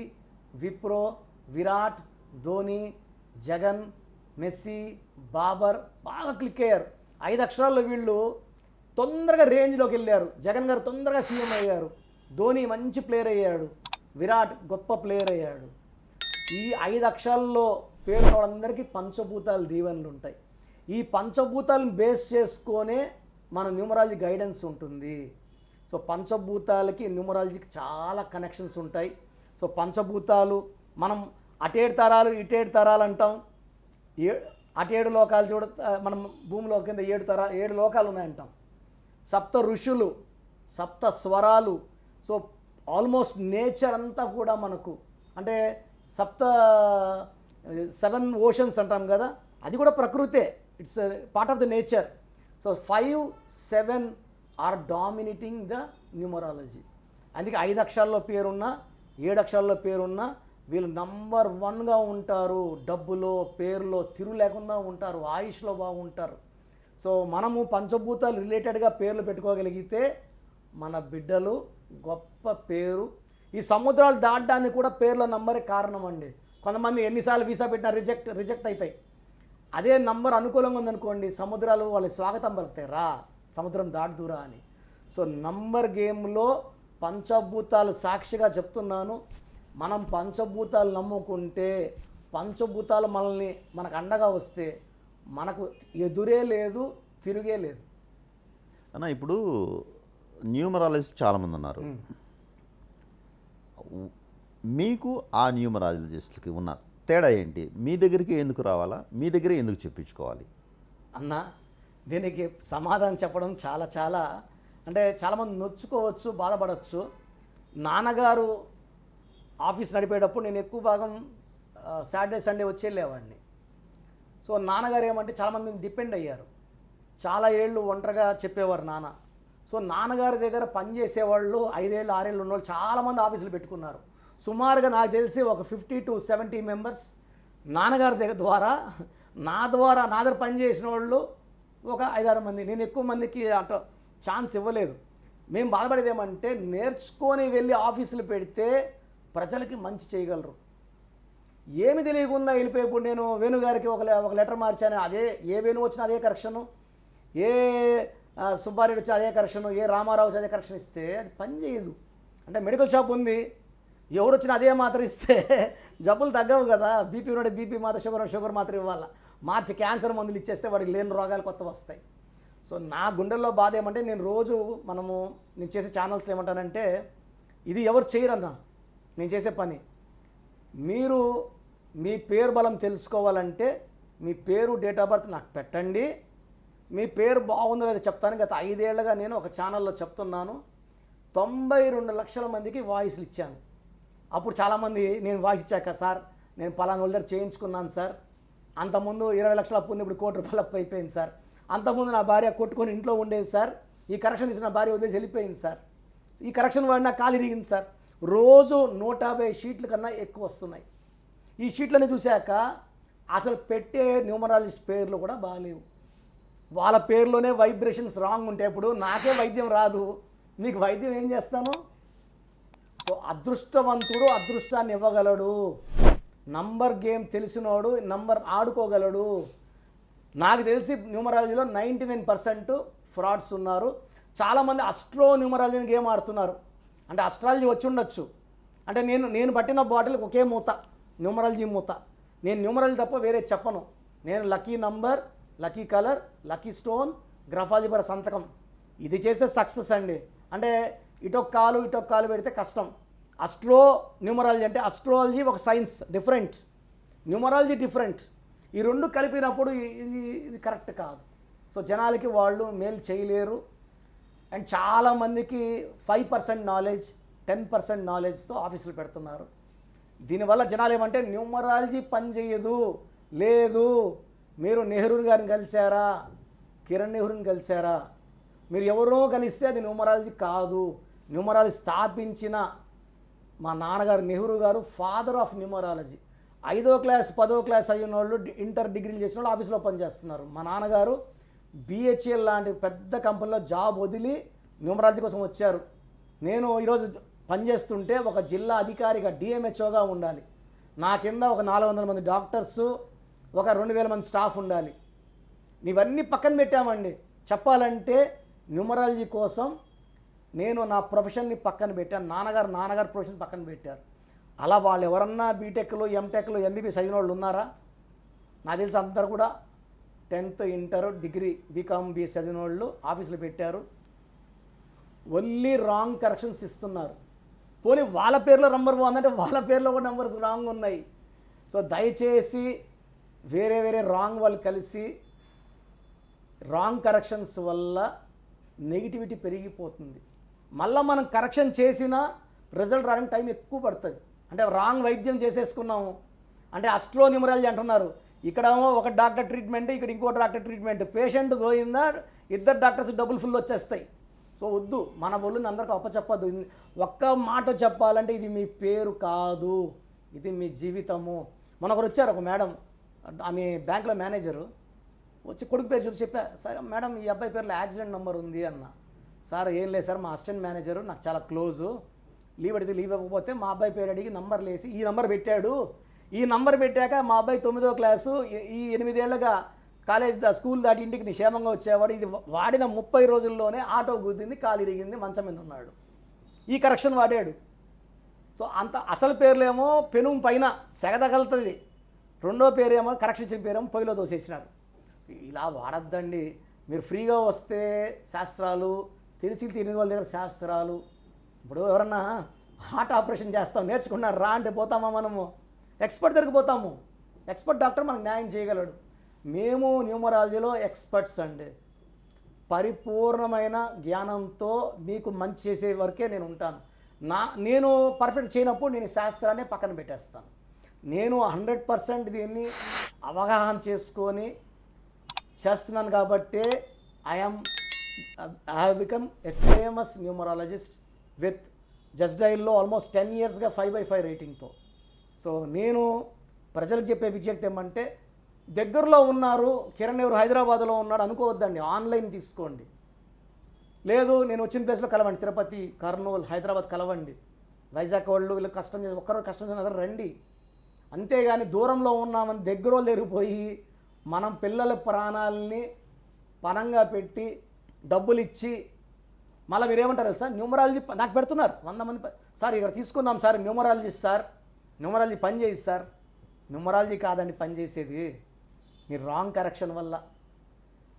Wipro, Virat, Dhoni, Jagan, Messi, Babar బాగా క్లిక్ అయ్యారు. 5 అక్షరాల్లో వీళ్ళు తొందరగా రేంజ్లోకి వెళ్ళారు. జగన్ గారు తొందరగా సీఎం అయ్యారు. ధోని మంచి ప్లేయర్ అయ్యాడు. విరాట్ గొప్ప ప్లేయర్ అయ్యాడు. ఈ 5 అక్షరాల్లో పేరున్న వాళ్ళందరికీ పంచభూతాలు దీవెనలు ఉంటాయి. ఈ పంచభూతాలను బేస్ చేసుకొనే మన న్యూమరాలజీ గైడెన్స్ ఉంటుంది. సో పంచభూతాలకి న్యూమరాలజీకి చాలా కనెక్షన్స్ ఉంటాయి. సో పంచభూతాలు మనం అటేడు తరాలు ఇటేడు తరాలు అంటాం. అటేడు లోకాలు మనం భూమిలో కింద 7 లోకాలు ఉన్నాయంటాం. సప్త ఋషులు, సప్త స్వరాలు. సో ఆల్మోస్ట్ నేచర్ అంతా కూడా మనకు అంటే 7 ఓషన్స్ అంటాం కదా, అది కూడా ప్రకృతే. It's part of the nature. So 5, 7 are dominating the numerology. అందుకే 5 అక్షరాల్లో పేరున్నా 7 అక్షరాల్లో పేరున్నా వీళ్ళు నంబర్ 1గా ఉంటారు. డబ్బులో, పేరులో తిరు లేకుండా ఉంటారు. ఆయుష్లో బాగుంటారు. సో మనము పంచభూతాలు రిలేటెడ్గా పేర్లు పెట్టుకోగలిగితే మన బిడ్డలు గొప్ప పేరు. ఈ సముద్రాలు దాటడానికి కూడా పేర్ల నంబరే కారణం అండి. కొంతమంది ఎన్నిసార్లు వీసా పెట్టినా రిజెక్ట్ అవుతాయి. అదే నంబర్ అనుకూలంగా ఉందనుకోండి, సముద్రాలు వాళ్ళ స్వాగతం పలుకుతాయి, రా సముద్రం దాటుదురా అని. సో నంబర్ గేమ్లో పంచభూతాలు సాక్షిగా చెప్తున్నాను, మనం పంచభూతాలు నమ్ముకుంటే, పంచభూతాలు మనకు అండగా వస్తే మనకు ఎదురే లేదు, తిరిగే లేదు. అన్న ఇప్పుడు న్యూమరాలజిస్ట్ చాలామంది ఉన్నారు. మీకు ఆ న్యూమరాలజిస్ట్కి ఉన్న తేడా ఏంటి? మీ దగ్గరికి ఎందుకు రావాలా? మీ దగ్గరే ఎందుకు చెప్పించుకోవాలి? అన్న దీనికి సమాధానం చెప్పడం చాలా అంటే చాలామంది నొచ్చుకోవచ్చు, బాధపడవచ్చు. నాన్నగారు ఆఫీస్ నడిపేటప్పుడు నేను ఎక్కువ భాగం సాటర్డే సండే వచ్చి వెళ్ళేవాడిని. సో నాన్నగారు ఏమంటే చాలామంది డిపెండ్ అయ్యారు. చాలా ఏళ్ళు ఒంటరిగా చెప్పేవారు నాన్న. సో నాన్నగారి దగ్గర పనిచేసేవాళ్ళు 5 ఏళ్ళు 6 ఏళ్ళు ఉన్నవాళ్ళు చాలామంది ఆఫీసులు పెట్టుకున్నారు. సుమారుగా నాకు తెలిసి ఒక 50 to 70 మెంబర్స్ నాన్నగారి ద్వారా నా దగ్గర పనిచేసిన వాళ్ళు ఒక 5-6 మంది. నేను ఎక్కువ మందికి అట ఛాన్స్ ఇవ్వలేదు. మేము బాధపడేది ఏమంటే నేర్చుకొని వెళ్ళి ఆఫీసులు పెడితే ప్రజలకి మంచి చేయగలరు. ఏమి తెలియకుండా వెళ్ళిపోయేప్పుడు నేను వేణుగారికి ఒక లెటర్ మార్చాను, అదే ఏ వేణు వచ్చినా అదే కరెక్షను, ఏ సుబ్బారెడ్డి వచ్చి అదే కరెక్షను, ఏ రామారావు వచ్చి అదే కరెక్షన్ ఇస్తే అది పని చేయదు. అంటే మెడికల్ షాప్ ఉంది, ఎవరు వచ్చినా అదే మాత్ర ఇస్తే జబ్బులు తగ్గవు కదా. బీపీ ఉన్నాడు బీపీ మాత్ర, షుగర్ మాత్ర ఇవ్వాలి. మార్చి క్యాన్సర్ మందులు ఇచ్చేస్తే వాడికి లేని రోగాలు కొత్త వస్తాయి. సో నా గుండెల్లో బాధ ఏమంటే నేను రోజు నేను చేసే ఛానల్స్లో ఏమంటానంటే, ఇది ఎవరు చేయరన్నా నేను చేసే పని. మీరు మీ పేరు బలం తెలుసుకోవాలంటే మీ పేరు డేట్ ఆఫ్ బర్త్ నాకు పెట్టండి. మీ పేరు బాగుందో లేదో చెప్తాను. గత 5 ఏళ్ళుగా నేను ఒక ఛానల్లో చెప్తున్నాను. 92 లక్షల మందికి వాయిస్లు ఇచ్చాను. అప్పుడు చాలామంది నేను వాయిస్ ఇచ్చాక, సార్ నేను పలానా వాళ్ళ దగ్గర చేయించుకున్నాను సార్, అంతకుముందు 20 లక్షల అప్పు ఉంది, ఇప్పుడు 1 కోటి రూపాయలు అప్పు అయిపోయింది సార్, అంతకుముందు నా భార్య కొట్టుకొని ఇంట్లో ఉండేది సార్, ఈ కరెక్షన్ ఇచ్చిన భార్య వదిలేసి వెళ్ళిపోయింది సార్, ఈ కరెక్షన్ వాడినా కాలు ఇరిగింది సార్. రోజు 150 షీట్ల కన్నా ఎక్కువ వస్తున్నాయి. ఈ షీట్లని చూశాక అసలు పెట్టే న్యూమరాలజిస్ట్ పేర్లు కూడా బాగాలేవు. వాళ్ళ పేర్లోనే వైబ్రేషన్స్ రాంగ్ ఉంటే ఇప్పుడు నాకే వైద్యం రాదు, మీకు వైద్యం ఏం చేస్తాను? సో అదృష్టవంతుడు అదృష్టాన్ని ఇవ్వగలడు. నంబర్ గేమ్ తెలిసినోడు నంబర్ ఆడుకోగలడు. నాకు తెలిసి న్యూమరాలజీలో 99% ఫ్రాడ్స్ ఉన్నారు. చాలామంది అస్ట్రో న్యూమరాలజీ గేమ్ ఆడుతున్నారు. అంటే అస్ట్రాలజీ వచ్చి ఉండొచ్చు, అంటే నేను పట్టిన బాటిల్కి ఒకే మూత, న్యూమరాలజీ మూత. నేను న్యూమరాలజీ తప్ప వేరే చెప్పను. నేను lucky number, lucky colour, lucky stone, graphology పర సంతకం, ఇది చేస్తే సక్సెస్ అండి. అంటే ఇటొక కాలు పెడితే కష్టం. అస్ట్రో న్యూమరాలజీ అంటే అస్ట్రాలజీ ఒక సైన్స్ డిఫరెంట్, న్యూమరాలజీ డిఫరెంట్. ఈ రెండు కలిపినప్పుడు ఇది కరెక్ట్ కాదు. సో జనాలకి వాళ్ళు మేలు చేయలేరు. అండ్ చాలామందికి 5% నాలెడ్జ్ 10% నాలెడ్జ్తో ఆఫీసులు పెడుతున్నారు. దీనివల్ల జనాలు ఏమంటే న్యూమరాలజీ పనిచేయదు. లేదు, మీరు నెహ్రూ గారిని కలిశారా, కిరణ్ నెహ్రూని కలిశారా, మీరు ఎవరో కలిస్తే అది న్యూమరాలజీ కాదు. న్యూమరాలజీ స్థాపించిన మా నాన్నగారు నెహ్రూ గారు ఫాదర్ ఆఫ్ న్యూమరాలజీ. 5వ క్లాస్ 10వ క్లాస్ అయిన వాళ్ళు ఇంటర్ డిగ్రీలు చేసిన వాళ్ళు ఆఫీస్లో పనిచేస్తున్నారు. మా నాన్నగారు BHEL లాంటి పెద్ద కంపెనీలో జాబ్ వదిలి న్యూమరాలజీ కోసం వచ్చారు. నేను ఈరోజు పనిచేస్తుంటే ఒక జిల్లా అధికారిగా డిఎంహెచ్ఓగా ఉండాలి. నా కింద ఒక 400 మంది డాక్టర్సు, ఒక 2000 మంది స్టాఫ్ ఉండాలి. ఇవన్నీ పక్కన పెట్టామండి. చెప్పాలంటే న్యూమరాలజీ కోసం నేను నా ప్రొఫెషన్ని పక్కన పెట్టాను. నాన్నగారు ప్రొఫెషన్ పక్కన పెట్టారు. అలా వాళ్ళు ఎవరన్నా బీటెక్లు, ఎంటెక్లు, ఎంబీబీఎస్ అయిన వాళ్ళు ఉన్నారా? నాకు తెలిసి అందరూ కూడా 10th, inter, degree, BCom, BS చదివిన వాళ్ళు ఆఫీసులు పెట్టారు. ఓన్లీ రాంగ్ కరెక్షన్స్ ఇస్తున్నారు. పోనీ వాళ్ళ పేర్లో నంబర్ బాగుందంటే వాళ్ళ పేర్లో కూడా నెంబర్స్ రాంగ్ ఉన్నాయి. సో దయచేసి వేరే రాంగ్ వాళ్ళు కలిసి రాంగ్ కరెక్షన్స్ వల్ల నెగిటివిటీ పెరిగిపోతుంది. మళ్ళీ మనం కరెక్షన్ చేసినా రిజల్ట్ రావడానికి టైం ఎక్కువ పడుతుంది. అంటే రాంగ్ వైద్యం చేసేసుకున్నాము అంటే న్యూమరాలజీ అంటున్నారు. ఇక్కడేమో ఒక డాక్టర్ ట్రీట్మెంట్, ఇక్కడ ఇంకో డాక్టర్ ట్రీట్మెంట్, పేషెంట్ పోయిందా ఇద్దరు డాక్టర్స్ డబ్బులు ఫుల్ వచ్చేస్తాయి. సో వద్దు, మన ఒళ్ళుని అందరికీ అప్పచెప్పద్దు. ఒక్క మాట చెప్పాలంటే ఇది మీ పేరు కాదు, ఇది మీ జీవితము. ఒకరు వచ్చారు, ఒక మేడం, ఆమె బ్యాంక్లో మేనేజరు వచ్చి కొడుకు పేరు చూసి చెప్పా, సార్ మేడం ఈ అబ్బాయి పేరులో యాక్సిడెంట్ నెంబర్ ఉంది అన్న. సార్ ఏం లేదు సార్, మా అసిస్టెంట్ మేనేజరు నాకు చాలా క్లోజు, లీవ్ అడిగితే లీవ్ ఇవ్వకపోతే మా అబ్బాయి పేరు అడిగి నంబర్లు వేసి ఈ నంబర్ పెట్టాడు. ఈ నంబర్ పెట్టాక మా అబ్బాయి 9వ క్లాసు, ఈ 8 ఏళ్ళుగా కాలేజ్ స్కూల్ దాటి ఇంటికి నిక్షేమంగా వచ్చేవాడు. ఇది వాడిన 30 రోజుల్లోనే ఆటో గుద్దింది, కాలు ఇరిగింది, మంచం మీద ఉన్నాడు. ఈ కరెక్షన్ వాడాడు. సో అంత అసలు పేర్లేమో పెను పైన సెగ తగలుతుంది, రెండో పేరేమో కరెక్షన్ ఇచ్చిన పేరేమో పొయ్యిలో దోసేసినారు. ఇలా వాడద్దండి. మీరు ఫ్రీగా వస్తే శాస్త్రాలు, తెలియని వాళ్ళ దగ్గర శాస్త్రాలు. ఇప్పుడు ఎవరన్నా హార్ట్ ఆపరేషన్ చేస్తాం నేర్చుకున్నారు రా అంటే పోతామా? మనము ఎక్స్పర్ట్ దగ్గరికి పోతాము. ఎక్స్పర్ట్ డాక్టర్ మనకు న్యాయం చేయగలడు. మేము న్యూమరాలజీలో ఎక్స్పర్ట్స్ అండి. పరిపూర్ణమైన జ్ఞానంతో మీకు మంచి చేసే వరకే నేను ఉంటాను. నేను పర్ఫెక్ట్ చేయనప్పుడు నేను శాస్త్రాన్ని పక్కన పెట్టేస్తాను. నేను 100% దీన్ని అవగాహన చేసుకొని చేస్తున్నాను కాబట్టి I have become a famous numerologist with just డైల్లో ఆల్మోస్ట్ 10 ఇయర్స్గా 5/5 రేటింగ్తో. సో నేను ప్రజలకు చెప్పే విజ్ఞప్తి ఏమంటే, దగ్గరలో ఉన్నారు, కిరణ్ ఎవరు హైదరాబాద్లో ఉన్నాడు అనుకోవద్దండి, ఆన్లైన్ తీసుకోండి. లేదు నేను వచ్చిన ప్లేస్లో కలవండి, తిరుపతి, కర్నూలు, హైదరాబాద్ కలవండి. వైజాగ్ వాళ్ళు వీళ్ళు కష్టం చేసి ఒక్కరో కష్టం చేసిన అదే రండి. అంతేగాని దూరంలో ఉన్నామని దగ్గర లేకపోయి మనం పిల్లల ప్రాణాలని పణంగా పెట్టి డబ్బులు ఇచ్చి మళ్ళీ మీరేమంటారు తెలుసా, న్యూమరాలజీ నాకు పెడుతున్నారు 100 మంది. సార్ ఇక్కడ తీసుకున్నాం సార్, న్యూమరాలజిస్ట్ సార్, న్యూమరాలజీ పని చేయదు సార్. న్యూమరాలజీ కాదండి పని చేసేది, మీరు రాంగ్ కరెక్షన్ వల్ల.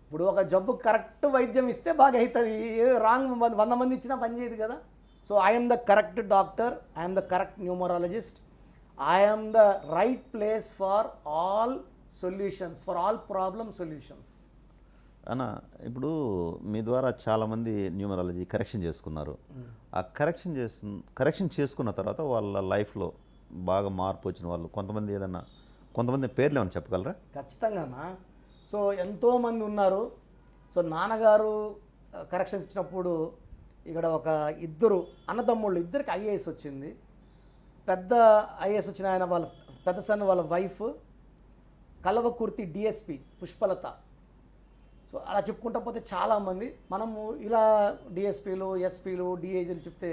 ఇప్పుడు ఒక జబ్బు కరెక్ట్ వైద్యం ఇస్తే బాగా అవుతుంది, రాంగ్ 100 మంది ఇచ్చినా పని చేయదు కదా. So I'm the correct doctor, I'm the correct numerologist, I'm the right place for all solutions, for all problem solutions. అన్న ఇప్పుడు మీ ద్వారా చాలామంది న్యూమరాలజీ కరెక్షన్ చేసుకున్నారు. ఆ కరెక్షన్ చేసుకున్న తర్వాత వాళ్ళ లైఫ్లో బాగా మార్పు వచ్చిన వాళ్ళు కొంతమంది పేర్లు ఏమైనా చెప్పగలరా? ఖచ్చితంగా. సో ఎంతోమంది ఉన్నారు. సో నాన్నగారు కరెక్షన్స్ ఇచ్చినప్పుడు ఇక్కడ ఒక ఇద్దరు అన్నదమ్ముళ్ళు, ఇద్దరికి ఐఏఎస్ వచ్చింది. పెద్ద ఐఏఎస్ వచ్చిన ఆయన వాళ్ళ పెద్ద సన్ వాళ్ళ wife Kalwakurthy DSP Pushpalatha. So అలా చెప్పుకుంటా పోతే చాలామంది. మనము ఇలా డిఎస్పీలు, ఎస్పీలు, డిఐజీలు చెప్తే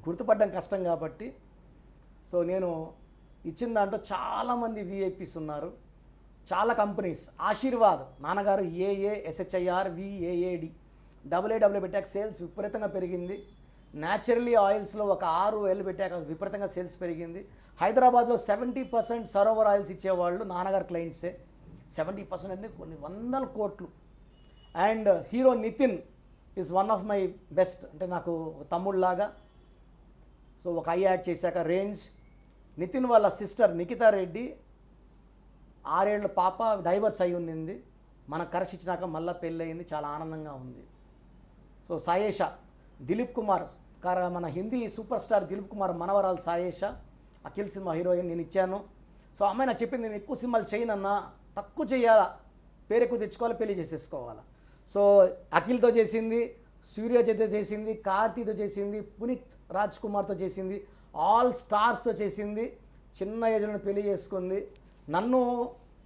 గుర్తుపడడం కష్టం కాబట్టి సో నేను ఇచ్చిన దాంట్లో చాలామంది విఐపీస్ ఉన్నారు, చాలా కంపెనీస్. ఆశీర్వాద్ నాన్నగారు ఏఏ SHIR VAAD AA పెట్టాక సేల్స్ విపరీతంగా పెరిగింది. న్యాచురల్లీ ఆయిల్స్లో ఒక 6 ఏళ్ళు పెట్టాక విపరీతంగా సేల్స్ పెరిగింది. హైదరాబాద్లో 70% సరోవర్ ఆయిల్స్ ఇచ్చేవాళ్ళు నాన్నగారు క్లయింట్సే. 70% అంటే కొన్ని 100 కోట్లు. And hero Nitin is one of my best, అంటే నాకు తమ్ముళ్ళలాగా. సో ఒక ఐ యాడ్ చేశాక రేంజ్. నితిన్ వాళ్ళ సిస్టర్ నిఖితా రెడ్డి 6 ఏళ్ళ పాప డైవర్స్ అయి ఉన్నింది, మన కరెక్ట్ ఇచ్చినాక మళ్ళీ పెళ్ళి అయింది, చాలా ఆనందంగా ఉంది. సో సాయేష, దిలీప్ కుమార్ మన హిందీ సూపర్ స్టార్ దిలీప్ కుమార్ మనవరాలు సాయేష, అఖిల్ సినిమా హీరోయిన్ నేను ఇచ్చాను. సో అమ్మాయి నాకు చెప్పింది, నేను ఎక్కువ సినిమాలు చేయనన్నా, తక్కువ చేయాలా, పేరు ఎక్కువ తెచ్చుకోవాలి, పెళ్లి చేసేసుకోవాలా. సో అఖిల్తో చేసింది, సూర్యతో చేసింది, కార్తీతో చేసింది, పునీత్ రాజ్ కుమార్తో చేసింది, ఆల్ స్టార్స్తో చేసింది. చిన్న ఏజ్లో పెళ్లి చేసుకుంది. నన్ను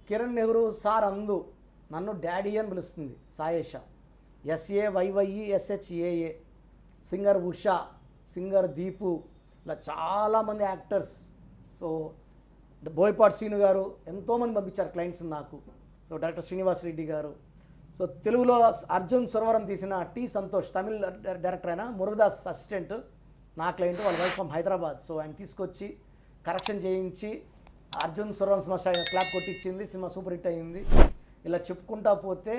కిరణ్ నెహ్రూ సార్ అందు, నన్ను డాడీ అని పిలుస్తుంది Sayyeshaa. SAYYESHAA. Singer Usha, singer Deepu, ఇలా చాలామంది యాక్టర్స్. సో బోయపాటి శ్రీను గారు ఎంతోమంది పంపించారు క్లయింట్స్ నాకు. సో డైరెక్టర్ శ్రీనివాస్ రెడ్డి గారు. సో తెలుగులో అర్జున్ సురవరం తీసిన టి సంతోష్, తమిళ్ డైరెక్టర్ అయిన మురుగదాస్ అసిస్టెంట్, నా క్లయింట్, వాళ్ళ వైఫ్ ఫ్రమ్ హైదరాబాద్. సో ఆయన తీసుకొచ్చి కరెక్షన్ చేయించి అర్జున్ సురవరం సినిమా క్లాప్ కొట్టించింది, సినిమా సూపర్ హిట్ అయింది. ఇలా చెప్పుకుంటా పోతే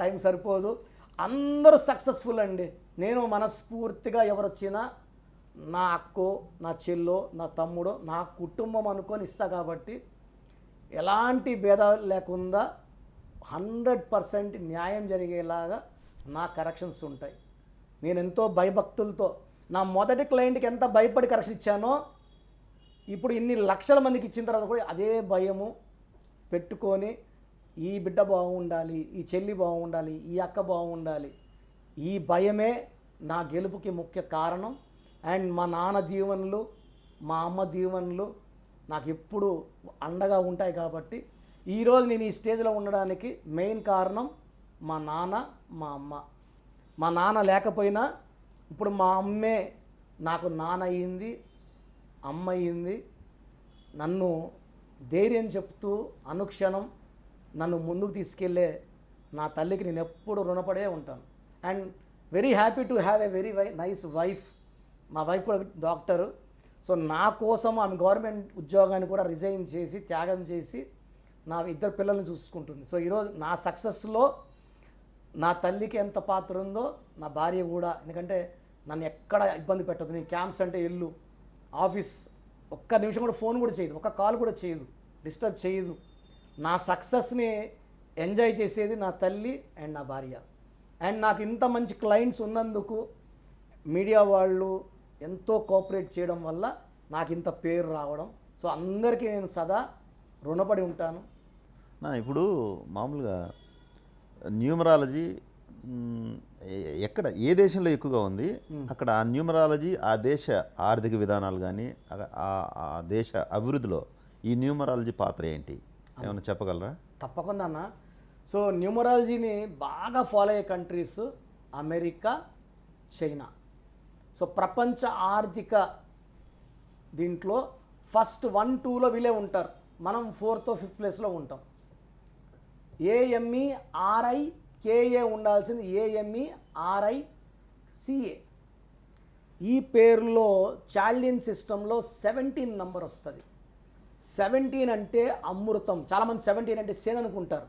టైం సరిపోదు. అందరూ సక్సెస్ఫుల్ అండి. నేను మనస్ఫూర్తిగా ఎవరు వచ్చినా నా అక్కో, నా చెల్లో, నా తమ్ముడో, నా కుటుంబం అనుకొని ఇస్తా. కాబట్టి ఎలాంటి భేదాలు లేకుండా 100% న్యాయం జరిగేలాగా నా కరెక్షన్స్ ఉంటాయి. నేను ఎంతో భయభక్తులతో నా మొదటి క్లయింట్కి ఎంత భయపడి కరెక్షన్ ఇచ్చానో, ఇప్పుడు ఇన్ని లక్షల మందికి ఇచ్చిన తర్వాత కూడా అదే భయము పెట్టుకొని ఈ బిడ్డ బాగుండాలి, ఈ చెల్లి బాగుండాలి, ఈ అక్క బాగుండాలి, ఈ భయమే నా గెలుపుకి ముఖ్య కారణం. అండ్ మా నాన్న దీవెనలు, మా అమ్మ దీవెనలు నాకు ఎప్పుడు అండగా ఉంటాయి. కాబట్టి ఈరోజు నేను ఈ స్టేజ్లో ఉండడానికి మెయిన్ కారణం మా నాన్న, మా అమ్మ. మా నాన్న లేకపోయినా ఇప్పుడు మా అమ్మే నాకు నాన్న అయ్యింది, అమ్మ అయ్యింది. నన్ను ధైర్యం చెప్తూ అనుక్షణం నన్ను ముందుకు తీసుకెళ్ళే నా తల్లికి నేను ఎప్పుడు రుణపడే ఉంటాను. And very happy to have a very nice wife. మా వైఫ్ కూడా డాక్టరు. సో నా కోసం ఆమె గవర్నమెంట్ ఉద్యోగాన్ని కూడా రిజైన్ చేసి, త్యాగం చేసి నా ఇద్దరు పిల్లల్ని చూసుకుంటుంది. సో ఈరోజు నా సక్సెస్లో నా తల్లికి ఎంత పాత్ర ఉందో నా భార్య కూడా. ఎందుకంటే నన్ను ఎక్కడ ఇబ్బంది పెట్టదు. నేను క్యాంప్స్ అంటే ఇల్లు, ఆఫీస్, ఒక్క నిమిషం కూడా ఫోన్ కూడా చేయదు, ఒక్క కాల్ కూడా చేయదు, డిస్టర్బ్ చేయదు. నా సక్సెస్ని ఎంజాయ్ చేసేది నా తల్లి అండ్ నా భార్య. అండ్ నాకు ఇంత మంచి క్లయింట్స్ ఉన్నందుకు మీడియా వాళ్ళు ఎంతో కోఆపరేట్ చేయడం వల్ల నాకు ఇంత పేరు రావడం. సో అందరికీ నేను సదా రుణపడి ఉంటాను. ఇప్పుడు మామూలుగా న్యూమరాలజీ ఎక్కడ ఏ దేశంలో ఎక్కువగా ఉంది, అక్కడ ఆ న్యూమరాలజీ ఆ దేశ ఆర్థిక విధానాలు కానీ ఆ దేశ అభివృద్ధిలో ఈ న్యూమరాలజీ పాత్ర ఏంటి, ఏమైనా చెప్పగలరా? తప్పకుండా అన్న. సో న్యూమరాలజీని బాగా ఫాలో అయ్యే కంట్రీస్ అమెరికా, చైనా. సో ప్రపంచ ఆర్థిక దీంట్లో ఫస్ట్ 1, 2లో వీళ్ళే ఉంటారు. మనం 4th or 5th ప్లేస్లో ఉంటాం. AMERIKA ఉండాల్సింది AMERICA. ఈ పేరులో చాల్డియన్ సిస్టంలో 17 నంబర్ వస్తుంది. 17 అంటే అమృతం. చాలామంది 17 అంటే సేన్ అనుకుంటారు.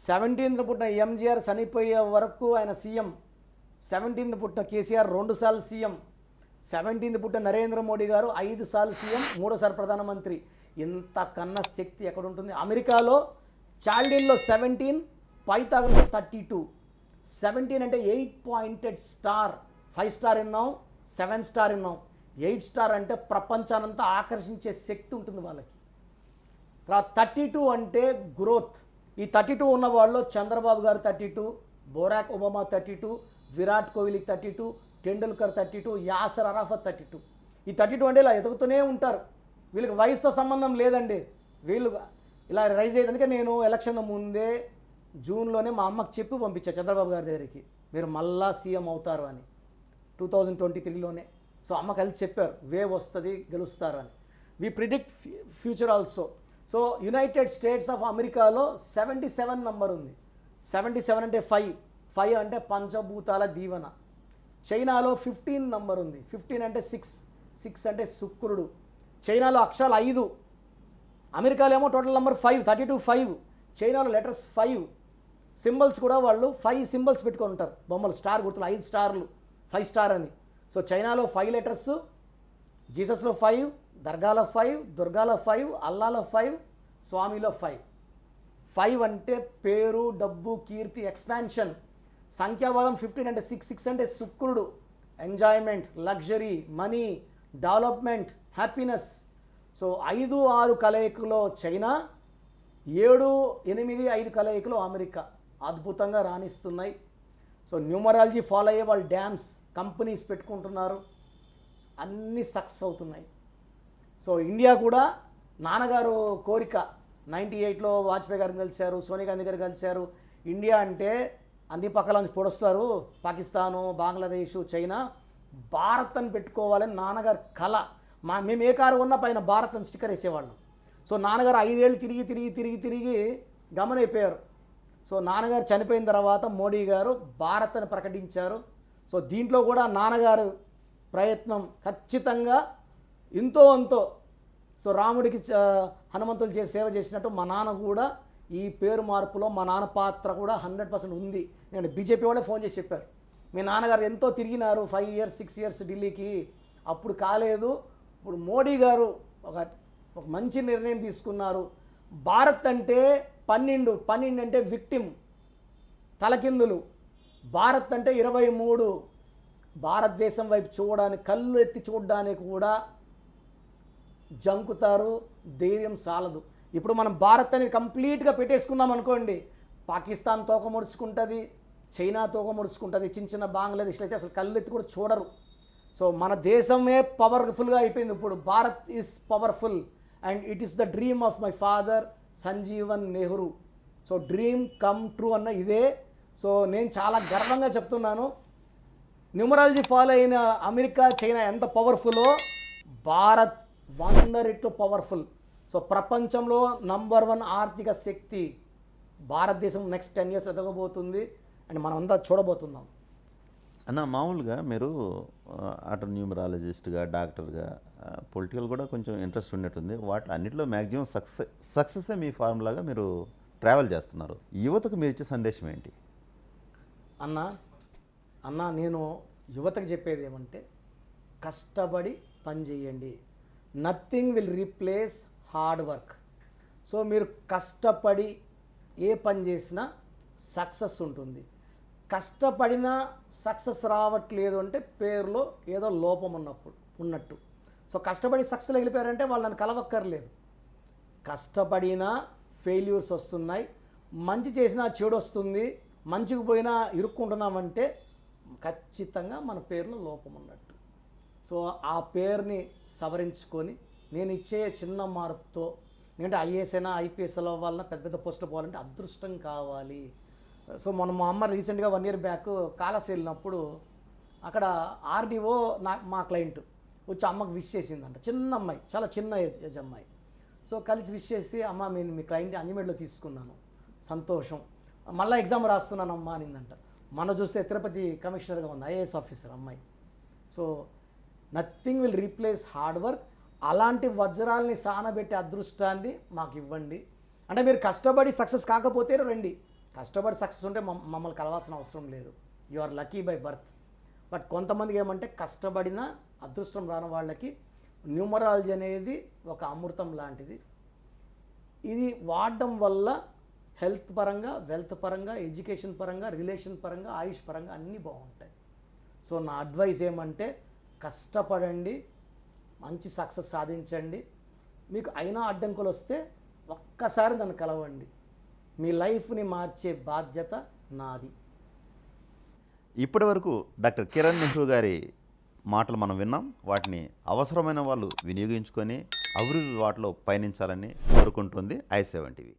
17th పుట్టిన ఎంజీఆర్ చనిపోయే వరకు ఆయన సీఎం. 17th పుట్టిన కేసీఆర్ 2 సార్లు సీఎం. 17th పుట్టిన నరేంద్ర మోడీ గారు 5 సార్లు సీఎం, 3సారి ప్రధానమంత్రి. ఇంతకన్నా శక్తి ఎక్కడుంటుంది? అమెరికాలో చాల్డియన్లో 17, పైథాగరస్ 32. 17 అంటే 8 పాయింటెడ్ స్టార్. 5 స్టార్ విన్నాం, 7 స్టార్ విన్నాం. 8 స్టార్ అంటే ప్రపంచానంతా ఆకర్షించే శక్తి ఉంటుంది వాళ్ళకి. తర్వాత 32 అంటే గ్రోత్. ఈ 32 ఉన్న వాళ్ళు చంద్రబాబు గారు 32, బొరాక్ ఒబామా 32, విరాట్ కోహ్లీ 32, టెండూల్కర్ 32, యాసర్ అరాఫత్ 32. ఈ 32 అంటే ఇలా ఎదుగుతూనే ఉంటారు. వీళ్ళకి వయసుతో సంబంధం లేదండి. వీళ్ళు ఇలా రైజ్ అయ్యేది. అందుకే నేను ఎలక్షన్ ముందే జూన్లోనే మా అమ్మకి చెప్పి పంపించాను చంద్రబాబు గారి దగ్గరికి, మీరు మళ్ళా సీఎం అవుతారు అని, 2023లోనే. సో అమ్మ కలిసి చెప్పారు, వేవ్ వస్తుంది, గెలుస్తారు అని. We predict future also. So United States of అమెరికాలో 77 నంబర్ ఉంది. 77 అంటే 5 అంటే పంచభూతాల దీవెన. చైనాలో 15 నంబర్ ఉంది. 15 అంటే 6 అంటే శుక్రుడు. చైనాలో అక్షరాలు 5. అమెరికాలో ఏమో టోటల్ నెంబర్ 5, 32, 5. చైనాలో లెటర్స్ 5. సింబల్స్ కూడా వాళ్ళు 5 సింబల్స్ పెట్టుకొని ఉంటారు, బొమ్మలు, స్టార్ గుర్తులు, 5 స్టార్లు, 5 స్టార్ అని. సో చైనాలో 5 లెటర్స్, జీసస్లో 5, దర్గాలో 5, దుర్గాలో 5, అల్లాలో 5, స్వామిలో 5. 5 అంటే పేరు, డబ్బు, కీర్తి, ఎక్స్పాన్షన్. సంఖ్యాబలం 15 అంటే 6 అంటే శుక్రుడు, enjoyment, luxury, money, development, happiness. So 5, 6 కలయికలో చైనా, 7, 8, 5 కలయికలో అమెరికా అద్భుతంగా రాణిస్తున్నాయి. సో న్యూమరాలజీ ఫాలో అయ్యే వాళ్ళు డ్యామ్స్, కంపెనీస్ పెట్టుకుంటున్నారు, అన్నీ సక్సెస్ అవుతున్నాయి. సో ఇండియా కూడా నాన్నగారు కోరిక, 98లో వాజ్పేయి గారిని కలిశారు, సోనియా గాంధీ గారు కలిశారు. ఇండియా అంటే అన్ని పక్కల నుంచి పొడుస్తారు, పాకిస్తాను, బంగ్లాదేశ్, చైనా. భారత్ అని పెట్టుకోవాలని నాన్నగారు కళ. మేము ఏ కారు ఉన్నా పైన భారత్ అని స్టిక్కర్ వేసేవాళ్ళం. సో నాన్నగారు 5 ఏళ్ళు తిరిగి గమనైపోయారు. సో నాన్నగారు చనిపోయిన తర్వాత మోడీ గారు భారత్ అని ప్రకటించారు. సో దీంట్లో కూడా నాన్నగారు ప్రయత్నం ఖచ్చితంగా ఎంతో అంతో. సో రాముడికి హనుమంతులు చేసి సేవ చేసినట్టు మా నాన్న కూడా ఈ పేరు మార్పులో మా నాన్న పాత్ర కూడా 100% ఉంది. నేను బీజేపీ వాళ్ళే ఫోన్ చేసి చెప్పారు, మీ నాన్నగారు ఎంతో తిరిగినారు 5 ఇయర్స్ 6 ఇయర్స్ ఢిల్లీకి, అప్పుడు కాలేదు, ఇప్పుడు మోడీ గారు ఒక మంచి నిర్ణయం తీసుకున్నారు. భారత్ అంటే 12 అంటే విక్టిమ్, తలకిందులు. భారత్ అంటే 23. భారతదేశం వైపు చూడడానికి, కళ్ళు ఎత్తి చూడడానికి కూడా జంకుతారు, ధైర్యం సాలదు. ఇప్పుడు మనం భారత్ అనేది కంప్లీట్గా పెట్టేసుకున్నాం అనుకోండి, పాకిస్తాన్ తోక ముడుచుకుంటుంది, చైనా తోక ముడుచుకుంటుంది, చిన్న బంగ్లాదేశ్లో అయితే అసలు కళ్ళు ఎత్తి కూడా చూడరు. సో మన దేశమే పవర్ఫుల్గా అయిపోయింది ఇప్పుడు. Bharat is powerful and it is the dream of my father Sanjeevan Nehru. So dream come true అన్న ఇదే. సో నేను చాలా గర్వంగా చెప్తున్నాను, న్యూమరాలజీ ఫాలో అయిన అమెరికా, చైనా ఎంత పవర్ఫుల్లో భారత్ 100 రెట్లు పవర్ఫుల్. సో ప్రపంచంలో నంబర్ 1 ఆర్థిక శక్తి భారతదేశం నెక్స్ట్ 10 ఇయర్స్ ఎదగబోతుంది అండ్ మనం అంతా చూడబోతున్నాం. అన్న మామూలుగా మీరు అటు న్యూమరాలజిస్ట్గా, డాక్టర్గా, పొలిటికల్ కూడా కొంచెం ఇంట్రెస్ట్ ఉన్నట్టుంది. వాటి అన్నింటిలో మ్యాక్సిమం సక్సెస్సే మీ ఫార్ములాగా మీరు ట్రావెల్ చేస్తున్నారు. యువతకు మీరు ఇచ్చే సందేశం ఏంటి? అన్న నేను యువతకు చెప్పేది ఏమంటే, కష్టపడి పని చేయండి. Nothing will replace hard work. So మీరు కష్టపడి ఏ పని చేసినా సక్సెస్ ఉంటుంది. కష్టపడినా సక్సెస్ రావట్లేదు అంటే పేరులో ఏదో లోపం ఉన్నట్టు. సో కష్టపడి సక్సెస్ వెళ్ళిపోయారంటే వాళ్ళని కలవక్కర్లేదు. కష్టపడినా ఫెయిల్యూర్స్ వస్తున్నాయి, మంచి చేసినా చెడు వస్తుంది, మంచికి పోయినా ఇరుక్కుంటున్నామంటే ఖచ్చితంగా మన పేరులో లోపం ఉన్నట్టు. సో ఆ పేరుని సవరించుకొని నేను ఇచ్చే చిన్న మార్పుతో, ఎందుకంటే ఐఏఎస్ అయినా ఐపీఎస్ అవ్వాలన్నా పెద్ద పెద్ద పోస్టులు పోవాలంటే అదృష్టం కావాలి. సో మన మా అమ్మ రీసెంట్గా 1 ఇయర్ బ్యాక్ కాలాస్ వెళ్ళినప్పుడు అక్కడ ఆర్డీఓ మా క్లయింట్ వచ్చి అమ్మకు విష్ చేసిందంట. చిన్న అమ్మాయి, చాలా చిన్న ఏజ్ అమ్మాయి. సో కలిసి విష్ చేసి, అమ్మ నేను మీ క్లయింట్ అంజమేడ్లో తీసుకున్నాను, సంతోషం, మళ్ళీ ఎగ్జామ్ రాస్తున్నాను అమ్మ అనిందంట. మన చూస్తే తిరుపతి కమిషనర్గా ఉంది, ఐఏఎస్ ఆఫీసర్ అమ్మాయి. So nothing will replace hard work. అలాంటి వజ్రాల్ని సానబెట్టే అదృష్టాన్ని మాకు ఇవ్వండి. అంటే మీరు కష్టపడి సక్సెస్ కాకపోతే రండి, కష్టపడి సక్సెస్ ఉంటే మమ్మల్ని కలవాల్సిన అవసరం లేదు. You are lucky by birth. But కొంతమందికి ఏమంటే కష్టపడిన అదృష్టం రాని వాళ్ళకి న్యూమరాలజీ అనేది ఒక అమృతం లాంటిది. ఇది వాడడం వల్ల హెల్త్ పరంగా, వెల్త్ పరంగా, ఎడ్యుకేషన్ పరంగా, రిలేషన్ పరంగా, ఆయుష్ పరంగా అన్నీ బాగుంటాయి. సో నా అడ్వైస్ ఏమంటే కష్టపడండి, మంచి సక్సెస్ సాధించండి. మీకు అయినా అడ్డంకులు వస్తే ఒక్కసారి నన్ను కలవండి, మీ లైఫ్ని మార్చే బాధ్యత నాది. ఇప్పటి వరకు డాక్టర్ కిరణ్ నెహ్రూ గారి మాటలు మనం విన్నాం. వాటిని అవసరమైన వాళ్ళు వినియోగించుకొని అభివృద్ధి వాటిలో పయనించాలని కోరుకుంటుంది i7 టీవీ.